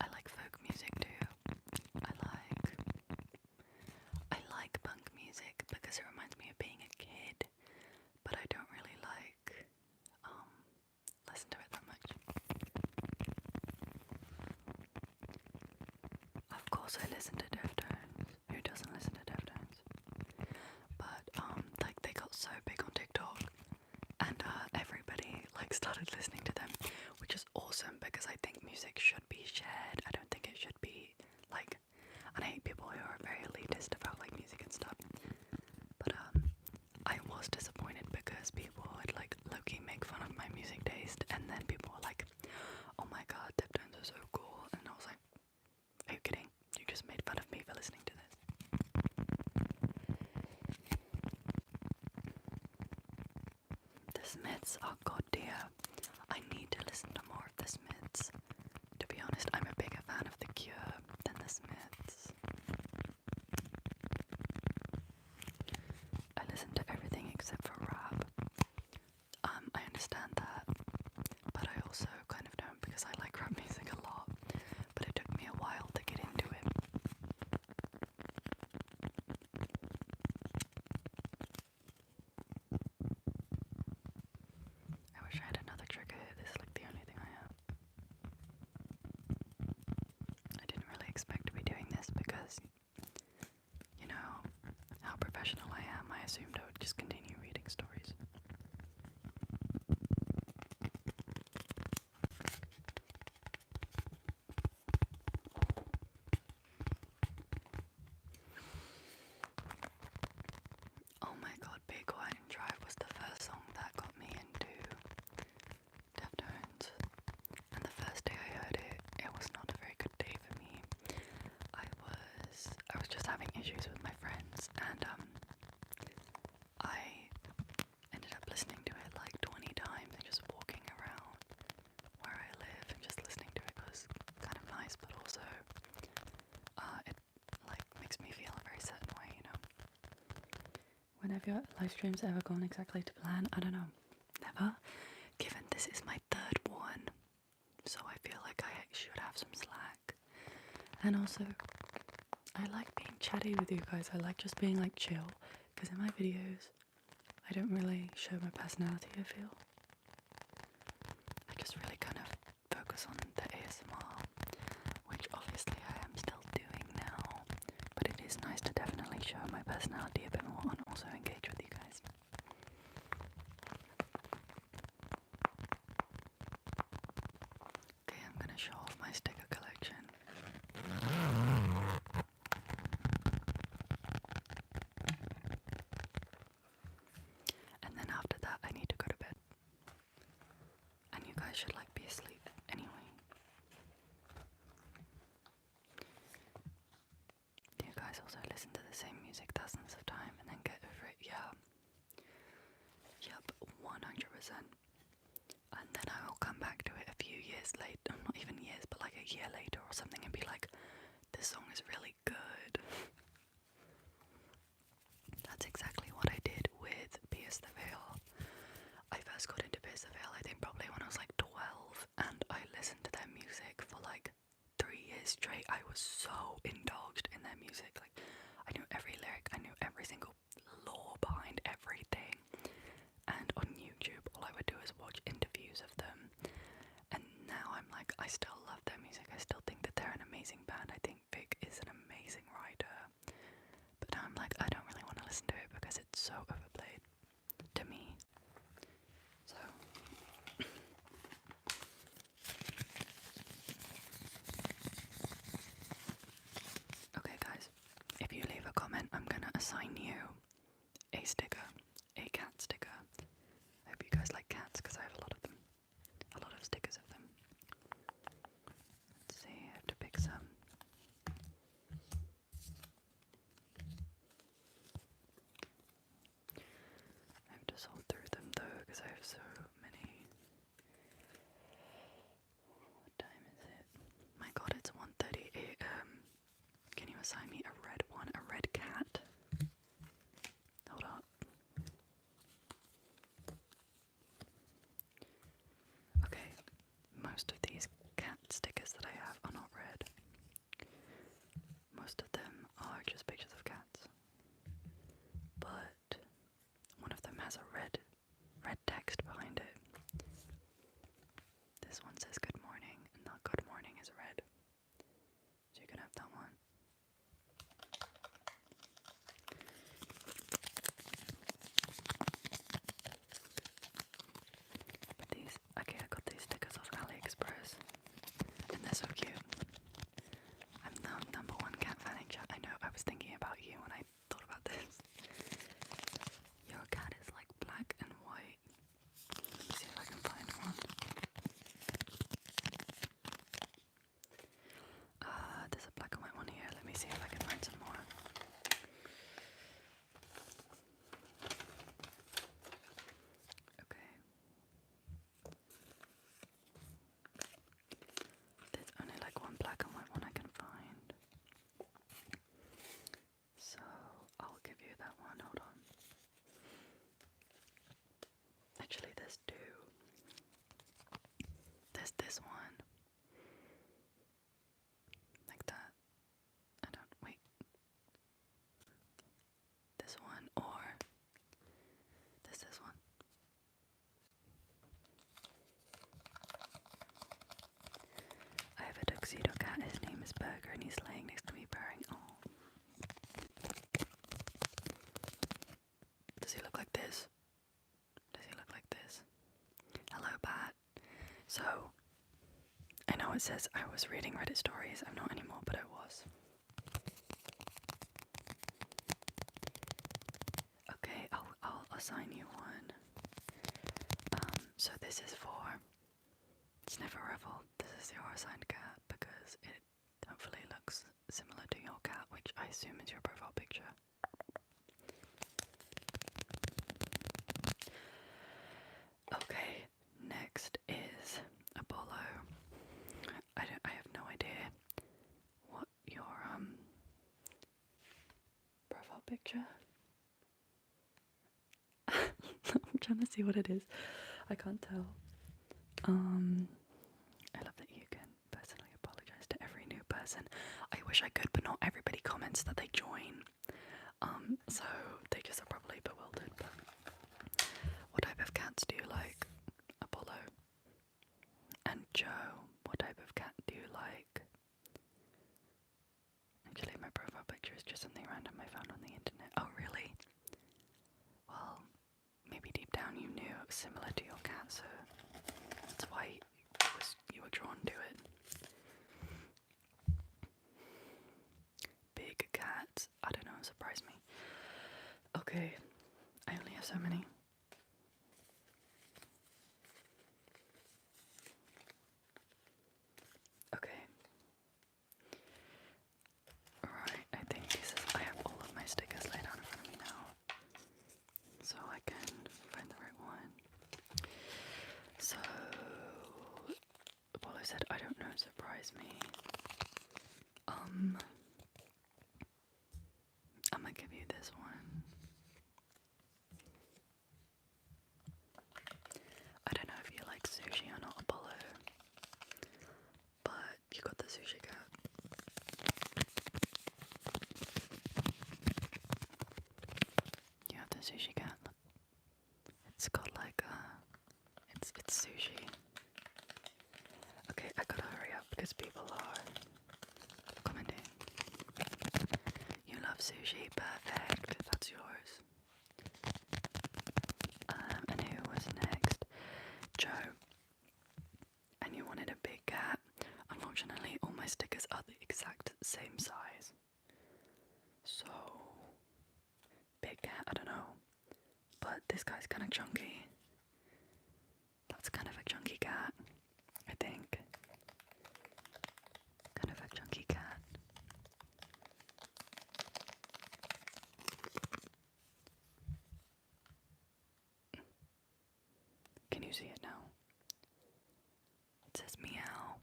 I like folk music too. I like punk music because it reminds me of being a kid, but I don't really listen to it that much. Of course I listen to Deftones. Who doesn't listen to Deftones? But like they got so big on TikTok, and everybody like started listening to them, which is awesome because I think music should be shared. I don't think it should be like, and I hate people who are very elitist about like music and stuff. But I was disappointed because people would like low-key make fun of my music taste, and then people were like, "Oh my god, Deftones are so cool," and I was like, "Are you kidding? You just made fun of me for listening to this." The Smiths, oh god dear, I need to listen to more of the Smiths. To be honest, I'm a bigger fan of The Cure than the Smiths. I listen to everything except for rap. I understand that, but I also kind of don't because I like rap music a lot, but it took me a while to get into it. I wish I had another trigger. This is like the only thing I have. I didn't really expect to be doing this because, you know, how professional I am. I assumed I would just continue reading stories. issues with my friends, and I ended up listening to it like 20 times and just walking around where I live and just listening to it was kind of nice, but also it like makes me feel a very certain way, you know. When have your live streams ever gone exactly to plan? I don't know. Never. Given this is my third one, so I feel like I should have some slack. And also, I like being chatty with you guys. I like just being like chill, because in my videos, I don't really show my personality, I feel. I just really kind of focus on the ASMR, which obviously I am still doing now, but it is nice to definitely show my personality a bit more and also engage with you guys. Okay, I'm gonna show off my sticker collection. And then after that I need to go to bed. And you guys should like be asleep anyway. Do you guys also listen to the same music thousands of times and then get over it? Yeah. Yep, 100%. And then I will come back to it a few years later, not even years, but like a year later or something, and be like, this song is really good. That's exactly what I did with Pierce the Veil. I first got into Pierce the Veil, I think probably when I was like 12, and I listened to their music for like 3 years straight. I was so indulged in their music. Like, I knew every lyric, I knew every single lore behind everything. And on YouTube, all I would do is watch interviews of them. And now I'm like, I still love their music. I still think that they're an amazing band. I think Vic is an amazing writer. But now I'm like, I don't really want to listen to it because it's so overplayed to me. So okay guys, if you leave a comment, I'm gonna assign you a sticker, a cat sticker. I hope you guys like cats because I have a lot of them. A lot of stickers of them. Let's see, I have to pick some. I have to sort through them though because I have so many. What time is it? My god, it's 1:30 AM. Can you assign me a red one? A red cat? Hold up. Okay, most of these cat stickers that I have are not red. Most of them are just pictures of cats. But one of them has a red text behind it. This one says good morning, and that good morning is red. So you can have that one. But these, okay, I got these stickers off AliExpress, and they're so cute. I'm the #1 cat fan in chat. I know, I was thinking about you when I thought about this. Your cat is like black and white. Let me see if I can find one. There's a black and white one here. Let me see if I can find some more. Okay. There's only like one black and white one I can find. So I'll give you that one. Hold on. Actually, there's two. There's this one. Like that. I don't, wait. This one, or there's this one. I have a tuxedo cat. His name is Burger, and he's laying next to me purring. Oh. Does he look like this? Does he look like this? Hello, Bat. So, I know it says I was reading Reddit stories. I'm not anymore, but I was. Okay, I'll assign you one. So this is for Sniffer Revel. This is your assigned cat because it hopefully looks similar to your cat, which I assume is your profile picture. Okay, next is Apollo. I have no idea what your profile picture. I'm trying to see what it is. I can't tell. I love that you can personally apologize to every new person. I wish I could, but not everybody comments that they join. So they just are probably bewildered. But what type of cats do you like? Apollo. And Joe, what type of cat do you like? Actually, my profile picture is just something random I found on the internet. Oh, really? Well, maybe deep down you knew it was similar to your cat, so that's why you were drawn to it. Big cats. I don't know, surprise me. Okay, I only have so many. Okay. Alright, I think I have all of my stickers laid out in front of me now. So I can find the right one. So, Apollo said, I don't know, surprise me. I'm gonna give you this one. I don't know if you like sushi or not, Apollo, but you got the sushi cat. You have the sushi cat. It's got like it's sushi. Okay, I gotta hurry up because people are commenting. You love sushi, perfect. That's yours. And who was next? Joe. And you wanted a big cat. Unfortunately, all my stickers are the exact same size. So, big cat, I don't know. But this guy's kind of chunky. That's kind of a chunky cat, I think. Kind of a chunky cat. Can you see it now? It says meow.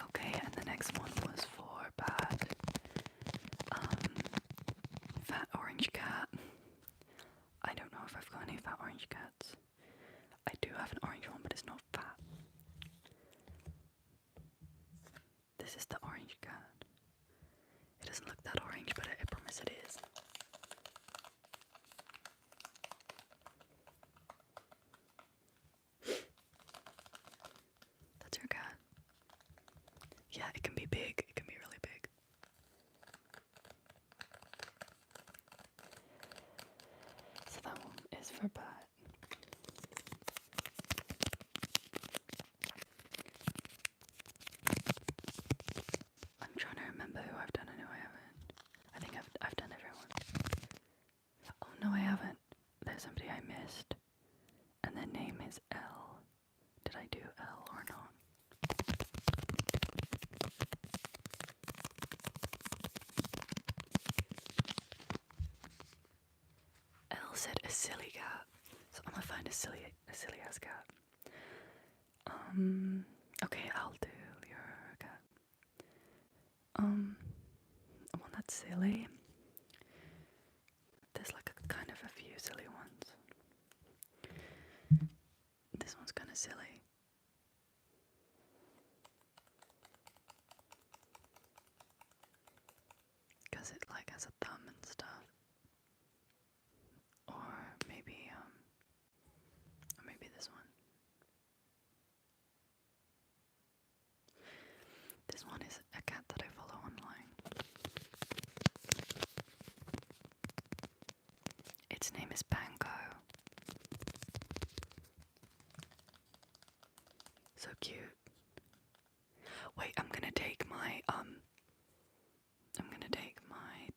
Okay, and the next one was for Pat. Fat orange cat. I don't know if I've got any fat orange cats. I do have an orange one, but it's not fat. This is the orange cat. It doesn't look that orange, but I promise it is. That's your cat. Yeah, it can be big. It can be really big. So that one is for Pat. I'm trying to remember who I've done and who I haven't. I think I've done everyone. Oh no, I haven't. There's somebody I missed. And their name is L. Did I do L or not? L said a silly cat. So I'm gonna find a silly ass cat. Okay, I'll do your cat. One that's silly. There's like a kind of a few silly ones. This one's kind of silly. Because it like has a thumb and stuff. Or maybe this one. This one is a cat that I follow online. Its name is Panko. So cute. Wait, I'm gonna take my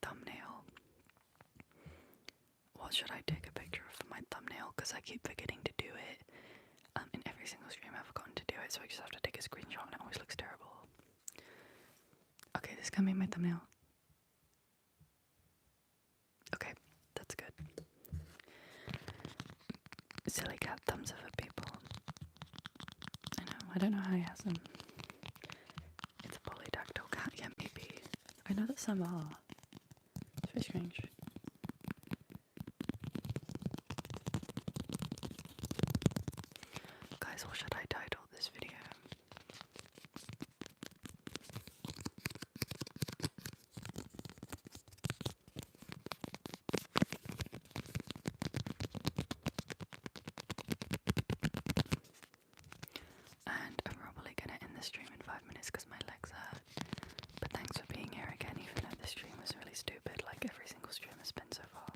thumbnail. What should I take a picture of for my thumbnail? Because I keep forgetting to do it in every every single stream I've forgotten to do it, so I just have to take a screenshot and it always looks terrible. Okay, this can be my thumbnail. Okay, that's good. Silly cat thumbs up for people. I don't know how he has them. It's a polydactyl cat, yeah, maybe. I know that some are. It's very strange. Guys, what should I title this video? And I'm probably gonna end the stream in 5 minutes because my legs hurt. But thanks for being here again, even though this stream was really stupid, like every single stream has been so far.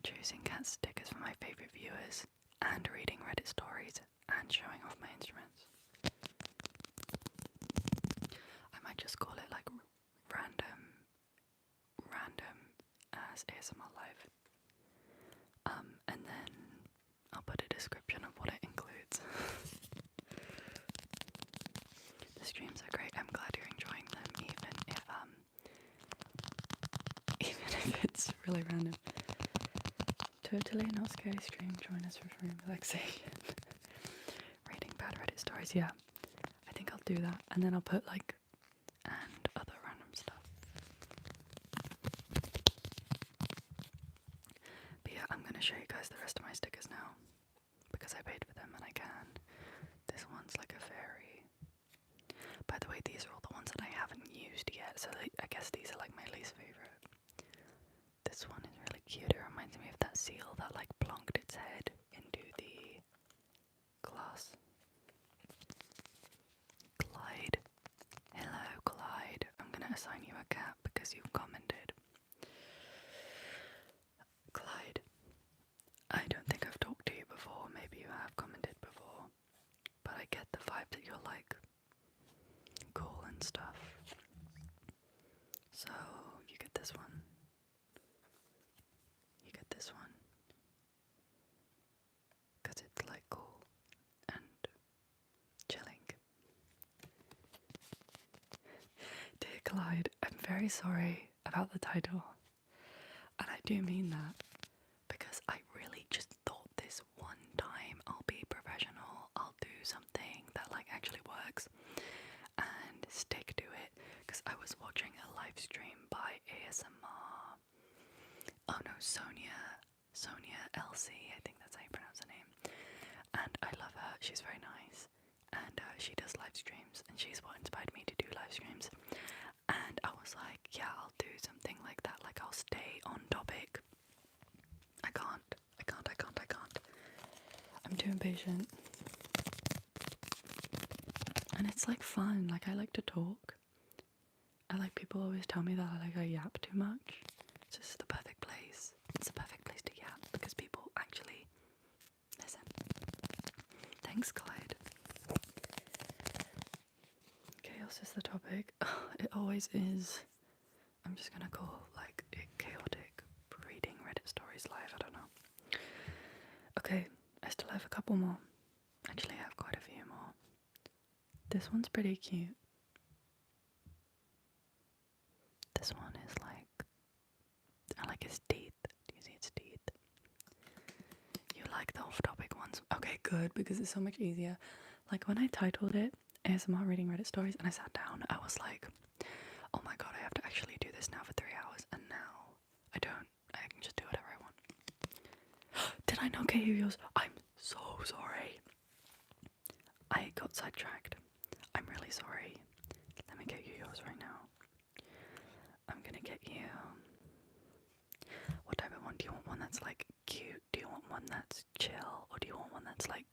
Choosing cat stickers for my favourite viewers, and reading Reddit stories, and showing off my instruments. I might just call it like random as ASMR Live. And then I'll put a description of what it includes. The streams are great. I'm glad you're enjoying them, even if it's really random. Totally not scary stream. Join us for free relaxation. Reading bad Reddit stories. Yeah, I think I'll do that, and then I'll put like and other random stuff. But yeah, I'm gonna show you guys the rest of my stickers now because I paid for them and I can. This one's like a fairy. By the way, these are all the ones that I haven't used yet, so I guess these are like my least favorite. This one is really cute. It reminds me of that seal that like plonked its head into the glass. Clyde. Hello, Clyde. I'm gonna assign you a cat because you've commented. Clyde. I don't think I've talked to you before. Maybe you have commented before. But I get the vibe that you're like cool and stuff. So you get this one. You get this one. Because it's like cool and chilling. Dear Clyde, I'm very sorry about the title. And I do mean that. Because I really just thought this one time I'll be professional. I'll do something that like actually works. And stick to it. Because I was watching a live stream by ASMR. Oh no, Sonia LC, I think that's how you pronounce her name. And I love her, she's very nice. And she does live streams, and she's what inspired me to do live streams. And I was like, yeah, I'll do something like that, like I'll stay on topic. I can't. I'm too impatient. And it's like fun, like I like to talk. I like people always tell me that I yap too much. It's just the perfect place. It's the perfect place to yap because people actually listen. Thanks, Clyde. Chaos is the topic. It always is. I'm just gonna call like it chaotic reading Reddit stories live. I don't know. Okay, I still have a couple more. Actually, I have quite a few more. This one's pretty cute. This one is like, I like his teeth. Do you see its teeth? You like the off-topic ones? Okay, good, because it's so much easier. Like when I titled it ASMR Reading Reddit Stories and I sat down, I was like, oh my god, I have to actually do this now for 3 hours, and now I don't. I can just do whatever I want. Did I not get you yours? I'm so sorry. I got sidetracked. I'm really sorry. Let me get you yours right now. I'm gonna get you... What type of one? Do you want one that's like cute? Do you want one that's chill? Or do you want one that's like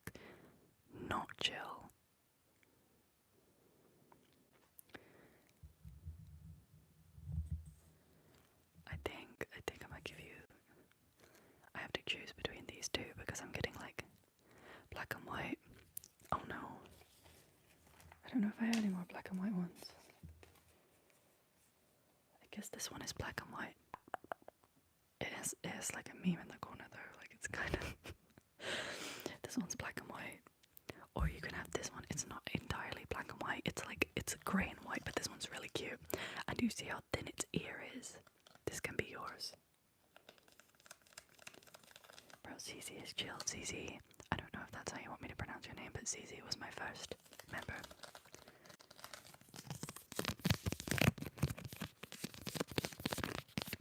not chill? I think I might give you... I have to choose between these two because I'm getting like black and white. Oh no. I don't know if I have any more black and white ones. I guess this one is black and white. It has like a meme in the corner though, like it's kind of... This one's black and white. Or you can have this one. It's not entirely black and white. It's like, it's grey and white, but this one's really cute. And you see how thin its ear is? This can be yours. Bro, Zizi is chilled. Zizi, I don't know if that's how you want me to pronounce your name, but Zizi was my first member.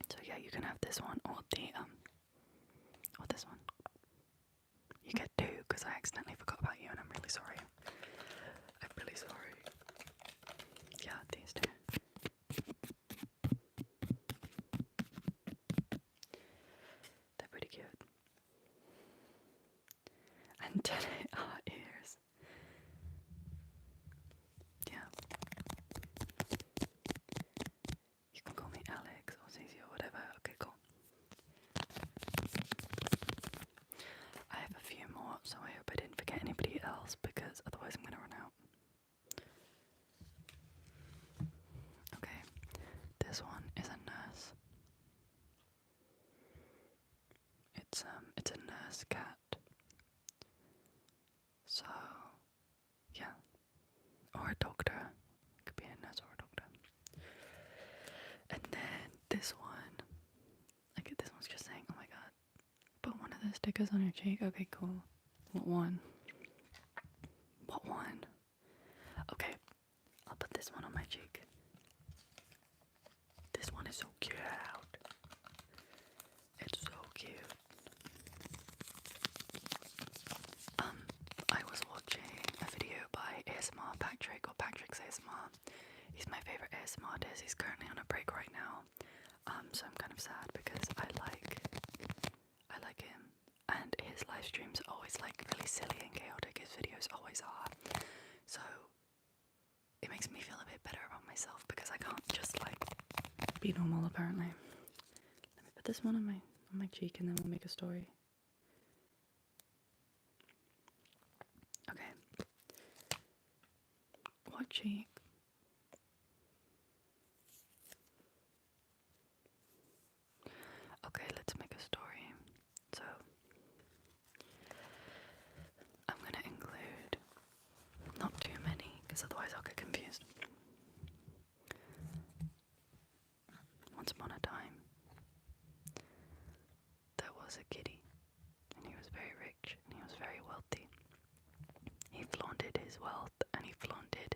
So yeah, you can have this one or or this one. You get two because I accidentally forgot about you and I'm really sorry. I'm really sorry. Yeah, these two. They're pretty cute. And today our ears. Yeah. You can call me Alex or Zizi or whatever. Okay, cool. I have a few more, so I hope I didn't forget anybody else because otherwise I'm gonna run out. Okay, this one is a nurse. It's a nurse cat. So, yeah. Or a doctor. It could be a nurse or a doctor. And then this one. Like, this one's just saying, oh my god. Put one of the stickers on your cheek. Okay, cool. What one? What one? Okay, I'll put this one on my cheek. This one is so cute. It's so cute. I was watching a video by ASMR Patrick, or Patrick's ASMR. He's my favourite ASMR artist. He's currently on a break right now. So I'm kind of sad because I like him. And his live streams are always like really silly and chaotic. His videos always are. So it makes me feel a bit better about myself because I can't just like be normal apparently. Let me put this one on my cheek and then we'll make a story. Okay. What cheek? Okay, let's make a story. So I'm gonna include not too many because otherwise I'll get confused. Once upon a time, there was a kitty, and he was very rich and he was very wealthy. He flaunted his wealth and he flaunted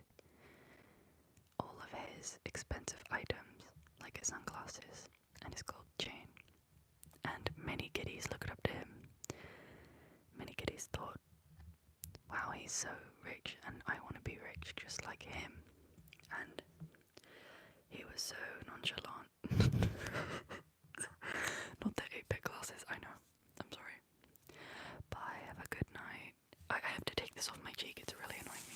all of his expensive items, like his sunglasses and his gold chain. And many kitties looked up to him. Many kitties thought, wow, he's so rich and I want to be rich just like him. And he was so nonchalant. Not the 8-bit glasses, I know. I'm sorry. Bye, have a good night. I have to take this off my cheek, it's really annoying me.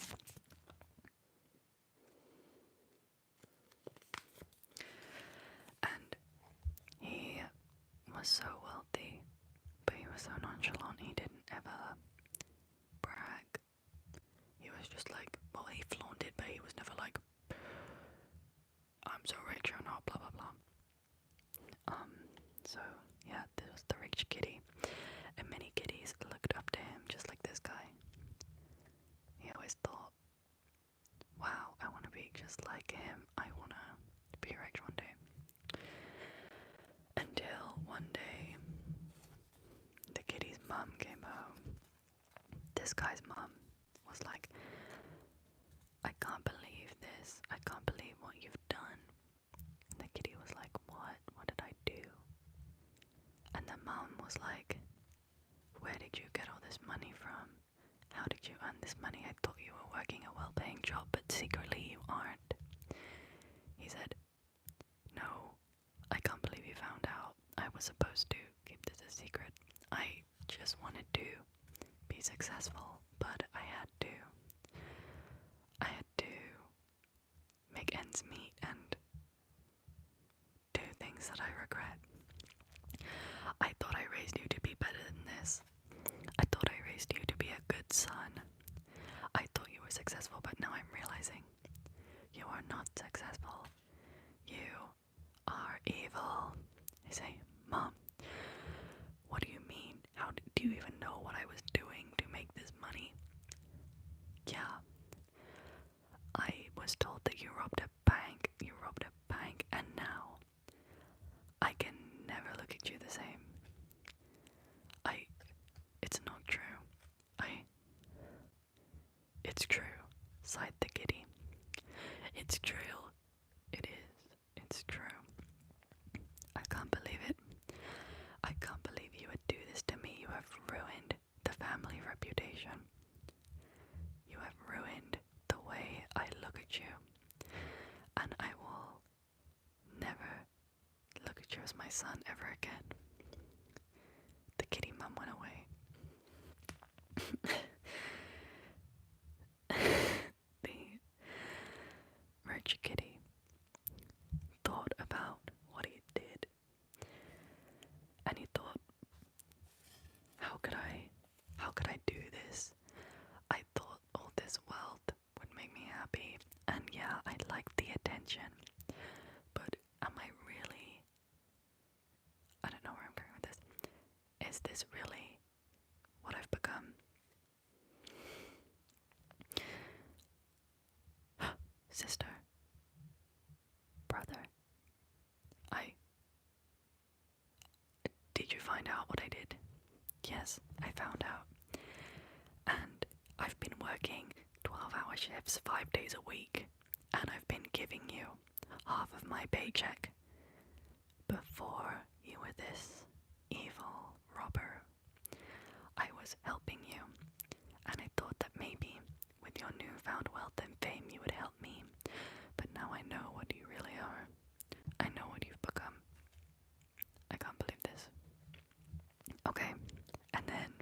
And he was so wealthy, but he was so nonchalant, he didn't ever brag. He was just like, well, he flaunted, but he was never like, I'm so rich, you're not, blah blah blah. So yeah, this was the rich kitty, and many kitties looked up to him, just like this guy. He always thought, wow, I want to be just like him, I want to be rich one day. Until one day, the kitty's mum came home. This guy's mum was like, I can't believe this, I can't believe what you've done. And the kitty was like, what did I do? And the mum was like, where did you get all this money from? How did you earn this money? I thought you were working a well-paying job, but secretly you aren't. He said, no, I can't believe you found out. I was supposed to keep this a secret. I just wanted to be successful, but I had to make ends meet and do things that I regret. I thought I raised you to be better than this. I thought I raised you to be a good son. I thought you were successful, but now I'm realizing you are not successful. You are evil. I say, Mom, what do you mean? Do you even know what I was doing to make this reputation. You have ruined the way I look at you, and I will never look at you as my son ever again. The kitty mum went away. The rich kitty thought about what he did, and he thought, how could I do this? I thought all this wealth would make me happy, and yeah, I like the attention, but am I really, I don't know where I'm going with this. Is this really what I've become? Sister, brother, did you find out what I did? Yes, I found out. And I've been working 12-hour shifts 5 days a week, and I've been giving you half of my paycheck. Before you were this evil robber, I was helping you, and I thought that maybe with your newfound wealth and fame you would help me, but now I know what you really are. I know what you've become. I can't believe this. Okay, and then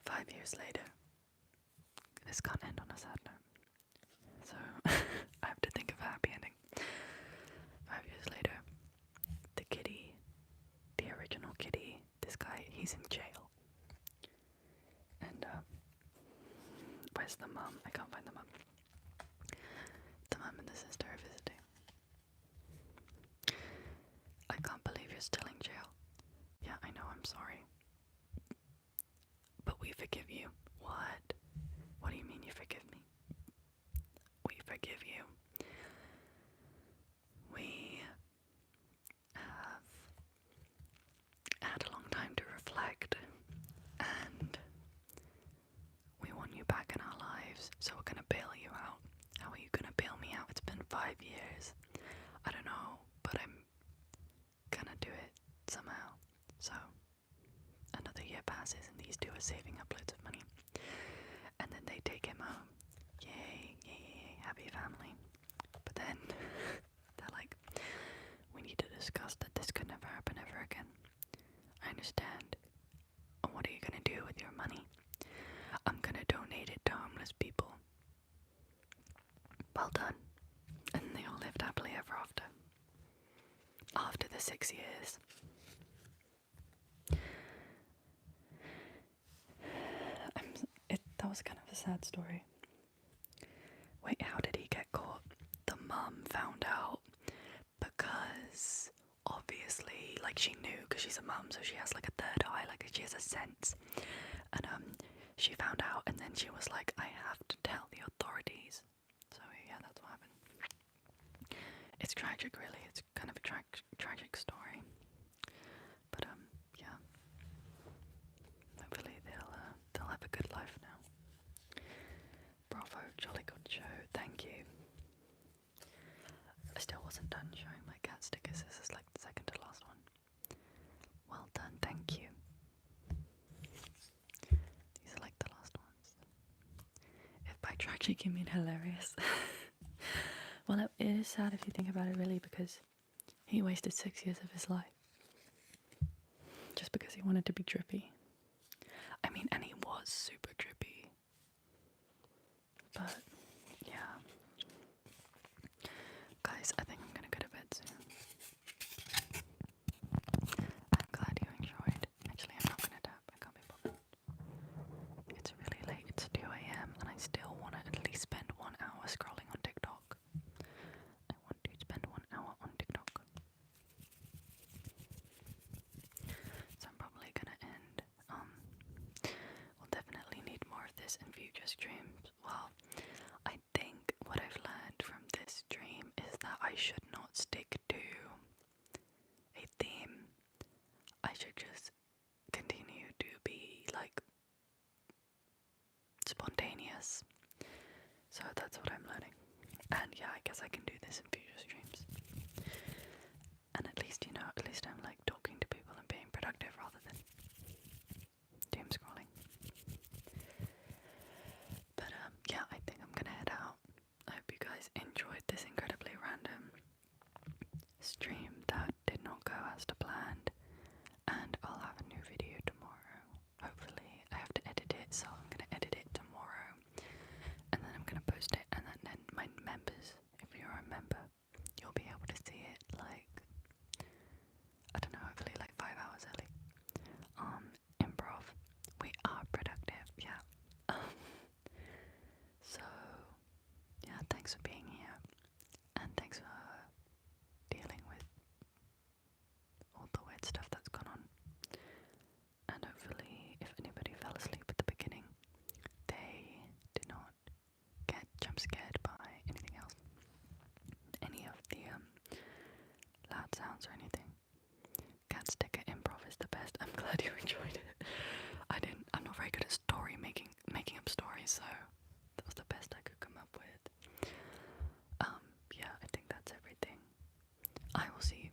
5 years later, this can't end on a sad note, so I have to think of a happy ending. 5 years later, the kitty, the original kitty, this guy, he's in jail. And where's the mum? I can't find the mum. The mum and the sister are visiting. I can't believe you're still in jail. Yeah, I know, I'm sorry. But we forgive you. What? What do you mean you forgive me? We forgive you. We have had a long time to reflect, and we want you back in our lives, so we're gonna bail you out. How are you gonna bail me out? It's been 5 years. I don't know, but I'm gonna do it somehow. So another year passes and these two are saving up loads of money, and then they take him home. Yay, yay, yay, happy family. But then they're like, we need to discuss that this could never happen ever again. I understand. And what are you gonna do with your money? I'm gonna donate it to homeless people. Well done. And they all lived happily ever after. After the 6 years. That was kind of a sad story. Wait, how did he get caught? The mum found out because obviously, like, she knew because she's a mum, so she has like a third eye, like she has a sense. And she found out, and then she was like, I have to tell the authorities. So yeah, that's what happened. It's tragic, really. It's kind of a tragic story. But yeah. Hopefully they'll have a good life now. Bravo, jolly good show. Thank you. I still wasn't done showing my cat stickers. This is like the second to last one. Well done, thank you. These are like the last ones. If by tragic you mean hilarious. Well, it is sad if you think about it, really, because he wasted 6 years of his life just because he wanted to be drippy. I mean, and he was super drippy. But yeah. Guys, I think I'm gonna go to bed soon. I'm glad you enjoyed. Actually, I'm not gonna tap. I can't be bothered. It's really late. It's 2 a.m. and I still want to at least spend 1 hour scrolling on TikTok. I want to spend 1 hour on TikTok. So I'm probably gonna end. We'll definitely need more of this in future streams. Well, I think what I've learned from this stream is that I should not stick to a theme. I should just continue to be like spontaneous. So that's what I'm learning. And yeah, I guess I can do this in future streams. And at least, at least I'm like talking to people and being productive rather than doom scrolling. I don't know, hopefully like 5 hours early. Improv. We are productive, yeah. So, yeah, thanks for being here. And thanks for dealing with all the weird stuff that's gone on. And hopefully, if anybody fell asleep at the beginning, they did not get jump scared by anything else. Any of the loud sounds or anything. Cat sticker improv is the best. I'm glad you enjoyed it. I'm not very good at making up stories, so that was the best I could come up with. Yeah, I think that's everything. I will see